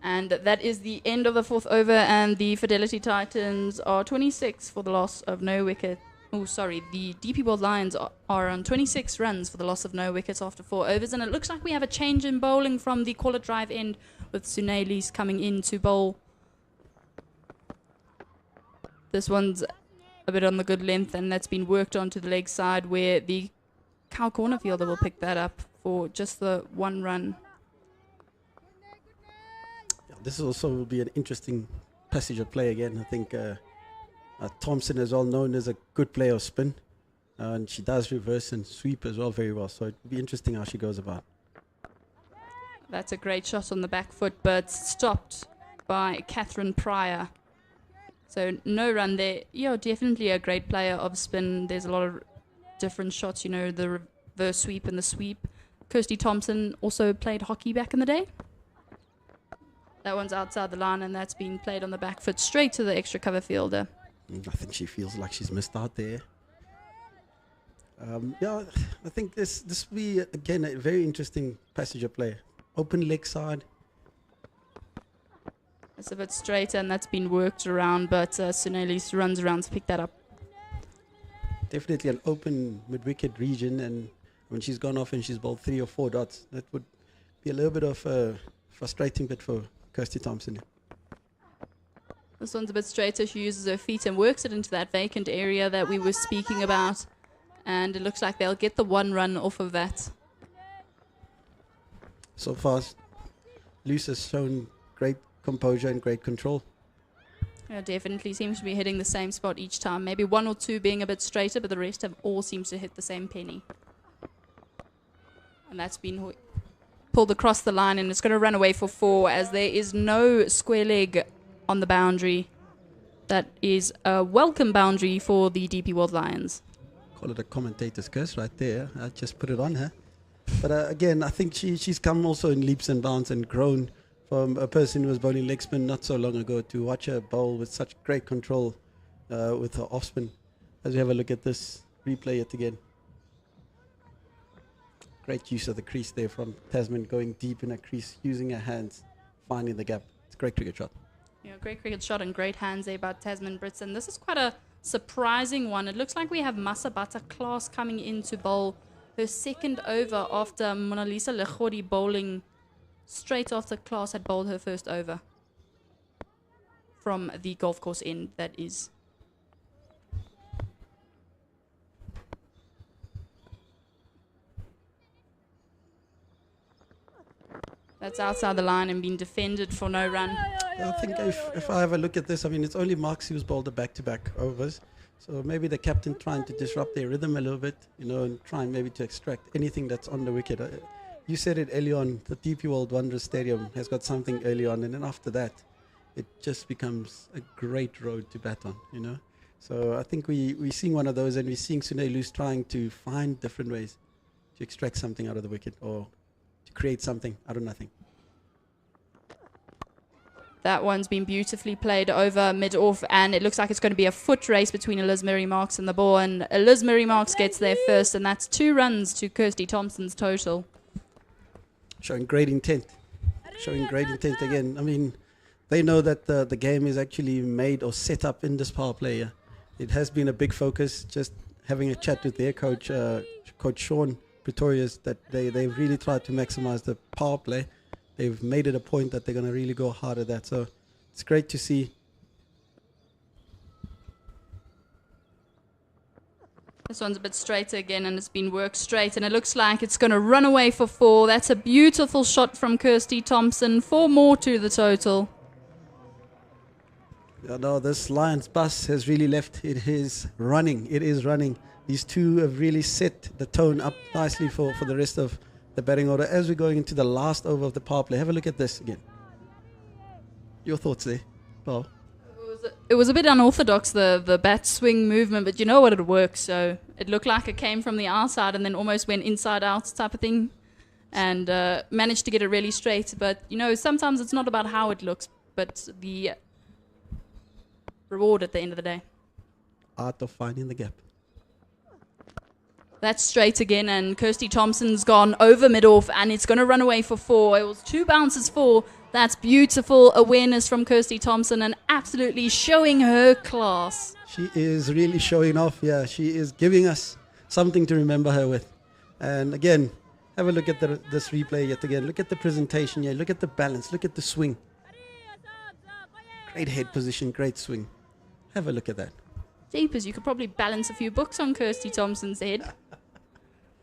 And that is the end of the fourth over, and the Fidelity Titans are 26 for the loss of no wicket. Oh, sorry, the DP World Lions are on 26 runs for the loss of no wickets after 4 overs, and it looks like we have a change in bowling from the call it drive end with Sunelis coming in to bowl. This one's a bit on the good length, and that's been worked onto the leg side where the cow corner fielder will pick that up for just the 1 run. This also will be an interesting passage of play again. I think Thompson is well known as a good player of spin, and she does reverse and sweep as well very well. So it will be interesting how she goes about. That's a great shot on the back foot, but stopped by Catherine Pryor. So no run there. Yeah, definitely a great player of spin. There's a lot of different shots, you know, the reverse sweep and the sweep. Kirsty Thompson also played hockey back in the day. That one's outside the line, and that's been played on the back foot straight to the extra cover fielder. I think she feels like she's missed out there. Yeah, I think this will be, again, a very interesting passage of play. Open leg side. It's a bit straighter, and that's been worked around, but Suneli runs around to pick that up. Definitely an open mid-wicket region, and when she's gone off and she's bowled 3 or 4 dots, that would be a little bit of a frustrating bit for Kirsty Thompson. This one's a bit straighter. She uses her feet and works it into that vacant area that we were speaking about. And it looks like they'll get the 1 run off of that. So far, Luce has shown great composure and great control. Yeah, definitely seems to be hitting the same spot each time. Maybe 1 or 2 being a bit straighter, but the rest have all seems to hit the same penny. And that's been pulled across the line, and it's going to run away for 4 as there is no square leg on the boundary. That is a welcome boundary for the DP World Lions. Call it a commentator's curse right there. I just put it on her. But again, I think she's come also in leaps and bounds and grown from a person who was bowling leg spin not so long ago to watch her bowl with such great control with her off spin. As we have a look at this, replay it again. Great use of the crease there from Tasman, going deep in her crease, using her hands, finding the gap. It's a great cricket shot. Yeah, great cricket shot and great hands there by Tasman Brits. And this is quite a surprising one. It looks like we have Masabata Class coming in to bowl her second over after Mona Lisa Legodi bowling straight after Class had bowled her first over from the golf course end, that is. That's outside the line and being defended for no run. I think if I have a look at this, I mean, it's only Marks who's bowled the back-to-back overs. So maybe the captain trying to disrupt their rhythm a little bit, you know, and trying maybe to extract anything that's on the wicket. You said it early on, the DP World Wanderers Stadium has got something early on, and then after that, it just becomes a great road to bat on, you know. So I think we're seeing one of those, and we're seeing Sune Luce trying to find different ways to extract something out of the wicket or to create something out of nothing. That one's been beautifully played over mid-off, and it looks like it's going to be a foot race between Eliz Murray Marks and the ball, and Eliz Murray Marks gets there first, and that's 2 runs to Kirsty Thompson's total. Showing great intent. Showing great intent again. I mean, they know that the game is actually made or set up in this power play. It has been a big focus, just having a chat with their coach, Coach Sean Pretorius, that they've really tried to maximize the power play. They've made it a point that they're going to really go hard at that. So it's great to see. This one's a bit straighter again, and it's been worked straight, and it looks like it's going to run away for 4. That's a beautiful shot from Kirsty Thompson. 4 more to the total. Yeah, no, this Lions bus has really left. It is running. It is running. These two have really set the tone up nicely for the rest of the batting order. As we're going into the last over of the power play, have a look at this again. Your thoughts there, Paul? It was a bit unorthodox, the bat swing movement, but you know what, it works. So it looked like it came from the outside and then almost went inside out type of thing, and managed to get it really straight. But you know, sometimes it's not about how it looks, but the reward at the end of the day. Art of finding the gap. That's straight again, and Kirsty Thompson's gone over mid-off, and it's going to run away for 4. It was 2 bounces 4. That's beautiful awareness from Kirsty Thompson, and absolutely showing her class. She is really showing off. Yeah, she is giving us something to remember her with. And again, have a look at this replay yet again. Look at the presentation here. Look at the balance. Look at the swing. Great head position, great swing. Have a look at that. Jeepers, you could probably balance a few books on Kirsty Thompson's head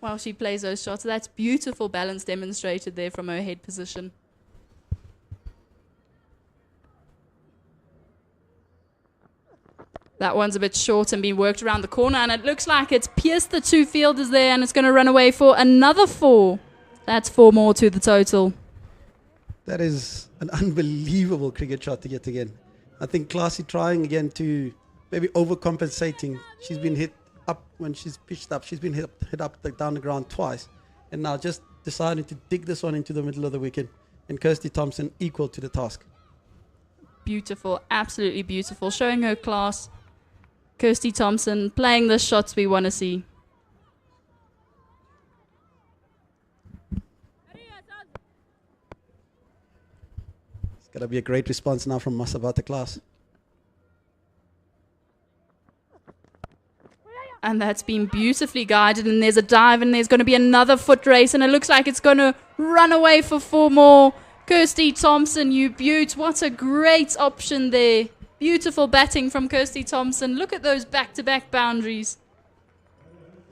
while she plays those shots. That's beautiful balance demonstrated there from her head position. That one's a bit short and being worked around the corner, and it looks like it's pierced the 2 fielders there, and it's going to run away for another 4. That's 4 more to the total. That is an unbelievable cricket shot to get again. I think Classy trying again to maybe overcompensating. She's been hit up when she's pitched up. She's been hit up down the ground twice. And now just deciding to dig this one into the middle of the wicket. And Kirsty Thompson equal to the task. Beautiful, absolutely beautiful. Showing her class. Kirsty Thompson playing the shots we want to see. It's got to be a great response now from Masabata class. And that's been beautifully guided. And there's a dive and there's going to be another foot race. And it looks like it's going to run away for 4 more. Kirsty Thompson, you beaut. What a great option there. Beautiful batting from Kirsty Thompson. Look at those back-to-back boundaries.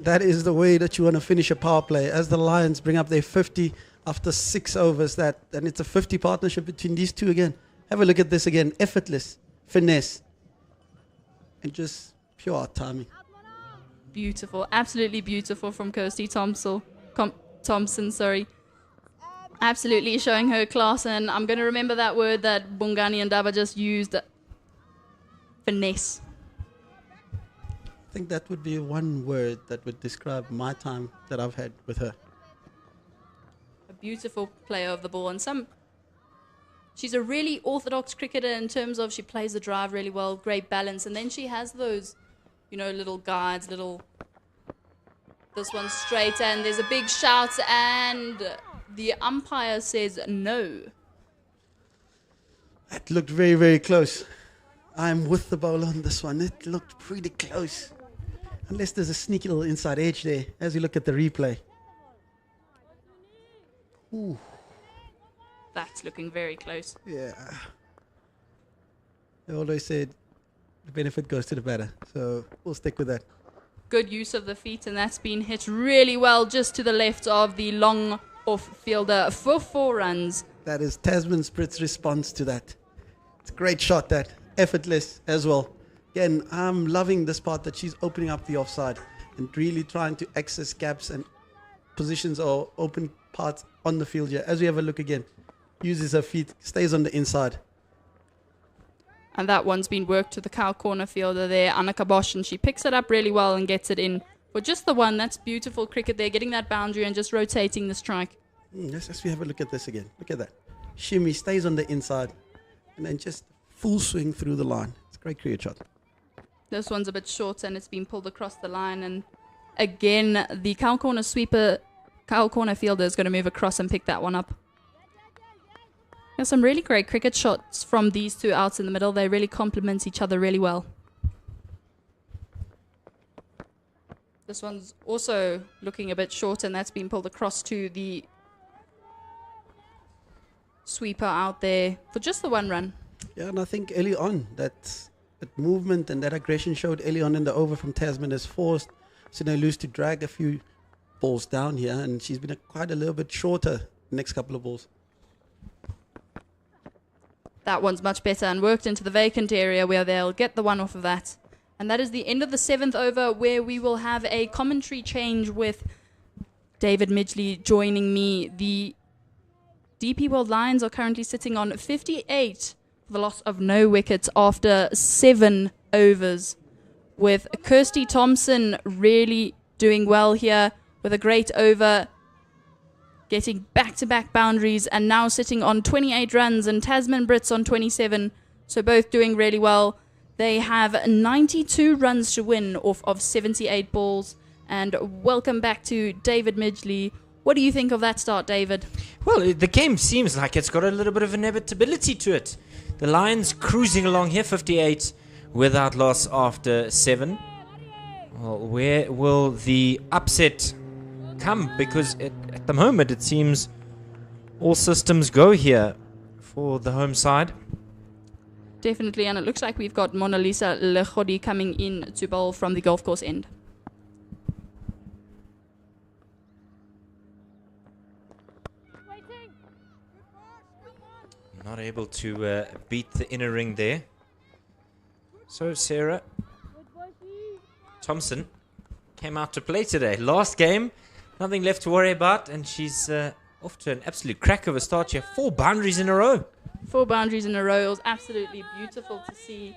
That is the way that you want to finish a power play. As the Lions bring up their 50 after 6 overs, and it's a 50 partnership between these two again. Have a look at this again. Effortless, finesse, and just pure timing. Beautiful, absolutely beautiful from Kirsty Thompson. Thompson. Absolutely showing her class, and I'm going to remember that word that Bongani and Daba just used. Finesse. I think that would be one word that would describe my time that I've had with her. A beautiful player of the ball, and she's a really orthodox cricketer in terms of she plays the drive really well, great balance, and then she has those, little guides, this one's straight, and there's a big shout, and the umpire says no. That looked very, very close. I'm with the bowler on this one. It looked pretty close. Unless there's a sneaky little inside edge there as you look at the replay. Ooh. That's looking very close. Yeah. They always said the benefit goes to the batter. So we'll stick with that. Good use of the feet, and that's been hit really well just to the left of the long off-fielder for 4 runs. That is Tasman Sprit's response to that. It's a great shot, that. Effortless as well. Again, I'm loving this part that she's opening up the offside and really trying to access gaps and positions or open parts on the field here. As we have a look again, uses her feet, stays on the inside. And that one's been worked to the cow corner fielder there, Annika Bosch, and she picks it up really well and gets it in for just the one. That's beautiful cricket there, getting that boundary and just rotating the strike. Yes, as we have a look at this again. Look at that. Shimmy stays on the inside and then just full swing through the line. It's a great cricket shot. This one's a bit short and it's been pulled across the line. And again, the cow corner fielder is going to move across and pick that one up. There's some really great cricket shots from these two outs in the middle. They really complement each other really well. This one's also looking a bit short, and that's been pulled across to the sweeper out there for just the 1 run. Yeah, and I think early on that movement and that aggression showed early on in the over from Tasman has forced Sinaloose to drag a few balls down here, and she's been quite a little bit shorter the next couple of balls. That one's much better and worked into the vacant area where they'll get the 1 off of that. And that is the end of the 7th over, where we will have a commentary change with David Midgley joining me. The DP World Lions are currently sitting on 58 for the loss of no wickets after 7 overs, with Kirsty Thompson really doing well here with a great over, getting back-to-back boundaries, and now sitting on 28 runs, and Tasman Brits on 27, so both doing really well. They have 92 runs to win off of 78 balls. And welcome back to David Midgley. What do you think of that start, David? Well, the game seems like it's got a little bit of inevitability to it. The Lions cruising along here, 58 without loss after 7. Well, where will the upset come? Because at the moment it seems all systems go here for the home side. Definitely, and it looks like we've got Mona Lisa Lechodi coming in to bowl from the golf course end. Not able to beat the inner ring there. So Sarah Thompson came out to play today. Last game, nothing left to worry about, and she's off to an absolute crack of a start here. 4 boundaries in a row. 4 boundaries in a row. It was absolutely beautiful to see,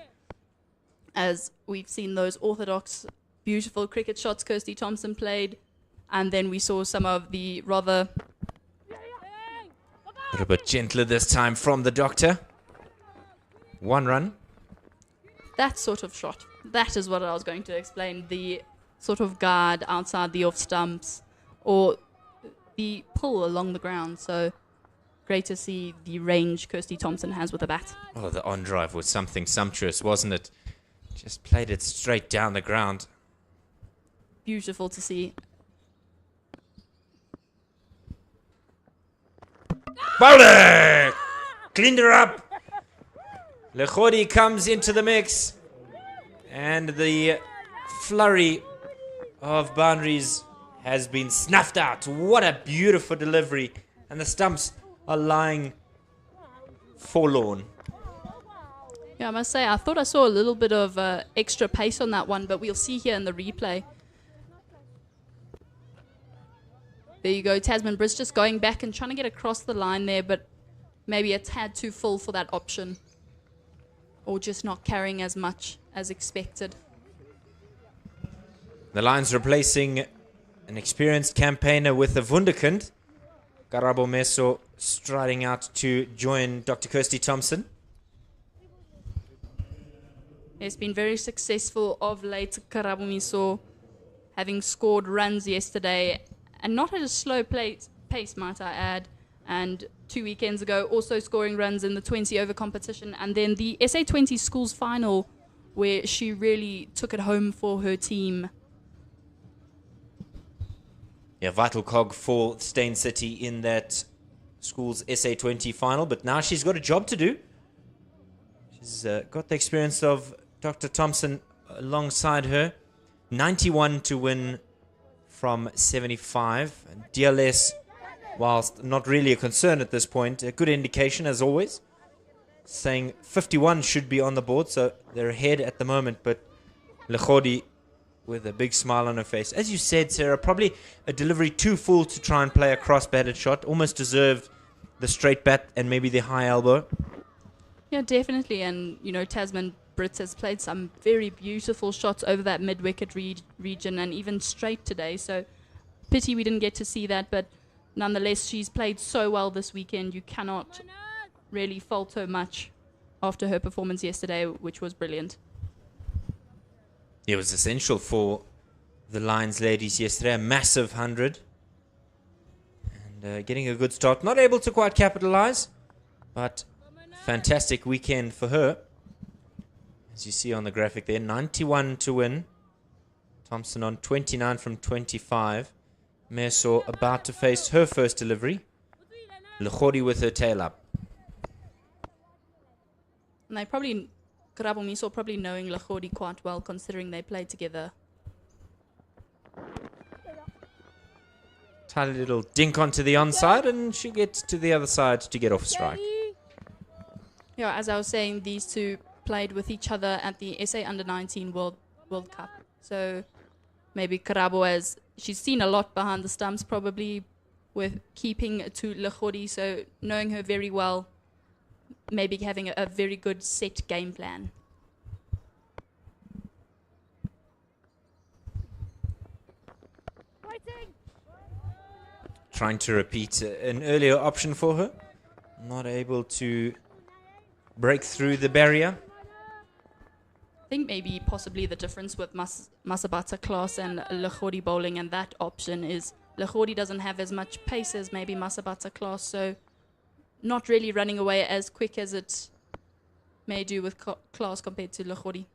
as we've seen those orthodox, beautiful cricket shots Kirsty Thompson played, and then we saw some of the rather little bit gentler this time from the doctor. 1 run. That sort of shot. That is what I was going to explain. The sort of guard outside the off stumps or the pull along the ground. So great to see the range Kirsty Thompson has with a bat. Oh, the on drive was something sumptuous, wasn't it? Just played it straight down the ground. Beautiful to see. Bowler! Cleaned her up. Lechodi comes into the mix. And the flurry of boundaries has been snuffed out. What a beautiful delivery. And the stumps are lying forlorn. Yeah, I must say, I thought I saw a little bit of extra pace on that one, but we'll see here in the replay. There you go, Tasman Brits just going back and trying to get across the line there, but maybe a tad too full for that option. Or just not carrying as much as expected. The Lions replacing an experienced campaigner with a Wunderkind. Karabo Meso striding out to join Dr. Kirsty Thompson. It's been very successful of late, Karabo Meso, having scored runs yesterday, and not at a slow pace, might I add. And 2 weekends ago, also scoring runs in the 20-over competition, and then the SA20 schools final, where she really took it home for her team. Yeah, vital cog for Steyn City in that school's SA20 final, but now she's got a job to do. She's got the experience of Dr. Thompson alongside her. 91 to win from 75. And DLS, whilst not really a concern at this point, a good indication as always. Saying 51 should be on the board, so they're ahead at the moment, but Lechodi with a big smile on her face. As you said, Sarah, probably a delivery too full to try and play a cross-batted shot. Almost deserved the straight bat and maybe the high elbow. Yeah, definitely. And, you know, Tasman Brits has played some very beautiful shots over that mid-wicket region and even straight today. So pity we didn't get to see that. But nonetheless, she's played so well this weekend. You cannot really fault her much after her performance yesterday, which was brilliant. It was essential for the Lions ladies yesterday. A massive 100. And getting a good start. Not able to quite capitalize, but fantastic weekend for her. As you see on the graphic there, 91 to win. Thompson on 29 from 25. Meso about to face her first delivery. Lechodi with her tail up. And they probably, Karabo Meso probably knowing Lechodi quite well, considering they played together. Tiny little dink onto the onside, and she gets to the other side to get off strike. Yeah, as I was saying, these two played with each other at the SA Under-19 World Cup. So maybe Karabo, as she's seen a lot behind the stumps, probably with keeping to Lechodi, so knowing her very well, maybe having a very good set game plan. Trying to repeat an earlier option for her. Not able to break through the barrier. I think maybe possibly the difference with Masabata class and Lechodi bowling and that option is Lechodi doesn't have as much pace as maybe Masabata class, so not really running away as quick as it may do with class compared to Lechodi.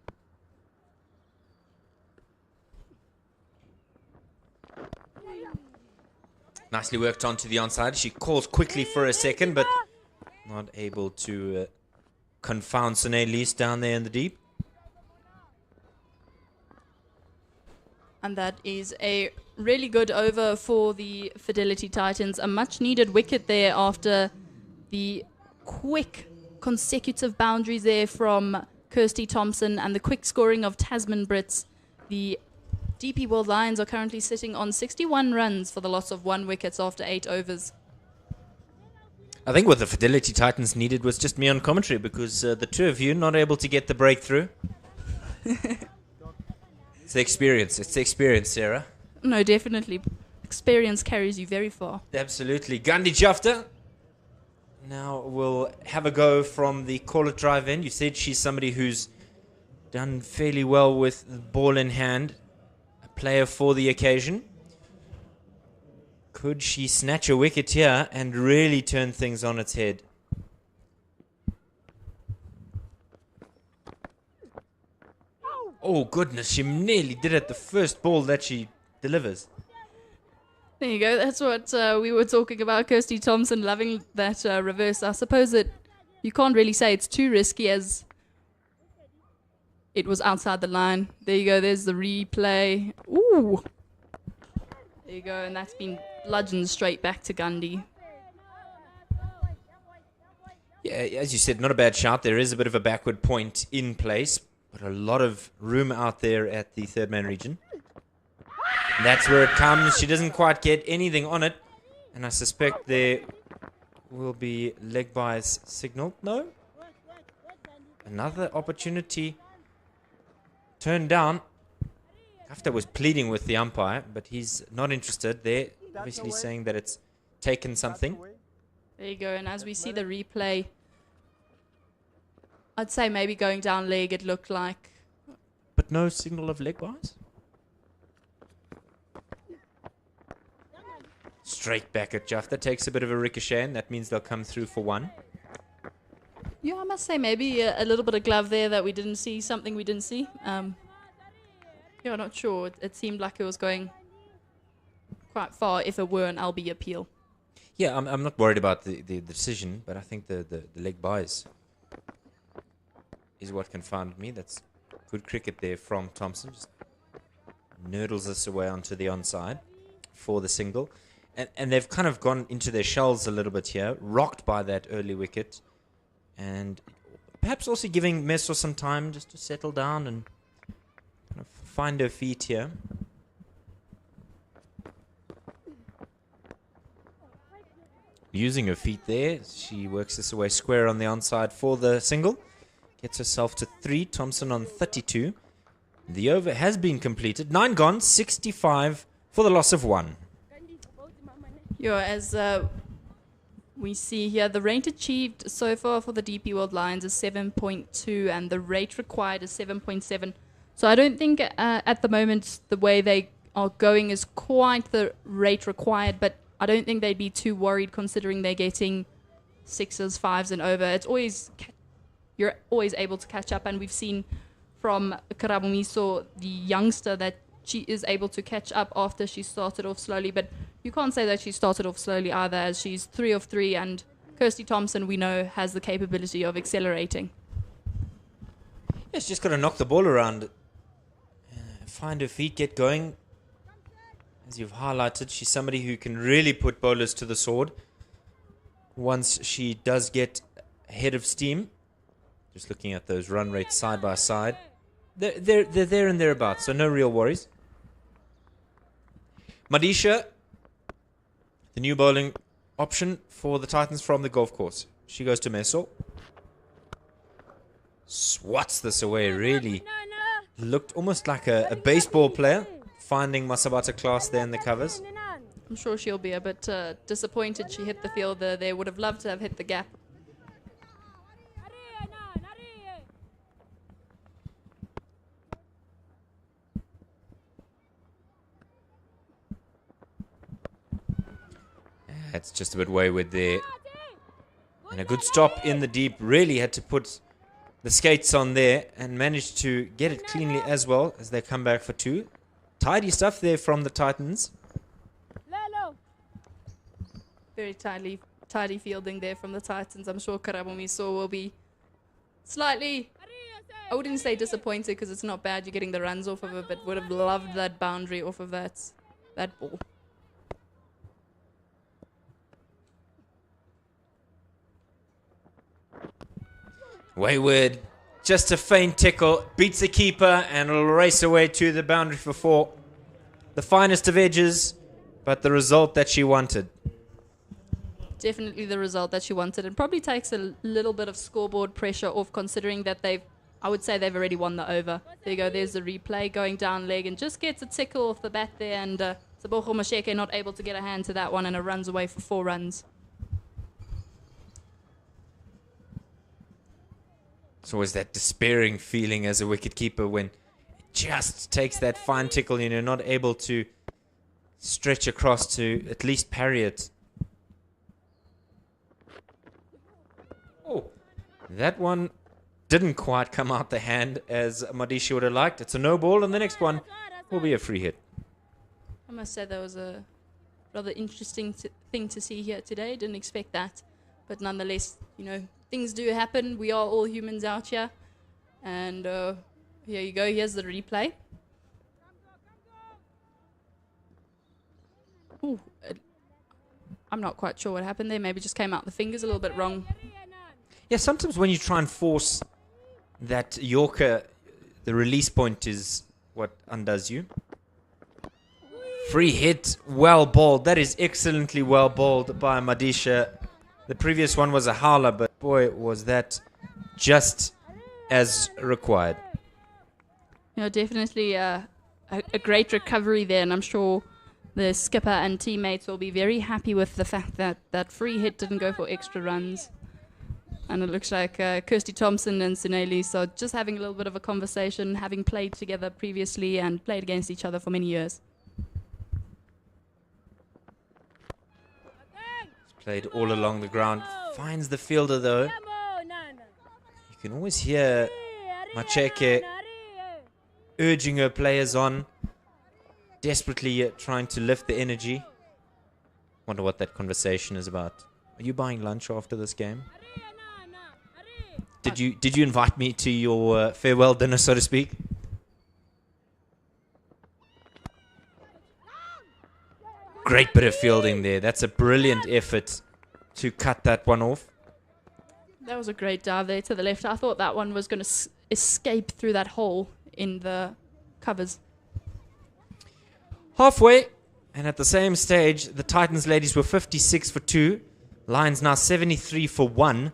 Nicely worked onto the onside. She calls quickly for a second, but not able to confound Sine Lease down there in the deep. And that is a really good over for the Fidelity Titans. A much needed wicket there after the quick consecutive boundaries there from Kirsty Thompson and the quick scoring of Tasman Brits. The DP World Lions are currently sitting on 61 runs for the loss of 1 wicket after 8 overs. I think what the Fidelity Titans needed was just me on commentary, because the two of you not able to get the breakthrough. It's the experience. It's the experience, Sarah. No, definitely. Experience carries you very far. Absolutely. Gandhi Jafta now will have a go from the call-it drive in. You said she's somebody who's done fairly well with the ball in hand, a player for the occasion. Could she snatch a wicket here and really turn things on its head? Oh, goodness, she nearly did it the first ball that she delivers. There you go. That's what we were talking about. Kirsty Thompson loving that reverse. I suppose that you can't really say it's too risky as it was outside the line. There you go. There's the replay. Ooh. There you go. And that's been bludgeoned straight back to Gundy. Yeah, as you said, not a bad shout. There is a bit of a backward point in place, but a lot of room out there at the third man region. And that's where it comes. She doesn't quite get anything on it. And I suspect there will be leg buys signaled. No. Another opportunity turned down. After was pleading with the umpire, but he's not interested. They're obviously saying that it's taken something. There you go. And as we see the replay, I'd say maybe going down leg it looked like. But no signal of leg buys? Straight back at Juff. That takes a bit of a ricochet, and that means they'll come through for one. Yeah, I must say maybe a little bit of glove there that we didn't see, something we didn't see. Yeah, not sure. It seemed like it was going quite far if it were an LB appeal. Yeah, I'm not worried about the decision, but I think the leg buys is what confounded me. That's good cricket there from Thompson. Just nurdles us away onto the onside for the single. And they've kind of gone into their shells a little bit here, rocked by that early wicket. And perhaps also giving Meso some time just to settle down and kind of find her feet here. Using her feet there, she works this away square on the onside for the single. Gets herself to 3, Thompson on 32. The over has been completed. 9 gone, 65 for the loss of 1. Yeah, as we see here, the rate achieved so far for the DP World Lions is 7.2 and the rate required is 7.7. So I don't think at the moment the way they are going is quite the rate required, but I don't think they'd be too worried considering they're getting 6s, 5s and over. It's always, you're always able to catch up, and we've seen from Karabumiso, the youngster, that she is able to catch up after she started off slowly, but you can't say that she started off slowly either, as she's 3 of 3, and Kirsty Thompson, we know, has the capability of accelerating. Yeah, she's just got to knock the ball around, find her feet, get going. As you've highlighted, she's somebody who can really put bowlers to the sword once she does get ahead of steam. Just looking at those run rates side by side. They're there and thereabouts, so no real worries. Madisha, the new bowling option for the Titans from the golf course. She goes to Meso. Swats this away, really. Looked almost like a baseball player, finding Masabata class there in the covers. I'm sure she'll be a bit disappointed she hit the fielder there. Would have loved to have hit the gap. That's just a bit wayward there. And a good stop in the deep. Really had to put the skates on there and managed to get it cleanly as well as they come back for 2. Tidy stuff there from the Titans. Very tidy fielding there from the Titans. I'm sure Karabumiso will be slightly, I wouldn't say disappointed because it's not bad you're getting the runs off of it, but would have loved that boundary off of that ball. Wayward, just a faint tickle, beats the keeper and will race away to the boundary for 4. The finest of edges, but the result that she wanted. Definitely the result that she wanted, and probably takes a little bit of scoreboard pressure off considering that I would say they've already won the over. There you go, there's the replay going down leg and just gets a tickle off the bat there, and Sabogo Masheke not able to get a hand to that one, and it runs away for 4 runs. It's always that despairing feeling as a wicketkeeper when it just takes that fine tickle and you're not able to stretch across to at least parry it. Oh, that one didn't quite come out the hand as Madisha would have liked. It's a no ball, and the next one will be a free hit. I must say that was a rather interesting thing to see here today. Didn't expect that. But nonetheless, you know, things do happen. We are all humans out here. And here you go. Here's the replay. Ooh, I'm not quite sure what happened there. Maybe just came out the fingers a little bit wrong. Yeah, sometimes when you try and force that Yorker, the release point is what undoes you. Free hit, well bowled. That is excellently well bowled by Madisha. The previous one was a howler, but boy, was that just as required. You know, definitely a great recovery there, and I'm sure the skipper and teammates will be very happy with the fact that that free hit didn't go for extra runs. And it looks like Kirsty Thompson and Sinelis are just having a little bit of a conversation, having played together previously and played against each other for many years. It's played all along the ground. Finds the fielder though. You can always hear Macheke urging her players on, desperately trying to lift the energy. Wonder what that conversation is about. Are you buying lunch after this game? Did you invite me to your farewell dinner, so to speak? Great bit of fielding there. That's a brilliant effort to cut that one off. That was a great dive there to the left. I thought that one was going to escape through that hole in the covers. Halfway, and at the same stage, the Titans ladies were 56 for 2. Lions now 73 for 1.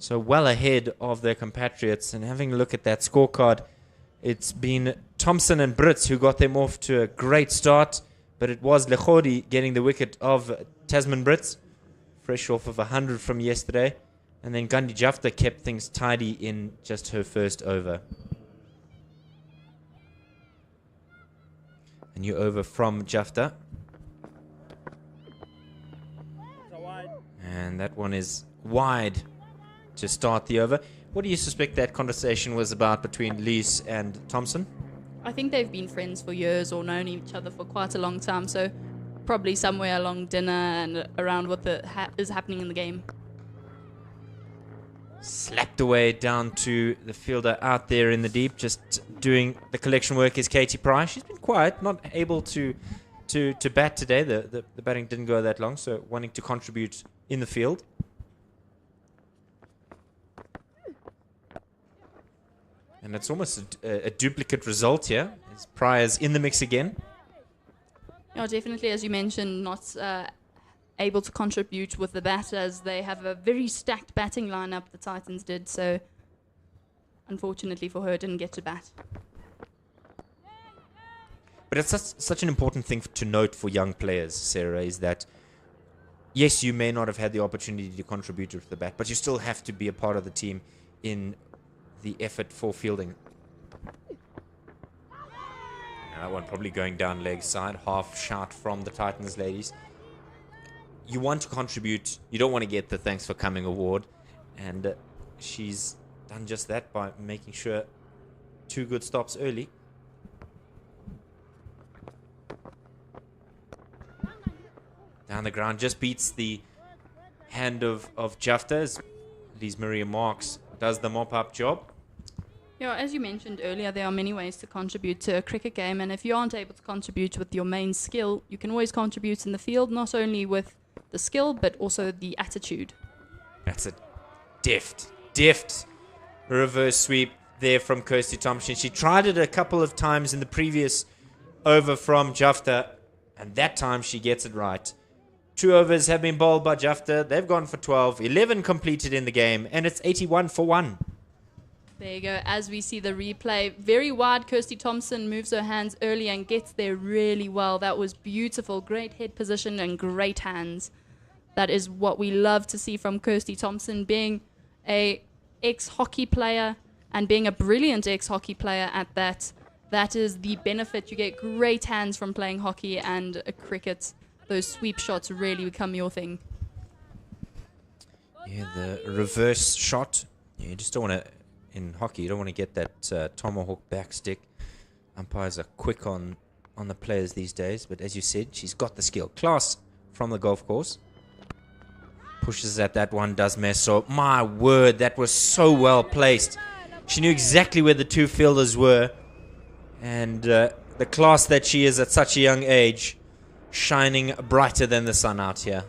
So well ahead of their compatriots. And having a look at that scorecard, it's been Thompson and Brits who got them off to a great start. But it was Lechodi getting the wicket of Tasman Brits, fresh off of 100 from yesterday. And then Gandhi Jafta kept things tidy in just her first over. A new over from Jafta. And that one is wide to start the over. What do you suspect that conversation was about between Lees and Thompson? I think they've been friends for years or known each other for quite a long time, so probably somewhere along dinner and around what is happening in the game. Slapped away down to the fielder out there in the deep, just doing the collection work is Katie Price. She's been quiet, not able to bat today. The batting didn't go that long, so wanting to contribute in the field. And it's almost a duplicate result here. As Pryor's in the mix again. Yeah, definitely, as you mentioned, not able to contribute with the bat as they have a very stacked batting lineup, the Titans did. So, unfortunately for her, didn't get to bat. But it's such an important thing to note for young players, Sarah, is that yes, you may not have had the opportunity to contribute with the bat, but you still have to be a part of the team in the effort for fielding. Now that one probably going down leg side, half shot from the Titans ladies. You want to contribute, you don't want to get the thanks for coming award, and she's done just that by making sure 2 good stops early. Down the ground, just beats the hand of Jafta as Lise Maria Marks does the mop-up job. Yeah, as you mentioned earlier, there are many ways to contribute to a cricket game, and if you aren't able to contribute with your main skill, you can always contribute in the field, not only with the skill, but also the attitude. That's a deft reverse sweep there from Kirsty Thompson. She tried it a couple of times in the previous over from Jafta, and that time she gets it right. 2 overs have been bowled by Jafta. They've gone for 12, 11 completed in the game, and it's 81 for 1. There you go. As we see the replay, very wide, Kirsty Thompson moves her hands early and gets there really well. That was beautiful. Great head position and great hands. That is what we love to see from Kirsty Thompson, being a ex-hockey player, And being a brilliant ex-hockey player at that, that is the benefit. You get great hands from playing hockey and cricket. Those sweep shots really become your thing. Yeah, the reverse shot. You just don't want to, in hockey, you don't want to get that tomahawk back stick. Umpires are quick on the players these days, but as you said, she's got the skill. Class from the golf course. Pushes at that one, does Meso. My word, that was so well placed. She knew exactly where the two fielders were. And the class that she is at such a young age, shining brighter than the sun out here.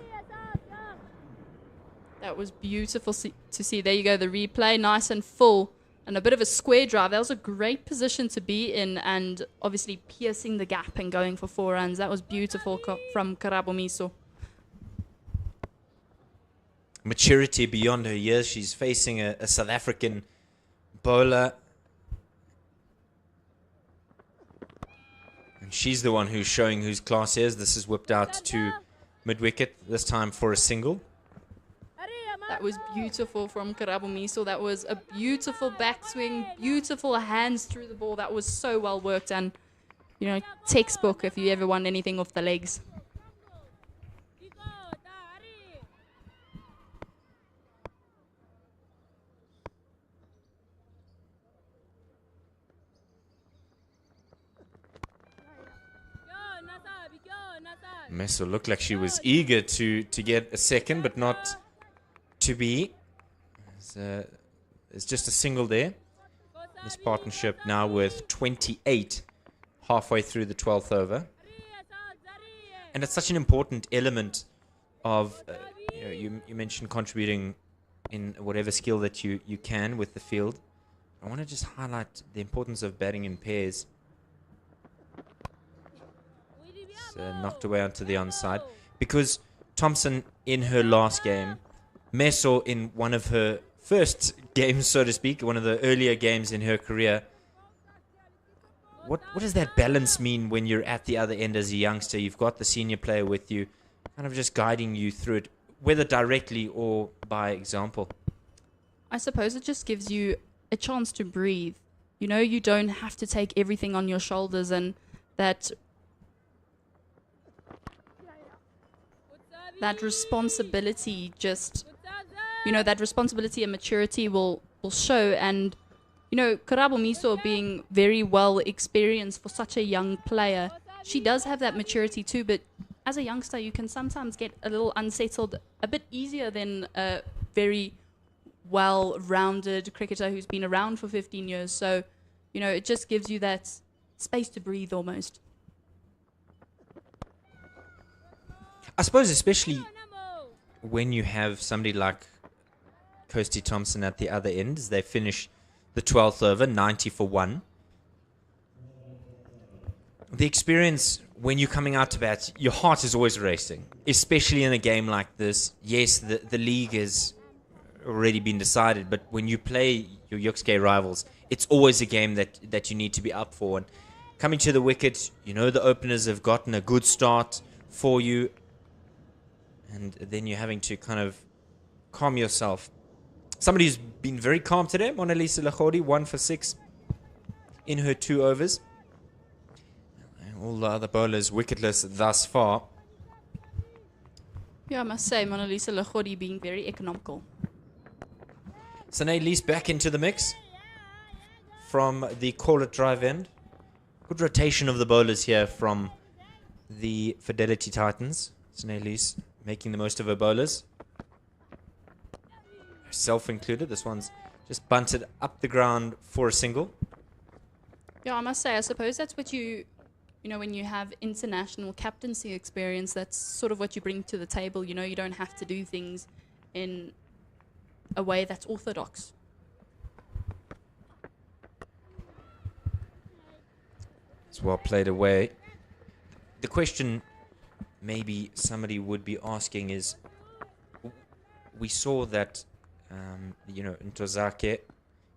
That was beautiful to see. There you go, the replay, nice and full. And a bit of a square drive. That was a great position to be in, and obviously piercing the gap and going for 4 runs. That was beautiful from Karabomiso. Maturity beyond her years. She's facing a South African bowler. And she's the one who's showing whose class is. This is whipped out to mid-wicket, this time for a single. That was beautiful from Karabomiso. That was a beautiful backswing, beautiful hands through the ball. That was so well worked, and, you know, textbook if you ever want anything off the legs. Meso looked like she was eager to get a second, but not to be. It's just a single there. This partnership now with 28 halfway through the 12th over. And it's such an important element of, you mentioned contributing in whatever skill that you can with the field. I want to just highlight the importance of batting in pairs. Knocked away onto the onside. Because Thompson in her last game, Meso in one of her first games, so to speak, one of the earlier games in her career. What does that balance mean when you're at the other end as a youngster? You've got the senior player with you, kind of just guiding you through it, whether directly or by example. I suppose it just gives you a chance to breathe. You know, you don't have to take everything on your shoulders, and that responsibility just, you know, that responsibility and maturity will show. And, you know, Karabomiso being very well experienced for such a young player, she does have that maturity too, but as a youngster you can sometimes get a little unsettled a bit easier than a very well-rounded cricketer who's been around for 15 years. So, you know, it just gives you that space to breathe almost. I suppose especially when you have somebody like Kirsty Thompson at the other end, as they finish the 12th over, 90 for 1. The experience when you're coming out to bat, your heart is always racing, especially in a game like this. Yes, the league has already been decided, but when you play your Yuxke rivals, it's always a game that you need to be up for. And coming to the wicket, you know the openers have gotten a good start for you, and then you're having to kind of calm yourself. Somebody who's been very calm today, Mona Lisa Lachodi, 1 for 6 in her 2 overs. All the other bowlers wicketless thus far. Yeah, I must say, Mona Lisa Lachodi being very economical. Sane Lease back into the mix from the call-it drive end. Good rotation of the bowlers here from the Fidelity Titans. Sane Lease making the most of her bowlers. Herself included. This one's just bunted up the ground for a single. Yeah, I must say, I suppose that's what you know, when you have international captaincy experience, that's sort of what you bring to the table. You know, you don't have to do things in a way that's orthodox. It's well played away. The question maybe somebody would be asking is, we saw that, you know, Ntozake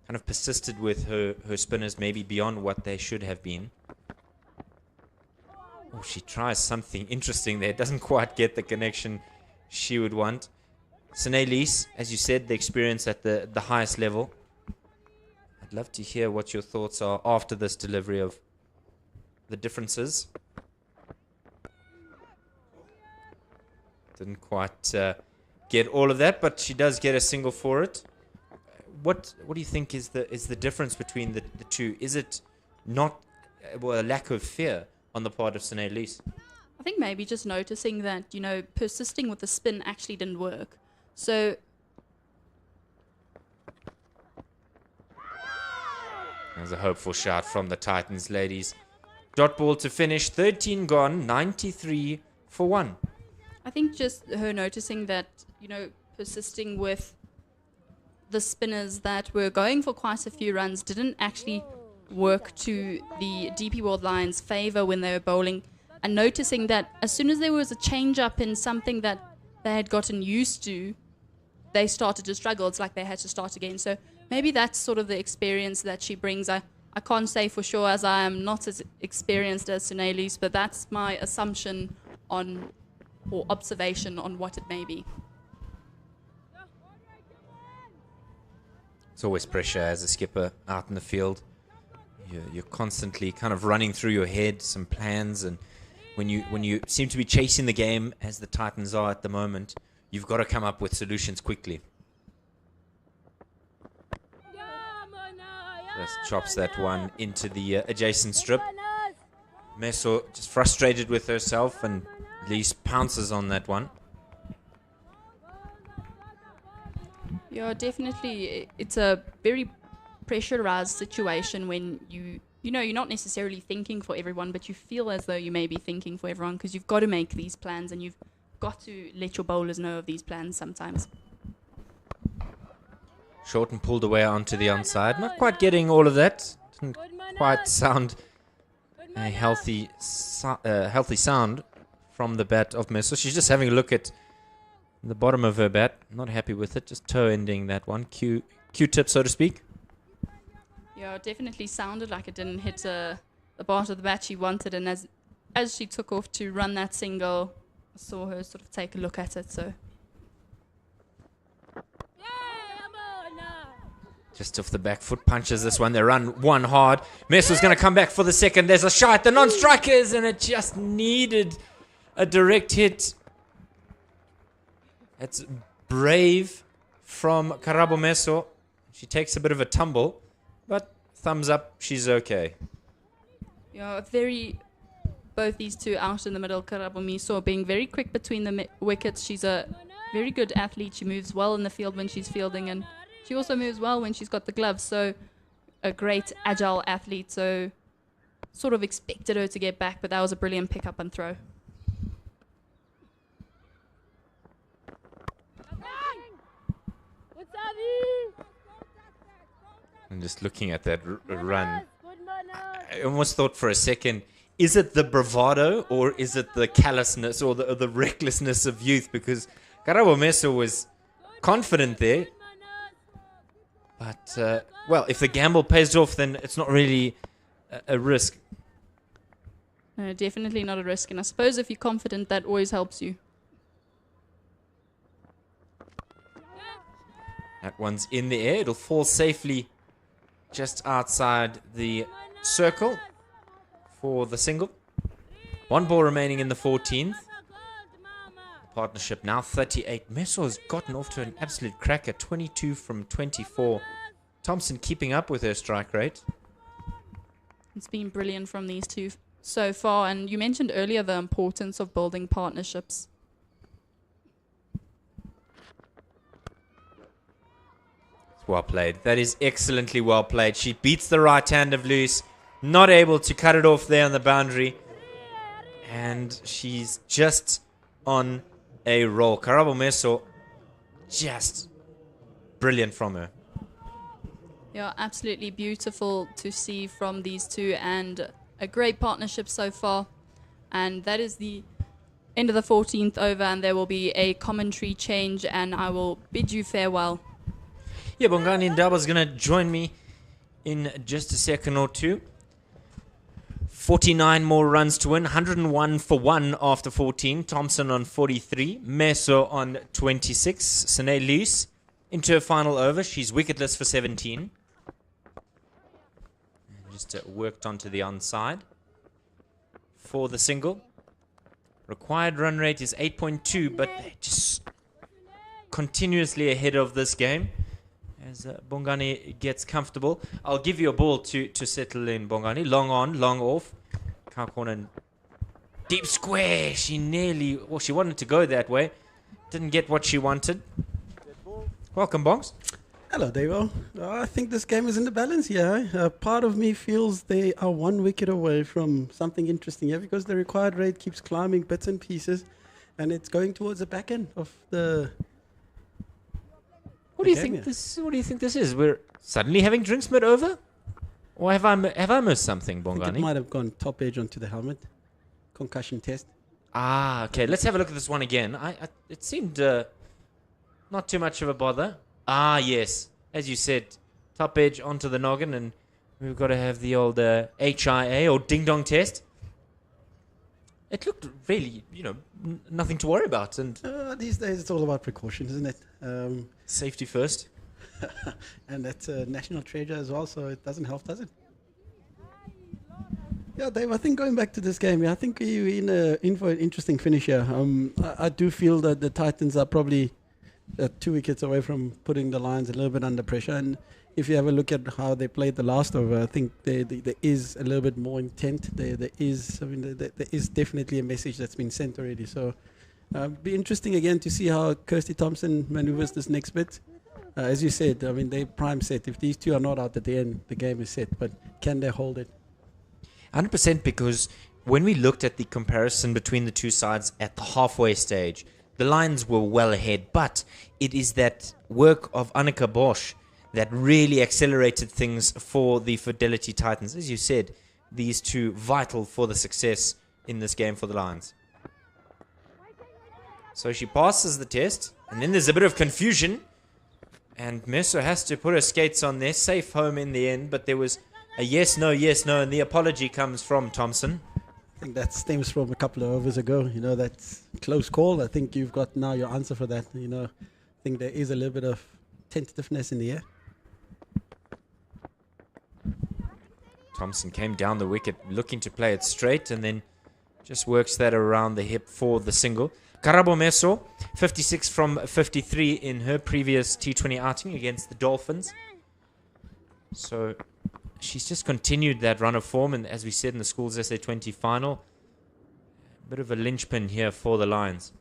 kind of persisted with her spinners maybe beyond what they should have been. Oh, she tries something interesting there. Doesn't quite get the connection she would want. Sane Lease, as you said, the experience at the highest level. love to hear what your thoughts are after this delivery of the differences. Didn't quite get all of that, but she does get a single for it. What do you think is the difference between the two? Is it not a lack of fear on the part of Sinead Lees? I think maybe just noticing that, persisting with the spin actually didn't work. So there's a hopeful shot from the Titans ladies. Dot ball to finish, 13 gone, 93 for 1. I think just her noticing that, persisting with the spinners that were going for quite a few runs didn't actually work to the DP World Lions' favour when they were bowling, and noticing that as soon as there was a change up in something that they had gotten used to, they started to struggle. It's like they had to start again. So maybe that's sort of the experience that she brings. I can't say for sure, as I am not as experienced as Sinead Lees, but that's my assumption or observation on what it may be. It's always pressure as a skipper out in the field. You're constantly kind of running through your head some plans, and when you seem to be chasing the game, as the Titans are at the moment, you've got to come up with solutions quickly. Just chops that one into the adjacent strip. Meso just frustrated with herself, and Lees pounces on that one. Yeah, definitely. It's a very pressurized situation when you're not necessarily thinking for everyone, but you feel as though you may be thinking for everyone because you've got to make these plans and you've got to let your bowlers know of these plans sometimes. Short and pulled away onto the onside. Not quite getting all of that. Didn't quite sound a healthy sound from the bat of Meso. She's just having a look at the bottom of her bat. Not happy with it. Just toe ending that one. Q-tip, so to speak. Yeah, it definitely sounded like it didn't hit the part of the bat she wanted. And as she took off to run that single, I saw her sort of take a look at it. So just off the back foot, punches this one. They run one hard. Meso's going to come back for the second. There's a shot. The non-strikers, and it just needed a direct hit. It's brave from Karabo Meso. She takes a bit of a tumble, but thumbs up, she's okay. Yeah, both these two out in the middle. Karabo Meso being very quick between the wickets. She's a very good athlete. She moves well in the field when she's fielding, and she also moves well when she's got the gloves. So a great agile athlete. So sort of expected her to get back, but that was a brilliant pick-up and throw. And just looking at that run, I almost thought for a second, is it the bravado or is it the callousness or the recklessness of youth? Because Karabo Meso was confident there. But, well, if the gamble pays off, then it's not really a risk. No, definitely not a risk. And I suppose if you're confident, that always helps you. That one's in the air. It'll fall safely just outside the circle for the single. One ball remaining in the 14th. Partnership now 38. Meso has gotten off to an absolute cracker, 22 from 24. Thompson keeping up with her strike rate. It's been brilliant from these two so far. And you mentioned earlier the importance of building partnerships. Well played. That is excellently well played. She beats the right hand of Luis. Not able to cut it off there on the boundary. And she's just on a roll. Karabo Meso, just brilliant from her. Yeah, absolutely beautiful to see from these two, and a great partnership so far. And that is the end of the 14th over, and there will be a commentary change, and I will bid you farewell. Yeah, Bongani Ndaba's going to join me in just a second or two. 49 more runs to win, 101 for 1 after 14. Thompson on 43, Meso on 26. Sinead Lees into her final over. She's wicketless for 17. Just worked onto the onside for the single. Required run rate is 8.2, but they're just continuously ahead of this game as Bongani gets comfortable. I'll give you a ball to settle in, Bongani. Long on, long off. Kaukonen, deep square. She wanted to go that way. Didn't get what she wanted. Welcome, Bongs. Hello, Davo. I think this game is in the balance here. Part of me feels they are 1 wicket away from something interesting here because the required rate keeps climbing bits and pieces, and it's going towards the back end of the. What do you think this is? We're suddenly having drinks mid over, or have I missed something, I think Bongani? it might have gone top edge onto the helmet. Concussion test. Ah, okay. Let's have a look at this one again. It seemed not too much of a bother. Ah, yes. As you said, top edge onto the noggin, and we've got to have the old HIA or ding-dong test. It looked really, nothing to worry about. And These days it's all about precaution, isn't it? safety first. And that's a national treasure as well, so it doesn't help, does it? Yeah, Dave, I think going back to this game, I think we're in for an interesting finish here. I do feel that the Titans are probably 2 wickets away from putting the Lions a little bit under pressure. And if you have a look at how they played the last over, I think there is a little bit more intent. There is definitely a message that's been sent already. So be interesting again to see how Kirsty Thompson maneuvers this next bit. As you said, they prime set. If these two are not out at the end, the game is set. But can they hold it? 100%, because when we looked at the comparison between the two sides at the halfway stage, the Lions were well ahead, but it is that work of Annika Bosch that really accelerated things for the Fidelity Titans. As you said, these two vital for the success in this game for the Lions. So she passes the test, and then there's a bit of confusion, and Meso has to put her skates on there, safe home in the end, but there was a yes, no, and the apology comes from Thompson. I think that stems from a couple of overs ago. That's close call. I think you've got now your answer for that. I think there is a little bit of tentativeness in the air. Thompson came down the wicket looking to play it straight and then just works that around the hip for the single. Karabo Meso, 56 from 53 in her previous T20 outing against the Dolphins. So she's just continued that run of form, and as we said in the Schools SA20 final, a bit of a linchpin here for the Lions.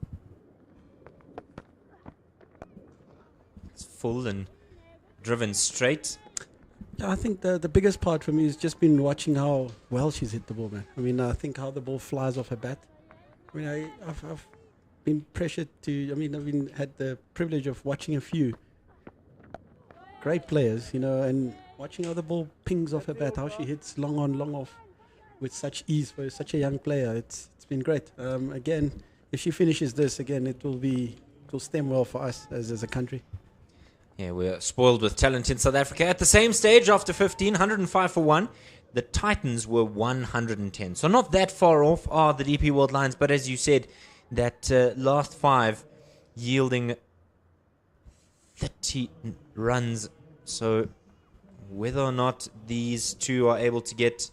It's full and driven straight. Yeah, I think the biggest part for me has just been watching how well she's hit the ball, man. I think how the ball flies off her bat. I've been pressured to. I've had the privilege of watching a few great players, and watching how the ball pings off her bat, how she hits long on, long off with such ease for such a young player. It's been great. Again, if she finishes this again, it will stem well for us as a country. Yeah, we're spoiled with talent in South Africa. At the same stage, after 15, 105 for 1, the Titans were 110. So not that far off are the DP World Lions, but as you said, that last 5 yielding 30 runs. So whether or not these two are able to get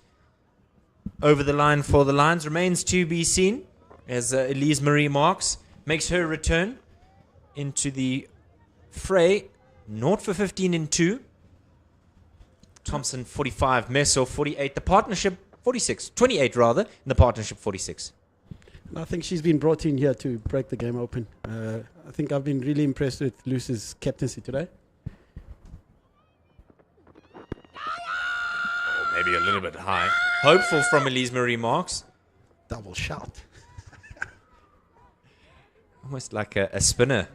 over the line for the Lions remains to be seen, as Elise Marie Marks makes her return into the fray. 0 for 15 in 2. Thompson 45, Meso 48, the partnership 46, 28 rather, and the partnership 46. I think she's been brought in here to break the game open. I think I've been really impressed with Luce's captaincy today. Maybe a little bit high. Hopeful from Elise Marie Marks. Double shout. Almost like a spinner.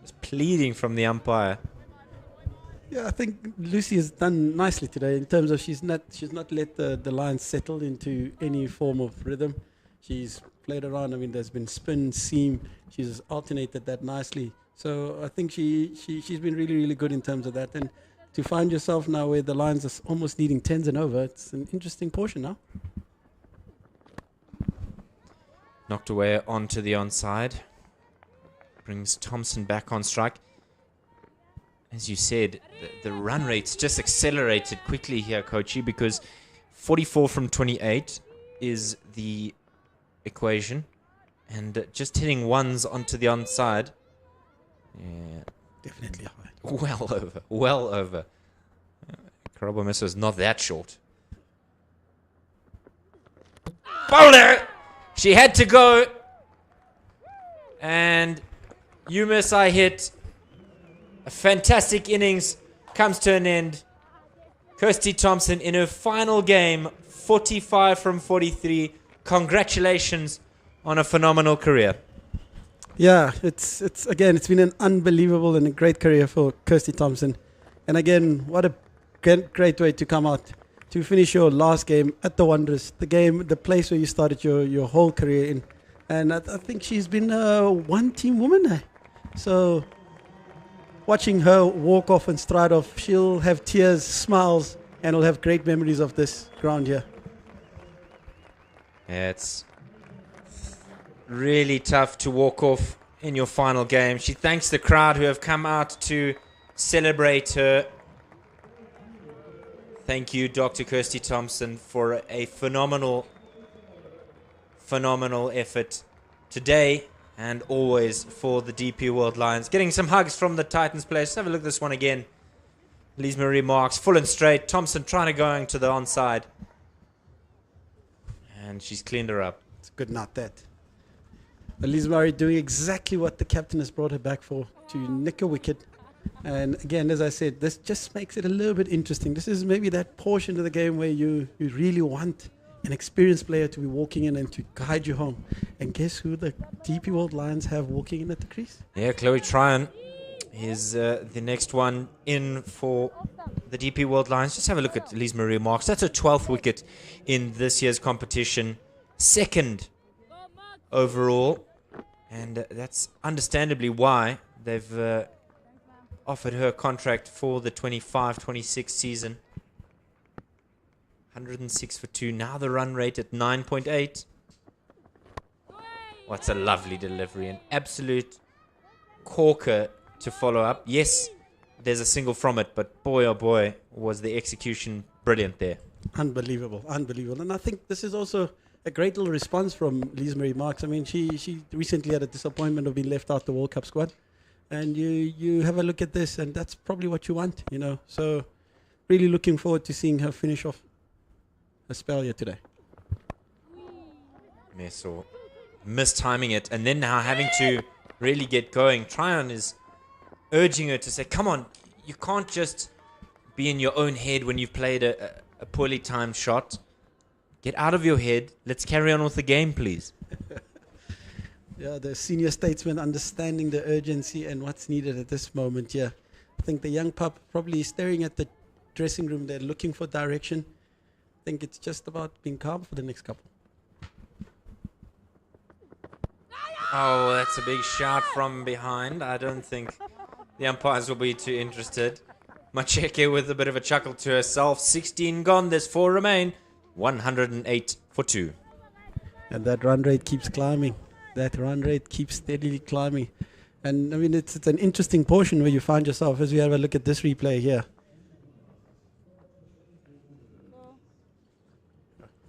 Just pleading from the umpire. Yeah, I think Lucy has done nicely today in terms of she's not let the Lions settle into any form of rhythm. She's played around. There's been spin, seam. She's alternated that nicely. So I think she's been really, really good in terms of that. And to find yourself now where the Lions are almost needing 10s and over, it's an interesting portion now. Knocked away onto the onside. Brings Thompson back on strike. As you said, the run rates just accelerated quickly here, Kochi, because 44 from 28 is the equation. And just hitting ones onto the onside. Yeah. Definitely high. Well over. Well over. Karabo is not that short. Bowler! She had to go. And you miss, I hit. A fantastic innings comes to an end. Kirsty Thompson in her final game, 45 from 43. Congratulations on a phenomenal career. Yeah, it's been an unbelievable and a great career for Kirsty Thompson. And again, what a great way to come out, to finish your last game at the Wanderers, the place where you started your whole career in. And I think she's been a one-team woman. So watching her walk off and stride off, she'll have tears, smiles, and will have great memories of this ground here. Yeah, it's really tough to walk off in your final game. She thanks the crowd who have come out to celebrate her. Thank you, Dr. Kirsty Thompson, for a phenomenal effort today and always for the DP World Lions. Getting some hugs from the Titans players. Let's have a look at this one again. Lise Marie Marks, full and straight. Thompson trying to go to the onside. And she's cleaned her up. It's good not that. Lise Marie doing exactly what the captain has brought her back for, to nick a wicket. And again, as I said, this just makes it a little bit interesting. This is maybe that portion of the game where you really want an experienced player to be walking in and to guide you home. And guess who the DP World Lions have walking in at the crease? Yeah, Chloe Tryon is the next one in for the DP World Lions. Just have a look at Lise Marie Marks. That's her 12th wicket in this year's competition. Second overall. And that's understandably why they've offered her a contract for the 25-26 season. 106 for 2. Now the run rate at 9.8. What's a lovely delivery. An absolute corker to follow up. Yes, there's a single from it, but boy, oh boy, was the execution brilliant there. Unbelievable, unbelievable. And I think this is also a great little response from Lise Marie Marks. I mean, she recently had a disappointment of being left out the World Cup squad. And you have a look at this, and that's probably what you want, you know. So really looking forward to seeing her finish off a spell here today. Meso mistiming it, and then now having to really get going. Tryon is urging her to say, come on, you can't just be in your own head when you've played a poorly timed shot. Get out of your head. Let's carry on with the game, please. Yeah, the senior statesman understanding the urgency and what's needed at this moment. Yeah, I think the young pup probably staring at the dressing room there, looking for direction. I think it's just about being calm for the next couple. Oh, that's a big shot from behind. I don't think the umpires will be too interested. Macheke with a bit of a chuckle to herself. 16 gone, there's 4 remain. 108 for 2. And that run rate keeps climbing. That run rate keeps steadily climbing. And I mean, it's an interesting portion where you find yourself as we have a look at this replay here.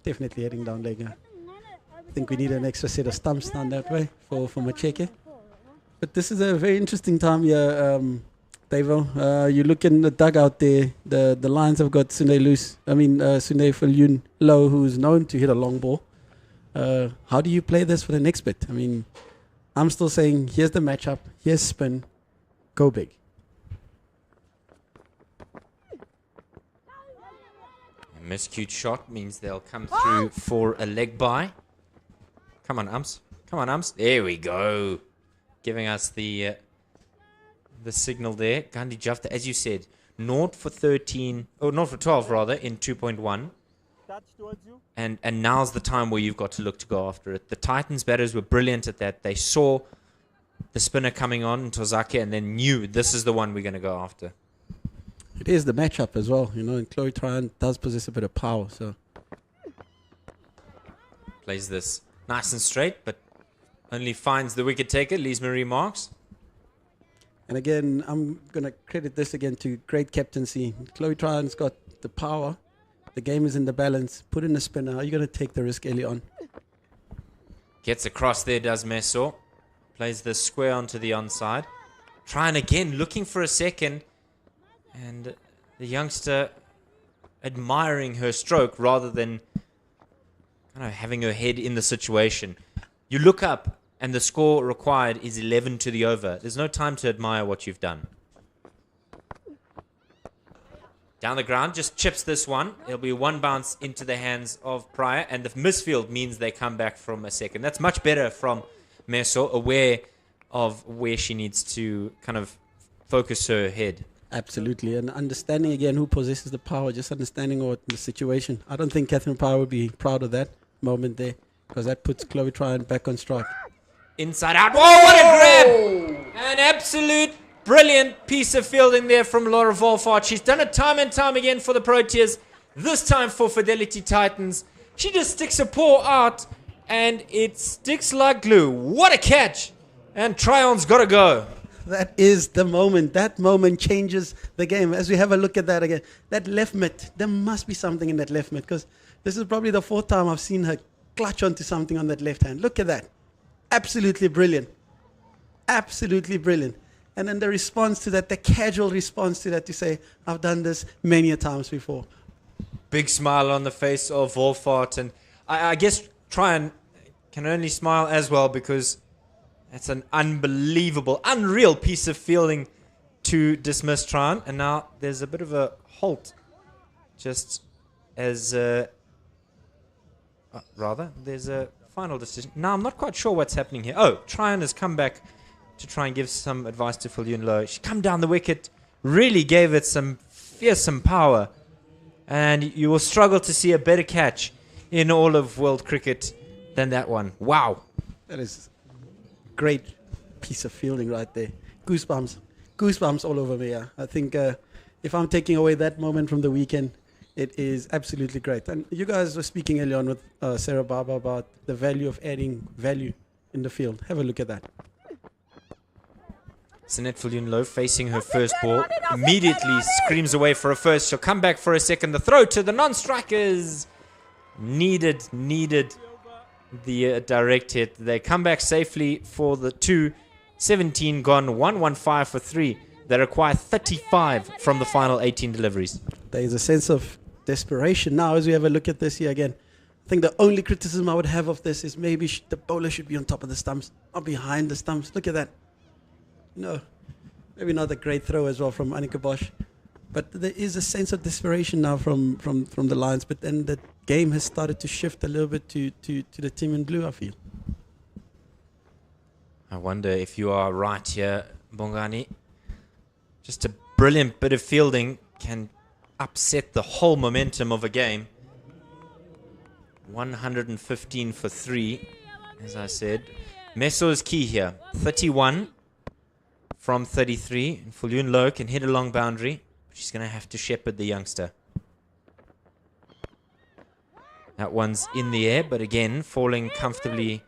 Definitely heading down leg. I think we need an extra set of stumps down that way for Macheke. But this is a very interesting time here, Davo. You look in the dugout there, the Lions have got Sunday Viljoen Low, who's known to hit a long ball. How do you play this for the next bit? I mean, I'm still saying, here's the matchup, here's spin, go big. A miscued shot means they'll come through for a leg bye. Come on, umps. Come on, umps. There we go. Giving us the signal there. Gandhi Jafta, as you said, 0 for 13, or 0 for 12 rather, in 2.1. And now's the time where you've got to look to go after it. The Titans batters were brilliant at that. They saw the spinner coming on, Tozake, and then knew this is the one we're going to go after. It is the matchup as well, you know, and Chloe Tryon does possess a bit of power, so. Plays this nice and straight, but only finds the wicket taker, Lise Marie Marks. And again, I'm going to credit this again to great captaincy. Chloe Tryon's got the power. The game is in the balance. Put in a spinner. Are you going to take the risk early on? Gets across there, does Meso. Plays the square onto the onside. Trying again, looking for a second. And the youngster admiring her stroke rather than kind of having her head in the situation. You look up and the score required is 11 to the over. There's no time to admire what you've done. Down the ground, just chips this one. It'll be one bounce into the hands of Pryor, and the misfield means they come back from a second. That's much better from Meso, aware of where she needs to kind of focus her head. Absolutely, and understanding again who possesses the power, just understanding what the situation. I don't think Catherine Pryor would be proud of that moment there, because that puts Chloe Tryon back on strike. Inside out. Oh, what a grab! An absolute brilliant piece of fielding there from Laura Wolfart. She's done it time and time again for the Proteas. This time for Fidelity Titans. She just sticks a paw out and it sticks like glue. What a catch! And Tryon's got to go. That is the moment. That moment changes the game. As we have a look at that again, that left mitt, there must be something in that left mitt, because this is probably the 4th time I've seen her clutch onto something on that left hand. Look at that. Absolutely brilliant. Absolutely brilliant. And then the response to that, the casual response to that, to say, I've done this many a times before. Big smile on the face of Wolfart. And I guess Tryon can only smile as well, because that's an unbelievable, unreal piece of fielding to dismiss Tryon. And now there's a bit of a halt, just as rather, there's a final decision. Now I'm not quite sure what's happening here. Oh, Tryon has come back to try and give some advice to Viljoen Low. She come down the wicket, really gave it some fearsome power. And you will struggle to see a better catch in all of world cricket than that one. Wow. That is great piece of fielding right there. Goosebumps all over me. Yeah. I think if I'm taking away that moment from the weekend, it is absolutely great. And you guys were speaking earlier on with Sarah Baba about the value of adding value in the field. Have a look at that. Sanette Viljoen Low facing her first ball. Immediately screams away for a first. She'll come back for a second. The throw to the non-strikers. Needed the direct hit. They come back safely for the 2. 17 gone. 115 for 3. They require 35 from the final 18 deliveries. There is a sense of desperation now as we have a look at this here again. I think the only criticism I would have of this is maybe the bowler should be on top of the stumps, not behind the stumps. Look at that. No, maybe not a great throw as well from Annika Bosch. But there is a sense of desperation now from the Lions. But then the game has started to shift a little bit to the team in blue, I feel. I wonder if you are right here, Bongani. Just a brilliant bit of fielding can upset the whole momentum of a game. 115 for 3, as I said. Meso is key here. 31 from 33. And Viljoen Low can hit a long boundary. She's going to have to shepherd the youngster. That one's in the air, but again, falling comfortably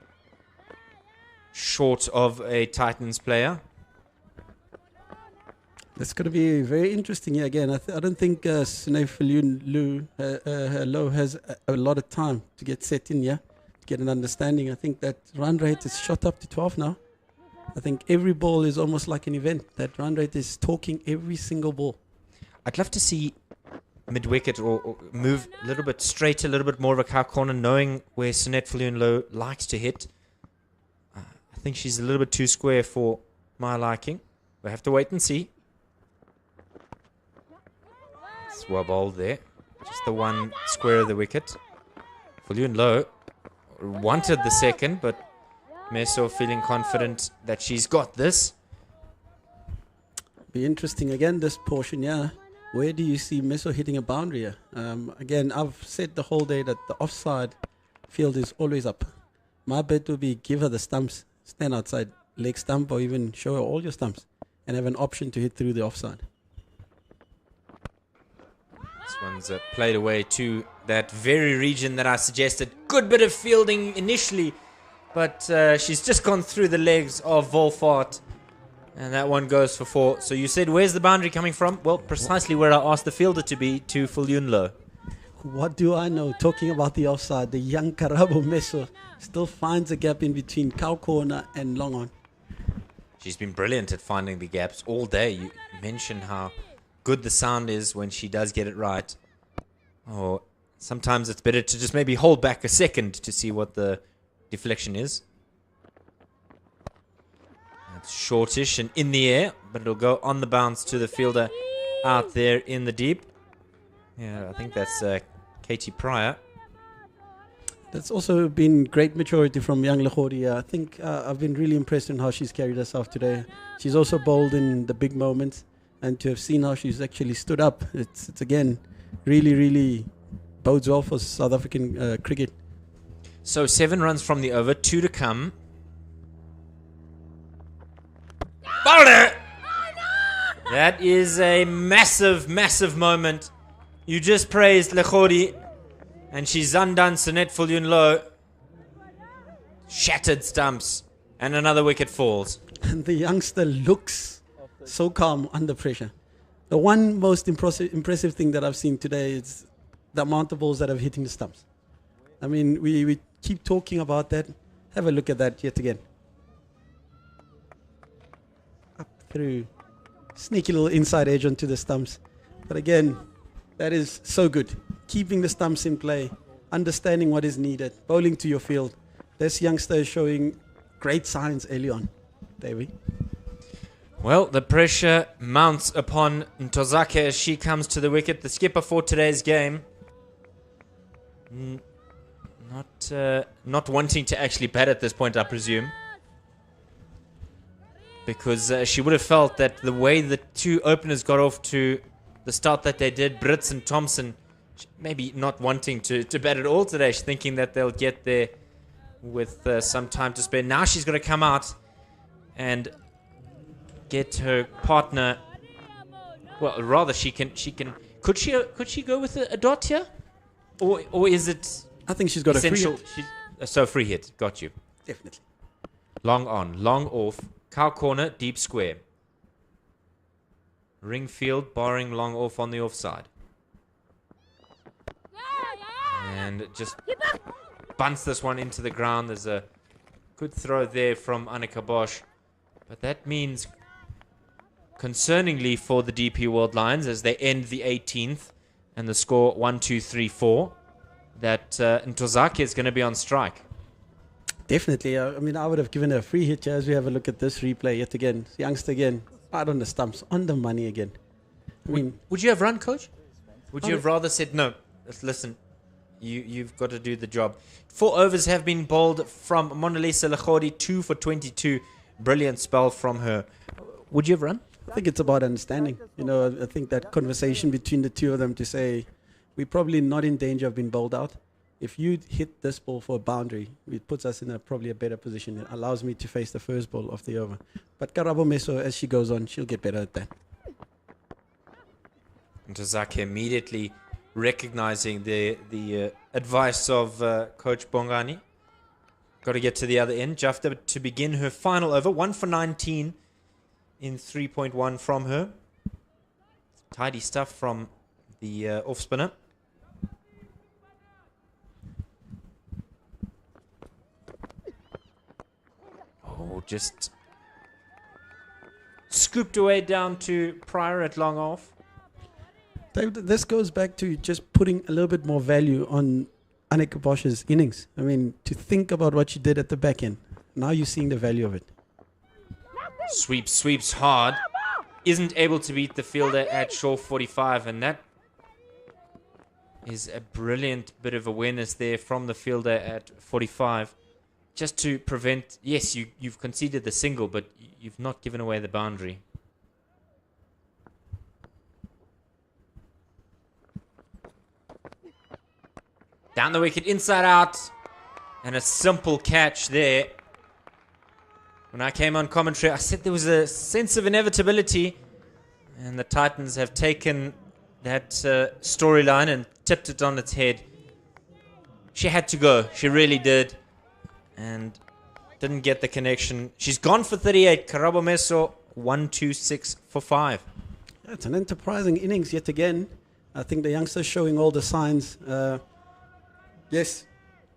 short of a Titans player. That's going to be very interesting here again. I don't think Sanette Viljoen Low has a lot of time to get set in here, to get an understanding. I think that run rate is shot up to 12 now. I think every ball is almost like an event. That run rate is talking every single ball. I'd love to see mid-wicket or move a little bit straighter, a little bit more of a cow corner, knowing where Sanette Viljoen Low likes to hit. I think she's a little bit too square for my liking. We'll have to wait and see. It's well bowled there. Just the one square of the wicket. Viljoen Low wanted the second, but Meso feeling confident that she's got this. Be interesting again, this portion, yeah. Where do you see Meso hitting a boundary here? Again, I've said the whole day that the offside field is always up. My bet would be give her the stumps, stand outside leg stump, or even show her all your stumps and have an option to hit through the offside. This one's played away to that very region that I suggested. Good bit of fielding initially, but she's just gone through the legs of Wolfart. And that one goes for 4. So you said, where's the boundary coming from? Well, precisely where I asked the fielder to be, to Viljoen Low. What do I know? Talking about the offside, the young Karabo Meso still finds a gap in between cow corner and long on. She's been brilliant at finding the gaps all day. You mentioned how good the sound is when she does get it right. Or sometimes it's better to just maybe hold back a second to see what the deflection is. It's shortish and in the air, but it'll go on the bounce to the fielder out there in the deep. Yeah, I think that's Katie Pryor. That's also been great maturity from young Lehori. I think I've been really impressed in how she's carried herself today. She's also bold in the big moments, and to have seen how she's actually stood up, it's again really, really bodes well for South African cricket. So 7 runs from the over, 2 to come. Bowled it! That is a massive, massive moment. You just praised Lehori, and she's undone Sanet Fulyunlo. Shattered stumps, and another wicket falls. And the youngster looks so calm under pressure. The one most impressive thing that I've seen today is the amount of balls that are hitting the stumps. I mean, we keep talking about that. Have a look at that yet again. Up through. Sneaky little inside edge onto the stumps. But again, that is so good. Keeping the stumps in play, understanding what is needed, bowling to your field. This youngster is showing great signs early on. Davey. Well, the pressure mounts upon Ntozake as she comes to the wicket. The skipper for today's game. Not wanting to actually bat at this point, I presume. Because she would have felt that the way the two openers got off to the start that they did, Brits and Thompson, maybe not wanting to bat at all today. She's thinking that they'll get there with some time to spare. Now she's got to come out and get her partner. Well, rather she can. Could she go with a dot here, or is it? I think she's got essential? a free hit. So free hit, got you. Definitely. Long on, long off. Cow corner, deep square. Ring field, barring long off on the offside. And just bunts this one into the ground. There's a good throw there from Annika Bosch. But that means, concerningly for the DP World Lions, as they end the 18th and the score 1-2-3-4, that Ntozake is going to be on strike. Definitely. I mean, I would have given her a free hit as we have a look at this replay yet again. Youngster again, out on the stumps, on the money again. I mean, would you have run, coach? Would you have rather said, no, listen, you've got to do the job? 4 overs have been bowled from Monalisa Lehori, 2 for 22. Brilliant spell from her. Would you have run? I think it's about understanding. You know, I think that conversation between the two of them to say, we're probably not in danger of being bowled out. If you hit this ball for a boundary, it puts us in probably a better position. It allows me to face the first ball of the over. But Karabo Meso, as she goes on, she'll get better at that. Ntozake immediately recognizing the advice of Coach Bongani. Got to get to the other end. Jafta to begin her final over. 1 for 19 in 3.1 from her. Tidy stuff from the off spinner. Oh, just scooped away down to Pryor at long off. David, this goes back to just putting a little bit more value on Annika Bosch's innings. I mean, to think about what she did at the back end. Now you're seeing the value of it. Sweeps hard. Isn't able to beat the fielder at shore 45, and that is a brilliant bit of awareness there from the fielder at 45. Just to prevent, yes, you've conceded the single, but you've not given away the boundary. Down the wicket, inside out, and a simple catch there. When I came on commentary, I said there was a sense of inevitability, and the Titans have taken that storyline and tipped it on its head. She had to go, she really did. And didn't get the connection. She's gone for 38. Karabo Meso 1-2-6 for 5. It's an enterprising innings yet again. I think the youngster's showing all the signs. Yes,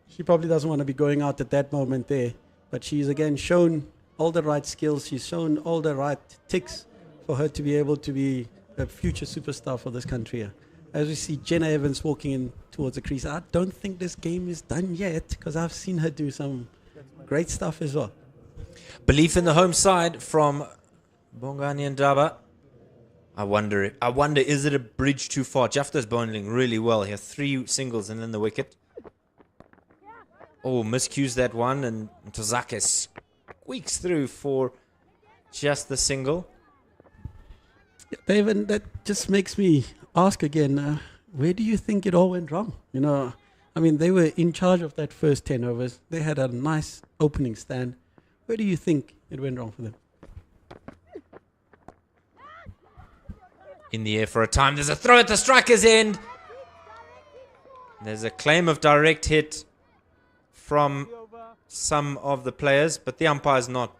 she probably doesn't want to be going out at that moment there, but she's again shown all the right skills. She's shown all the right ticks for her to be able to be a future superstar for this country. As we see Jenna Evans walking in towards the crease, I don't think this game is done yet, because I've seen her do some great stuff as well. Belief in the home side from Bongani Ndaba. I wonder, is it a bridge too far? Jafta's bowling really well here. 3 singles and then the wicket. Oh, miscues that one, and Tozake squeaks through for just the single. David, that just makes me ask again, where do you think it all went wrong? You know, I mean, they were in charge of that first 10 overs. They had a nice opening stand. Where do you think it went wrong for them? In the air for a time. There's a throw at the striker's end. There's a claim of direct hit from some of the players, but the umpire's not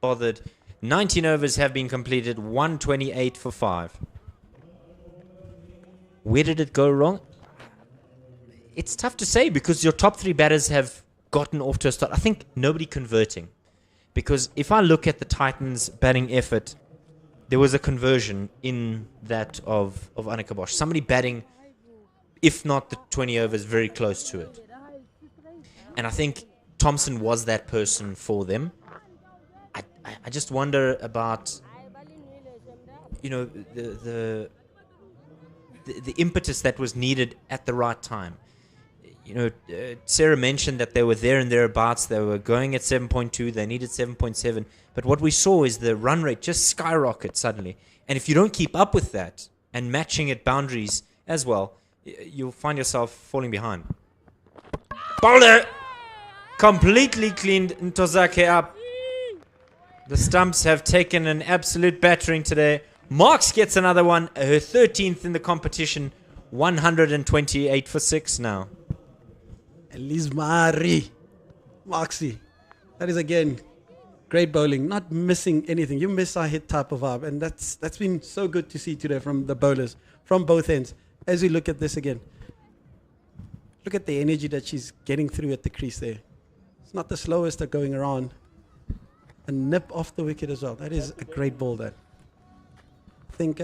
bothered. 19 overs have been completed, 128 for 5. Where did it go wrong? It's tough to say, because your top 3 batters have gotten off to a start. I think nobody converting. Because if I look at the Titans' batting effort, there was a conversion in that of Annika Bosch. Somebody batting, if not the 20 overs, very close to it. And I think Thompson was that person for them. I just wonder about, you know, the impetus that was needed at the right time. You know, Sarah mentioned that they were there and thereabouts. They were going at 7.2. They needed 7.7. But what we saw is the run rate just skyrocket suddenly. And if you don't keep up with that and matching at boundaries as well, you'll find yourself falling behind. Bowler completely cleaned Ntozake up. The stumps have taken an absolute battering today. Marks gets another one, her 13th in the competition, 128 for 6 now. Elizmari, Marksy, that is again great bowling, not missing anything. You miss our hit type of vibe, and that's been so good to see today from the bowlers, from both ends. As we look at this again, look at the energy that she's getting through at the crease there. It's not the slowest at going around. A nip off the wicket as well. That is a great ball there. I think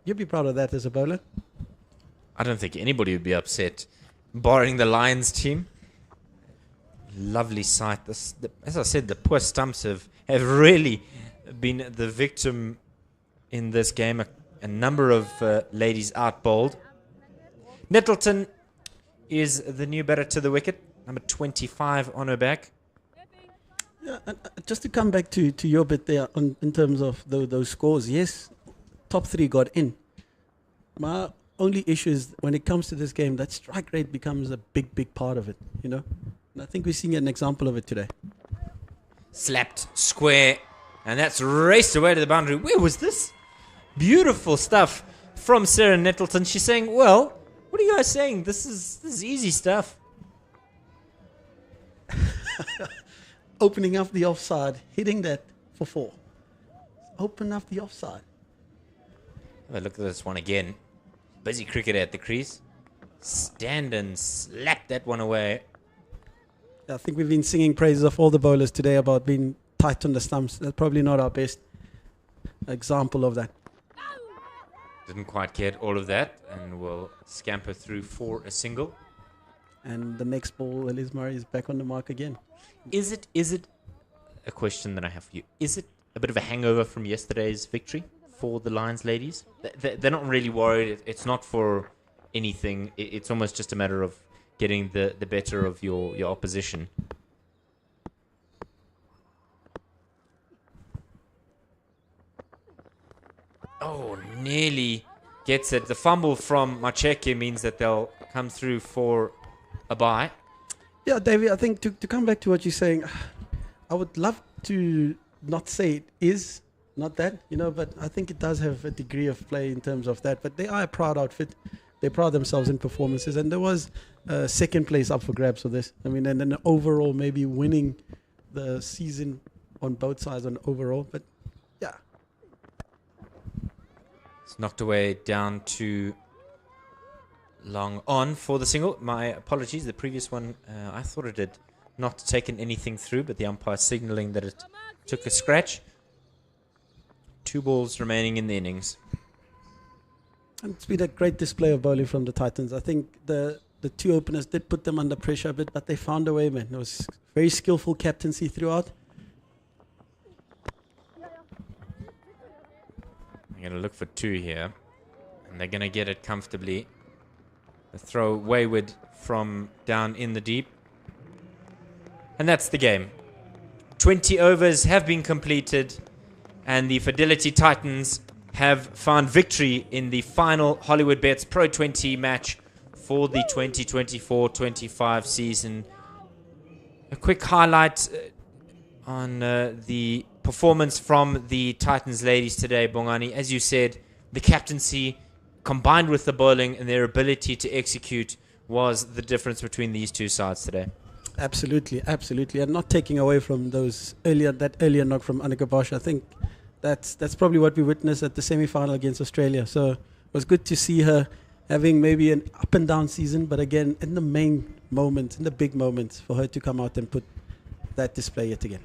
you'd be proud of that as a bowler. I don't think anybody would be upset, barring the Lions team. Lovely sight. As I said, the poor stumps have really been the victim in this game. A number of ladies out-bowled. Nettleton is the new batter to the wicket. Number 25 on her back. Yeah, just to come back to your bit there in terms of those scores. Yes, top 3 got in. My only issue is when it comes to this game, that strike rate becomes a big part of it, you know. And I think we're seeing an example of it today. Slapped square, and that's raced away to the boundary. Where was this? Beautiful stuff from Sarah Nettleton. She's saying, well, what are you guys saying? This is easy stuff. Opening up the offside, hitting that for 4. Open up the offside. Have a look at this one again. Busy cricketer at the crease. Stand and slap that one away. I think we've been singing praises of all the bowlers today about being tight on the stumps. That's probably not our best example of that. Didn't quite get all of that, and will scamper through for a single. And the next ball, Elise Murray is back on the mark again. Is it a question that I have for you? Is it a bit of a hangover from yesterday's victory for the Lions ladies? They're not really worried. It's not for anything. It's almost just a matter of getting the better of your opposition. Oh, nearly gets it. The fumble from Macheke means that they'll come through for a bye. Yeah, David, I think to come back to what you're saying, I would love to not say it is not that, you know, but I think it does have a degree of play in terms of that. But they are a proud outfit. They pride themselves in performances, and there was second place up for grabs for this. I mean, and then overall maybe winning the season on both sides on overall. But yeah, it's knocked away down to long on for the single. My apologies. The previous one, I thought it had not taken anything through, but the umpire signaling that it took a scratch. 2 balls remaining in the innings. And it's been a great display of bowling from the Titans. I think the 2 openers did put them under pressure a bit, but they found a way, man. It was very skillful captaincy throughout. I'm going to look for 2 here, and they're going to get it comfortably. The throw wayward from down in the deep. And that's the game. 20 overs have been completed, and the Fidelity Titans have found victory in the final Hollywoodbets Pro20 match for the 2024-25 season. A quick highlight on the performance from the Titans ladies today, Bongani. As you said, the captaincy combined with the bowling and their ability to execute was the difference between these 2 sides today. Absolutely, absolutely. And not taking away from that earlier knock from Annika Bosch. I think that's probably what we witnessed at the semi-final against Australia. So it was good to see her having maybe an up and down season, but again, in the main moments, in the big moments, for her to come out and put that display yet again.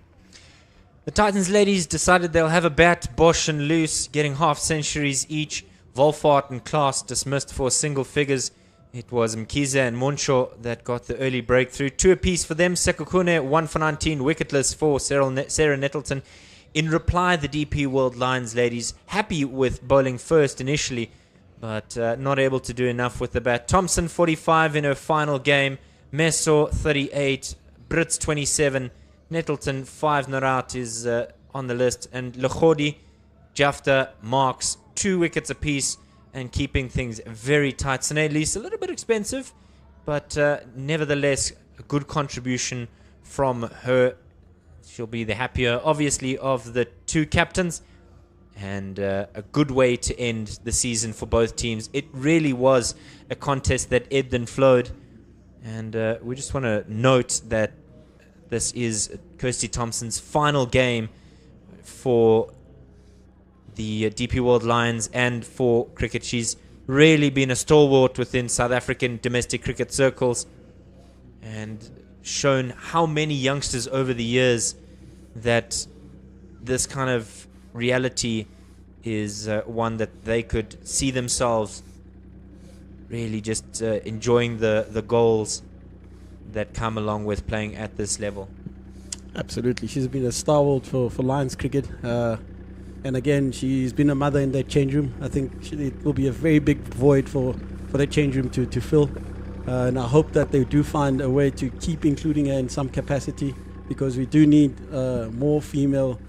The Titans ladies decided they'll have a bat, Bosch and Loose, getting half centuries each. Wolfart and Klaas dismissed for single figures. It was Mkiza and Moncho that got the early breakthrough. 2 apiece for them. Sekukune, 1 for 19, wicketless for Sarah Nettleton. In reply, the DP World Lions ladies happy with bowling first initially, but not able to do enough with the bat. Thompson, 45 in her final game. Meso, 38. Brits, 27. Nettleton, 5 not out, is on the list. And Lechodi, Jafta, Marks, 2 wickets apiece, and keeping things very tight. Sinead Lease, a little bit expensive, but nevertheless, a good contribution from her. She'll be the happier, obviously, of the 2 captains, and a good way to end the season for both teams. It really was a contest that ebbed and flowed, and we just want to note that this is Kirsty Thompson's final game for the DP World Lions and for cricket. She's really been a stalwart within South African domestic cricket circles and shown how many youngsters over the years that this kind of reality is one that they could see themselves really just enjoying the goals that come along with playing at this level. Absolutely. She's been a stalwart for Lions cricket. And again, she's been a mother in that change room. I think it will be a very big void for that change room to fill. And I hope that they do find a way to keep including her in some capacity, because we do need more female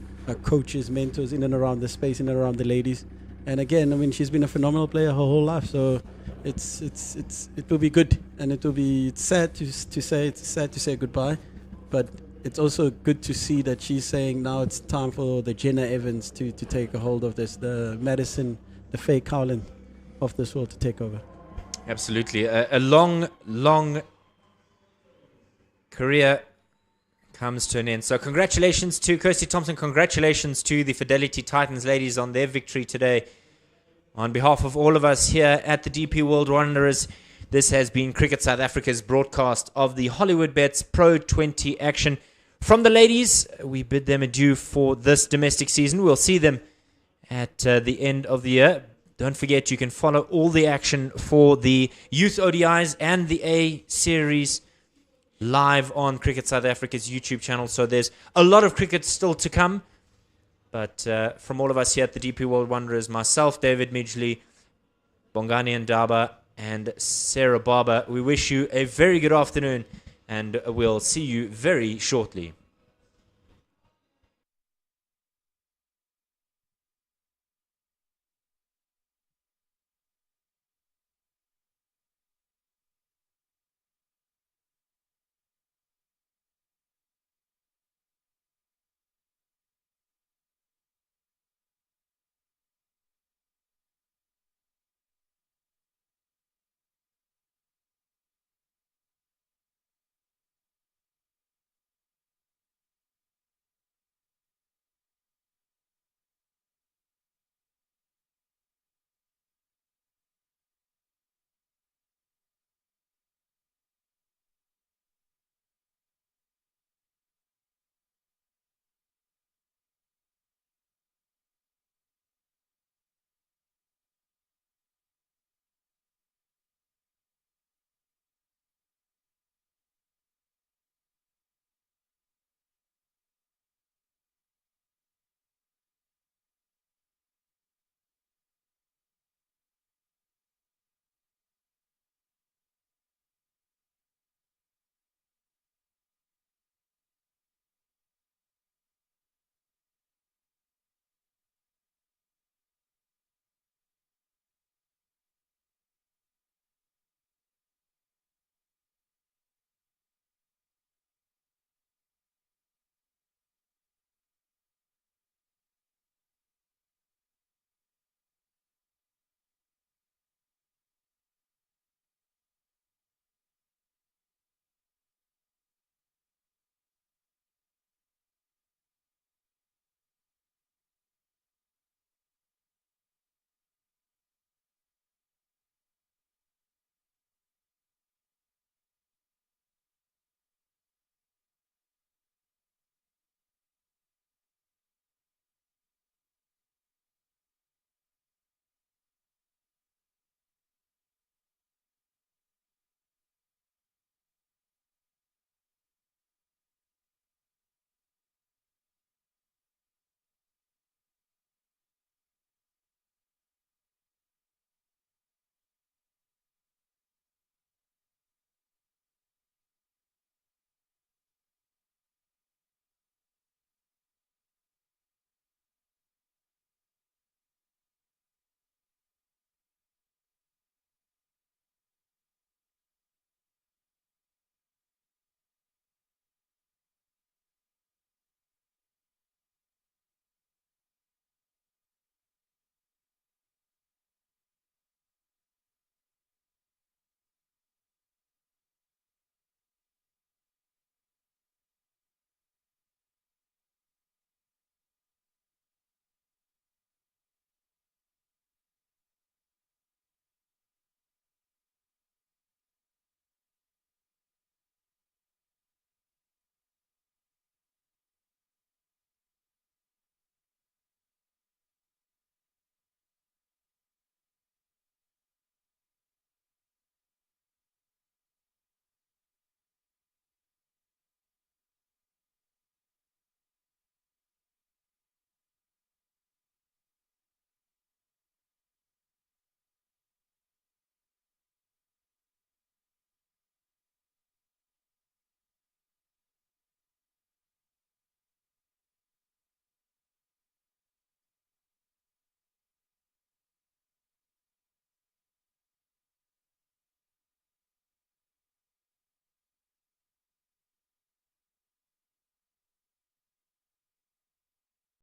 coaches, mentors in and around the space, in and around the ladies. And again, I mean, she's been a phenomenal player her whole life. So it will be good, and it's sad to say goodbye, but it's also good to see that she's saying now it's time for the Jenna Evans to take a hold of this, the Madison, the Faye Cowland of this world to take over. Absolutely. A long career comes to an end. So congratulations to Kirsty Thompson. Congratulations to the Fidelity Titans ladies on their victory today. On behalf of all of us here at the DP World Wanderers, this has been Cricket South Africa's broadcast of the Hollywoodbets Pro20 action. From the ladies, we bid them adieu for this domestic season. We'll see them at the end of the year. Don't forget, you can follow all the action for the Youth ODIs and the A Series live on Cricket South Africa's YouTube channel. So there's a lot of cricket still to come. But from all of us here at the DP World Wanderers, myself, David Midgley, Bongani and Daba, and Sarah Barber, we wish you a very good afternoon, and we'll see you very shortly.